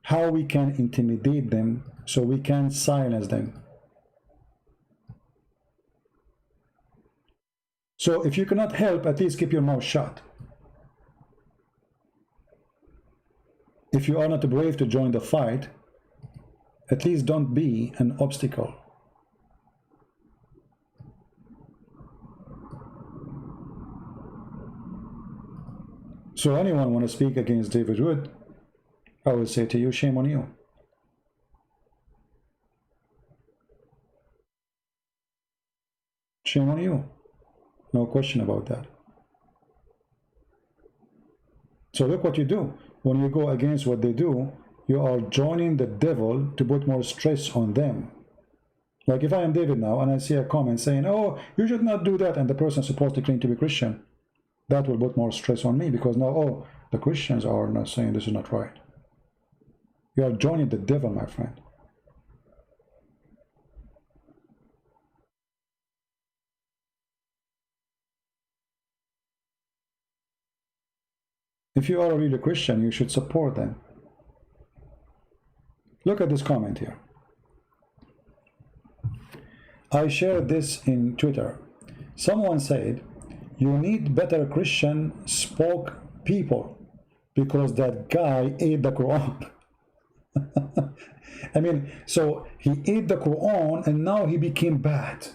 How we can intimidate them so we can silence them. So if you cannot help, at least keep your mouth shut. If you are not brave to join the fight, at least don't be an obstacle. So anyone want to speak against David Wood, I will say to you, shame on you. Shame on you. No question about that. So look what you do. When you go against what they do, you are joining the devil to put more stress on them. Like if I am David now and I see a comment saying, oh, you should not do that, and the person is supposed to claim to be Christian, that will put more stress on me, because now, oh, the Christians are not saying this is not right. You are joining the devil, my friend. If you are a really Christian, you should support them. Look at this comment here. I shared this in Twitter. Someone said, you need better Christian spoke people because that guy ate the Quran. I mean, so he ate the Quran and now he became bad.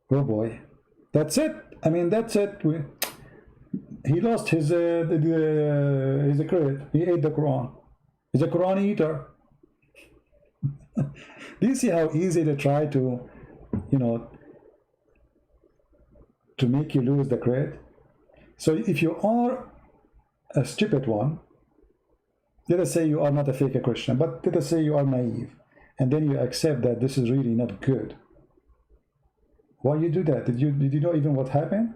Oh boy, that's it. I mean, that's it. He lost his credit. He ate the Quran. He's a Quran eater. Do you see how easy they try to, you know, to make you lose the credit? So if you are a stupid one, let us say you are not a fake Christian, but let us say you are naive, and then you accept that this is really not good. Why you do that? Did you know even what happened?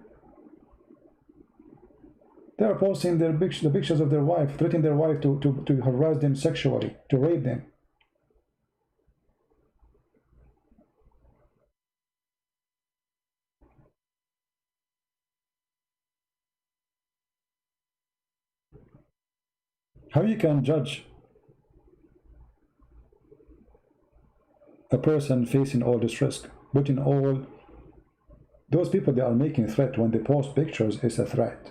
They are posting the pictures of their wife, threatening their wife to harass them sexually, to rape them. How you can judge a person facing all this risk, putting all those people they are making threat when they post pictures is a threat.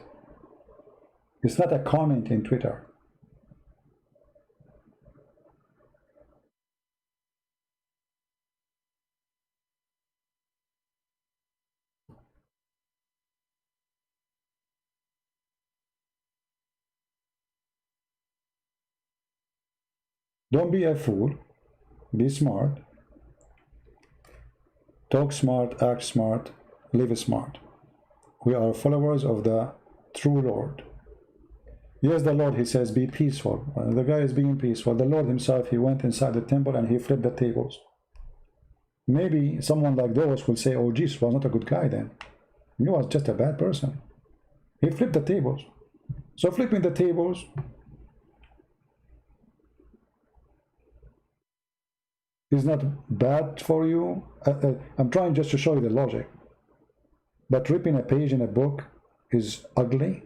It's not a comment in Twitter. Don't be a fool. Be smart. Talk smart, act smart, live smart. We are followers of the true Lord. Yes, the Lord, he says, be peaceful. The guy is being peaceful. The Lord himself, he went inside the temple and he flipped the tables. Maybe someone like those will say, oh, Jesus was not a good guy then. He was just a bad person. He flipped the tables. So flipping the tables is not bad for you. I'm trying just to show you the logic. But ripping a page in a book is ugly.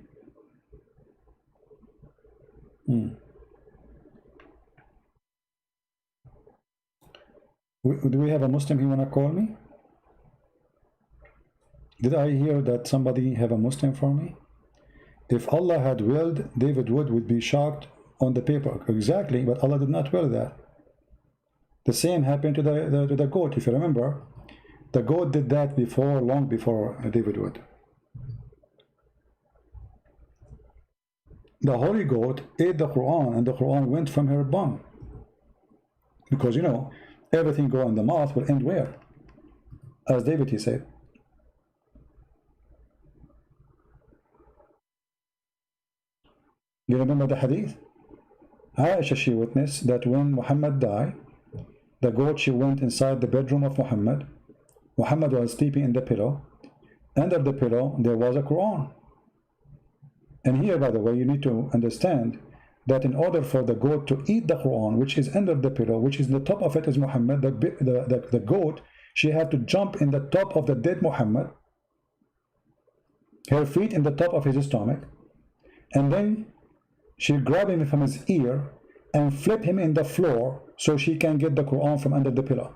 Do we have a Muslim who wanna call me? Did I hear that somebody have a Muslim for me? If Allah had willed, David would be shocked on the paper. Exactly, but Allah did not will that. The same happened to the goat. If you remember, the goat did that before, long before David would. The holy goat ate the Quran, and the Quran went from her bum. Because, you know, everything go in the mouth will end where? As David, he said. You remember the hadith? Aisha, she witnessed that when Muhammad died, the goat, she went inside the bedroom of Muhammad. Muhammad was sleeping in the pillow. Under the pillow, there was a Quran. And here, by the way, you need to understand that in order for the goat to eat the Quran, which is under the pillow, which is the top of it is Muhammad, the goat, she had to jump in the top of the dead Muhammad, her feet in the top of his stomach, and then she grab him from his ear and flip him in the floor so she can get the Quran from under the pillow.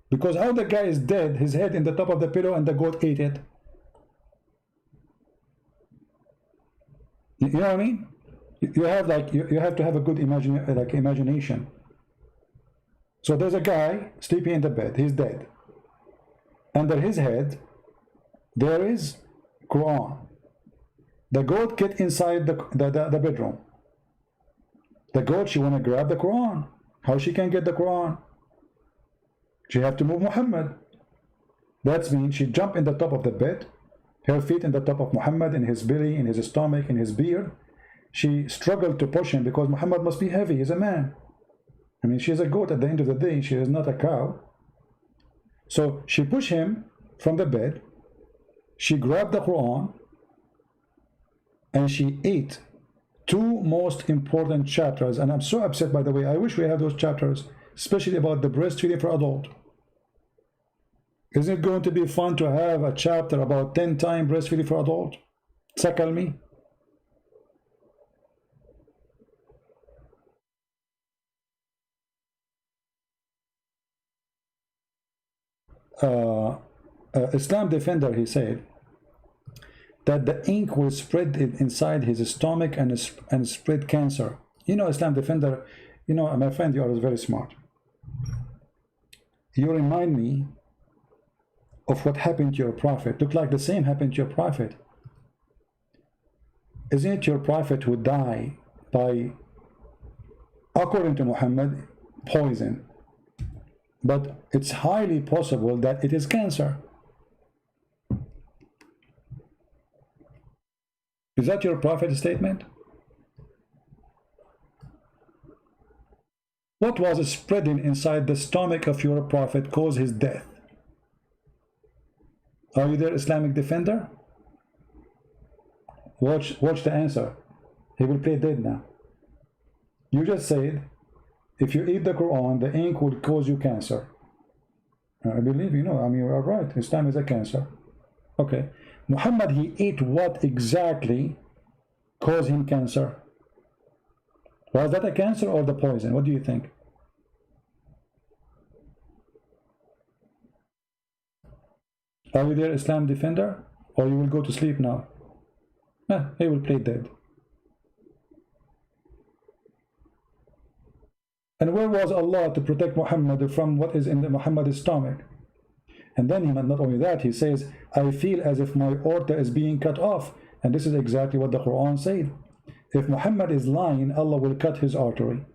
Because how the guy is dead, his head in the top of the pillow, and the goat ate it. You know what I mean? You have like you have to have a good imagination. So there's a guy sleeping in the bed. He's dead. Under his head, there is Quran. The goat get inside the bedroom. The goat, she want to grab the Quran. How she can get the Quran? She have to move Muhammad. That means she jump in the top of the bed, her feet in the top of Muhammad, in his belly, in his stomach, in his beard. She struggled to push him because Muhammad must be heavy. He's a man. I mean, she's a goat at the end of the day. She is not a cow. So she pushed him from the bed. She grabbed the Quran and she ate two most important chapters. And I'm so upset, by the way. I wish we had those chapters, especially about the breastfeeding for adult. Isn't it going to be fun to have a chapter about 10 times breastfeeding for adult? Sakal me. Islam Defender, he said that the ink will spread inside his stomach and spread cancer. You know, Islam Defender, you know, my friend, you are very smart. You remind me of what happened to your prophet. Look like the same happened to your prophet. Isn't it your prophet who died by, according to Muhammad, poison? But it's highly possible that it is cancer. Is that your prophet's statement? What was spreading inside the stomach of your prophet caused his death? Are you there, Islamic Defender? Watch the answer. He will play dead now. You just said, if you eat the Quran, the ink will cause you cancer. I believe you know. I mean, you are right. Islam is a cancer. Okay. Muhammad, he ate what exactly caused him cancer? Was that a cancer or the poison? What do you think? Are you there, Islam Defender? Or you will go to sleep now? He will play dead. And where was Allah to protect Muhammad from what is in Muhammad's stomach? And then not only that, he says, I feel as if my aorta is being cut off. And this is exactly what the Quran said. If Muhammad is lying, Allah will cut his artery.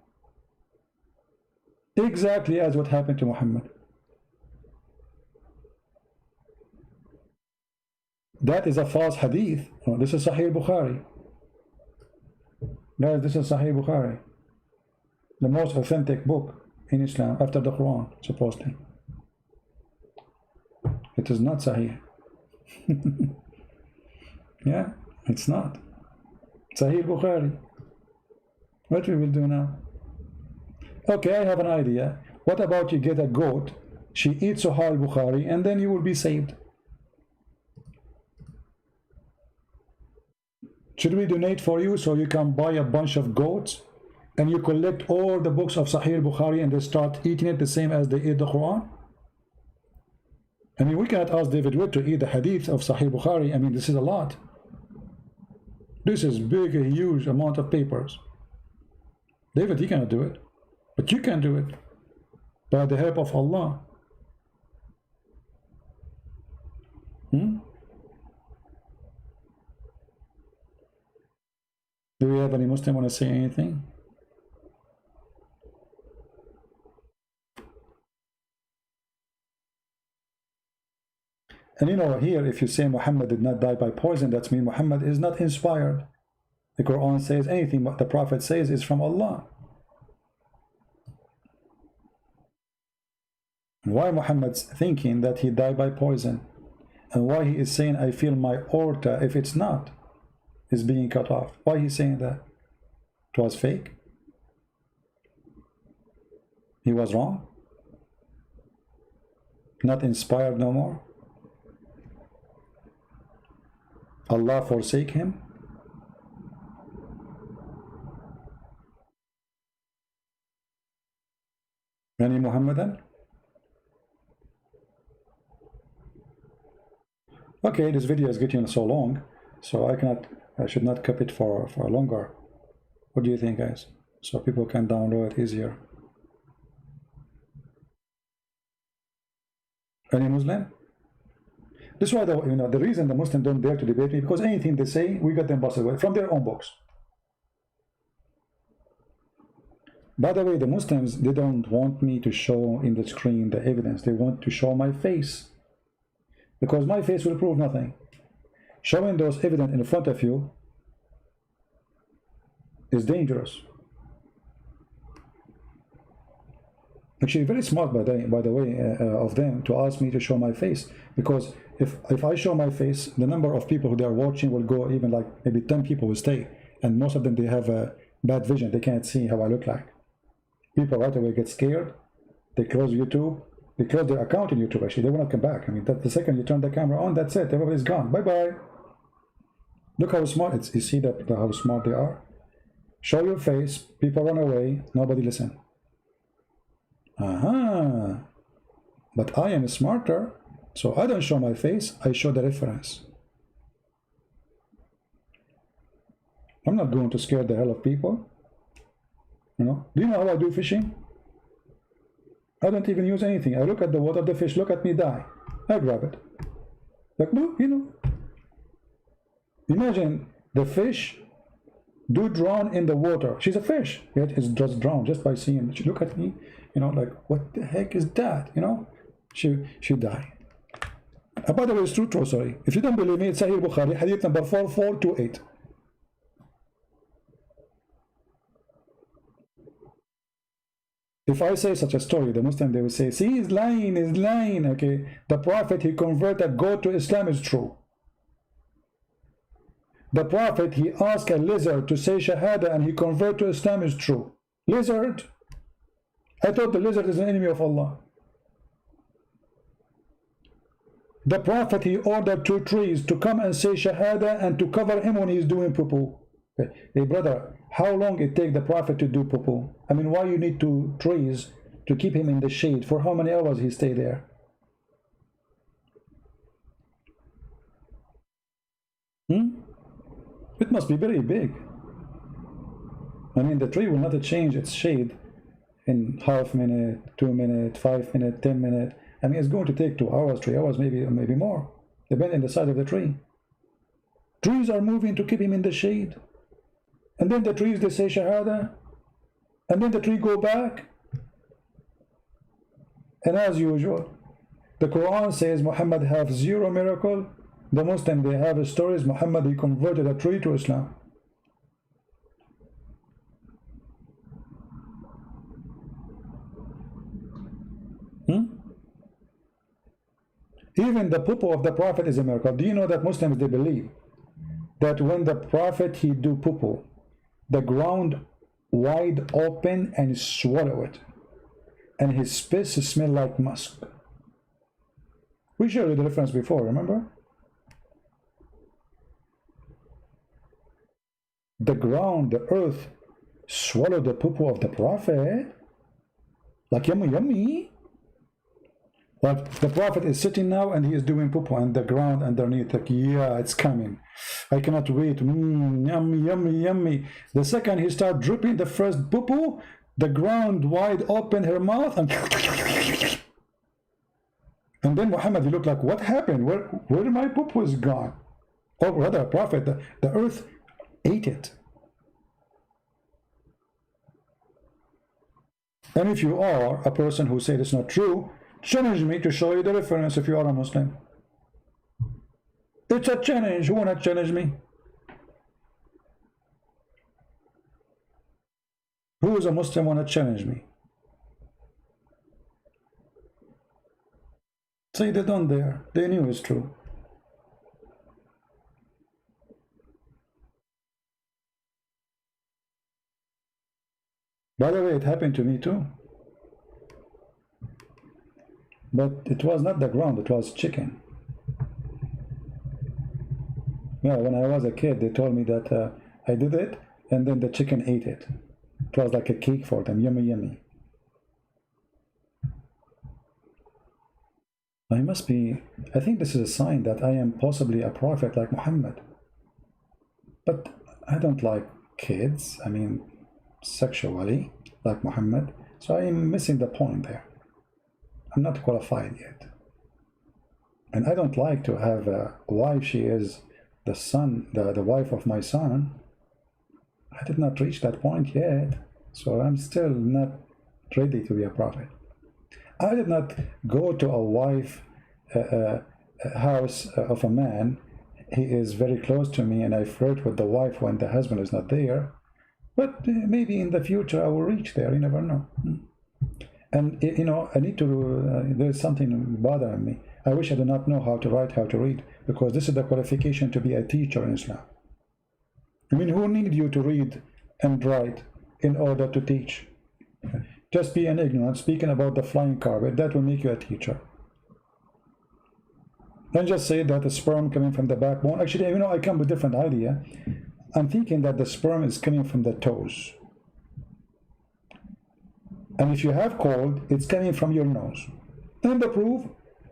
Exactly as what happened to Muhammad. That is a false hadith. Oh, this is Sahih Bukhari. Guys, this is Sahih Bukhari. The most authentic book in Islam after the Quran, supposedly. It is not Sahih. Yeah, it's not. Sahih Bukhari. What we will do now? Okay, I have an idea. What about you get a goat, she eats Sahih Bukhari, and then you will be saved. Should we donate for you so you can buy a bunch of goats and you collect all the books of Sahih Bukhari and they start eating it the same as they eat the Quran? I mean, we cannot ask David Wood to eat the hadith of Sahih Bukhari. I mean, this is a lot. This is big, a huge amount of papers. David, he cannot do it. But you can do it. By the help of Allah. Do we have any Muslim want to say anything? And you know, here, if you say Muhammad did not die by poison, that means Muhammad is not inspired. The Quran says anything what the Prophet says is from Allah. And why Muhammad's thinking that he died by poison? And why he is saying, I feel my aorta, if it's not, is being cut off? Why he's saying that? It was fake? He was wrong? Not inspired no more? Allah forsake him? Any Muhammadan? Okay, this video is getting so long, so I should not keep it for longer. What do you think, guys? So people can download it easier. Any Muslim? This is why the reason the Muslims don't dare to debate me, because anything they say, we got them busted away from their own books. By the way, the Muslims, they don't want me to show in the screen the evidence. They want to show my face, because my face will prove nothing. Showing those evidence in front of you is dangerous. Actually, very smart by the way of them to ask me to show my face, because if I show my face, the number of people who they are watching will go, even like maybe 10 people will stay, and most of them, they have a bad vision. They can't see how I look like. People right away get scared. They close YouTube. They close their account in YouTube. Actually, they will not come back. I mean, that the second you turn the camera on, that's it. Everybody's gone. Bye bye. Look how smart it's. You see that how smart they are. Show your face. People run away. Nobody listen. But I am smarter, so I don't show my face. I show the reference. I'm not going to scare the hell of people. You know? Do you know how I do fishing? I don't even use anything. I look at the water, the fish look at me, die. I grab it. Like, no, you know. Imagine the fish do drown in the water. She's a fish, yet it's just drowned just by seeing. She look at me, you know, like, what the heck is that? You know, she die. By the way, it's true, sorry. If you don't believe me, it's Sahih Bukhari, hadith number 4428. If I say such a story, the Muslim, they will say, see, he's lying, okay. The Prophet, he converted, go to Islam is true. The Prophet, he asked a lizard to say Shahada and he converted to Islam is true. Lizard? I thought the lizard is an enemy of Allah. The Prophet, he ordered 2 trees to come and say Shahada and to cover him when he's doing poo-poo. Hey brother, how long it take the Prophet to do poo-poo? I mean, why you need 2 trees to keep him in the shade? For how many hours he stay there? It must be very big. I mean, the tree will not change its shade in half minute, 2 minutes, 5 minutes, 10 minutes. I mean, it's going to take 2 hours, 3 hours, maybe more, depending on the size of the tree. Trees are moving to keep him in the shade. And then the trees, they say Shahada. And then the tree go back. And as usual, the Quran says Muhammad have 0 miracle. The Muslim, they have stories. Muhammad, he converted a tree to Islam. Even the poo-poo of the Prophet is a miracle. Do you know that Muslims, they believe that when the Prophet, he do poo-poo, the ground wide open and swallow it, and his spit smell like musk. We showed you the reference before, remember? The ground, the earth, swallowed the poo-poo of the Prophet like yummy yummy. Like the Prophet is sitting now and he is doing poo on the ground underneath, like, yeah, it's coming. I cannot wait. Yummy, yummy, yummy. The second he start dripping the first poo, the ground wide open her mouth and and then Muhammad, he looked like, what happened? Where my poo is gone? Or rather, Prophet, the earth ate it. And if you are a person who said it's not true, challenge me to show you the reference if you are a Muslim. It's a challenge. Who wanna challenge me? Who is a Muslim wanna challenge me? See, they don't dare. They knew it's true. By the way, it happened to me too. But it was not the ground, it was chicken. Yeah, when I was a kid, they told me that I did it, and then the chicken ate it. It was like a cake for them, yummy, yummy. I think this is a sign that I am possibly a prophet like Muhammad. But I don't like kids, I mean, sexually, like Muhammad. So I am missing the point there. I'm not qualified yet. And I don't like to have a wife, she is the wife of my son. I did not reach that point yet. So I'm still not ready to be a prophet. I did not go to a wife house of a man. He is very close to me and I flirt with the wife when the husband is not there. But maybe in the future I will reach there, you never know. And you know, I need to, there's something bothering me. I wish I did not know how to write, how to read, because this is the qualification to be a teacher in Islam. I mean, who need you to read and write in order to teach? Just be an ignorant, speaking about the flying carpet, that will make you a teacher. Don't just say that the sperm coming from the backbone. Actually, you know, I come with a different idea. I'm thinking that the sperm is coming from the toes. And if you have cold, it's coming from your nose. And the proof,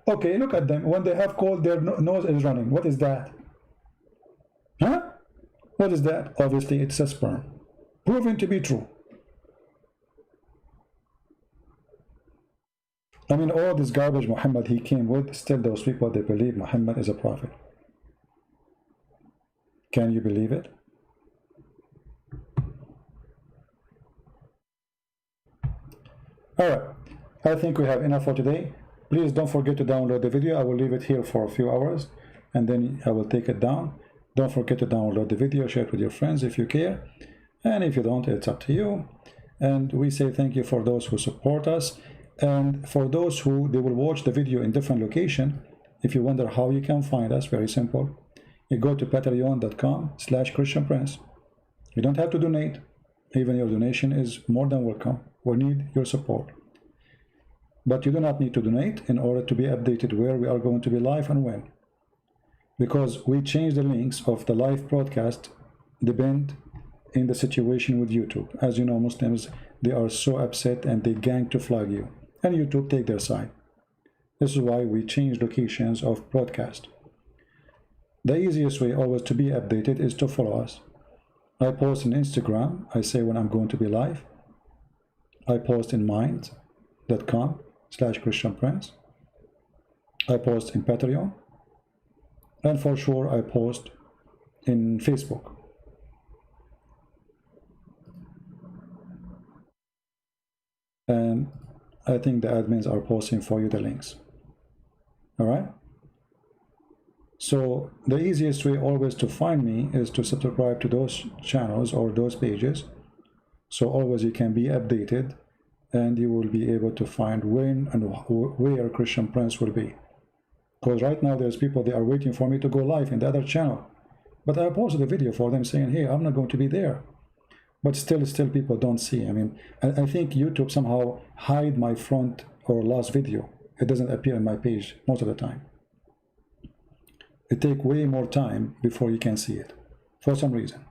okay, look at them. When they have cold, their nose is running. What is that? Huh? What is that? Obviously, it's a sperm. Proven to be true. I mean, all this garbage Muhammad he came with, still those people, they believe Muhammad is a prophet. Can you believe it? Alright, I think we have enough for today. Please don't forget to download the video. I will leave it here for a few hours and then I will take it down. Don't forget to download the video, share it with your friends if you care. And if you don't, it's up to you. And we say thank you for those who support us. And for those who they will watch the video in different location, if you wonder how you can find us, very simple. You go to patreon.com/ChristianPrince. You don't have to donate. Even your donation is more than welcome. We need your support. But you do not need to donate in order to be updated where we are going to be live and when. Because we change the links of the live broadcast depend in the situation with YouTube. As you know, Muslims, they are so upset and they gang to flag you. And YouTube take their side. This is why we change locations of broadcast. The easiest way always to be updated is to follow us. I post on Instagram, I say when I'm going to be live. I post in mind.com/ChristianPrince. I post in Patreon. And for sure, I post in Facebook. And I think the admins are posting for you the links. All right? So the easiest way always to find me is to subscribe to those channels or those pages. So always you can be updated and you will be able to find when and where Christian Prince will be. Because right now there's people, they are waiting for me to go live in the other channel. But I posted a video for them saying, hey, I'm not going to be there. But still people don't see. I mean, I think YouTube somehow hide my front or last video. It doesn't appear on my page most of the time. It takes way more time before you can see it, for some reason.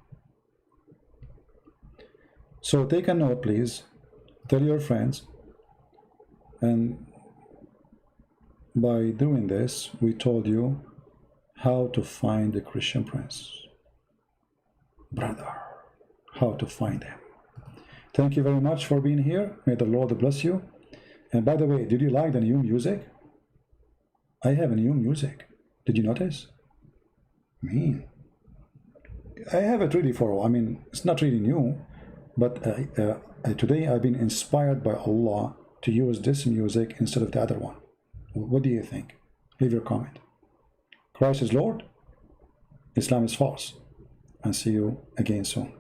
So take a note, please. Tell your friends. And by doing this, we told you how to find the Christian prince. Brother, how to find him. Thank you very much for being here. May the Lord bless you. And by the way, did you like the new music? I have a new music. Did you notice? Me. I have it ready for, I mean, it's not really new, but today I've been inspired by Allah to use this music instead of the other one. What do you think? Leave your comment. Christ is Lord. Islam is false. And see you again soon.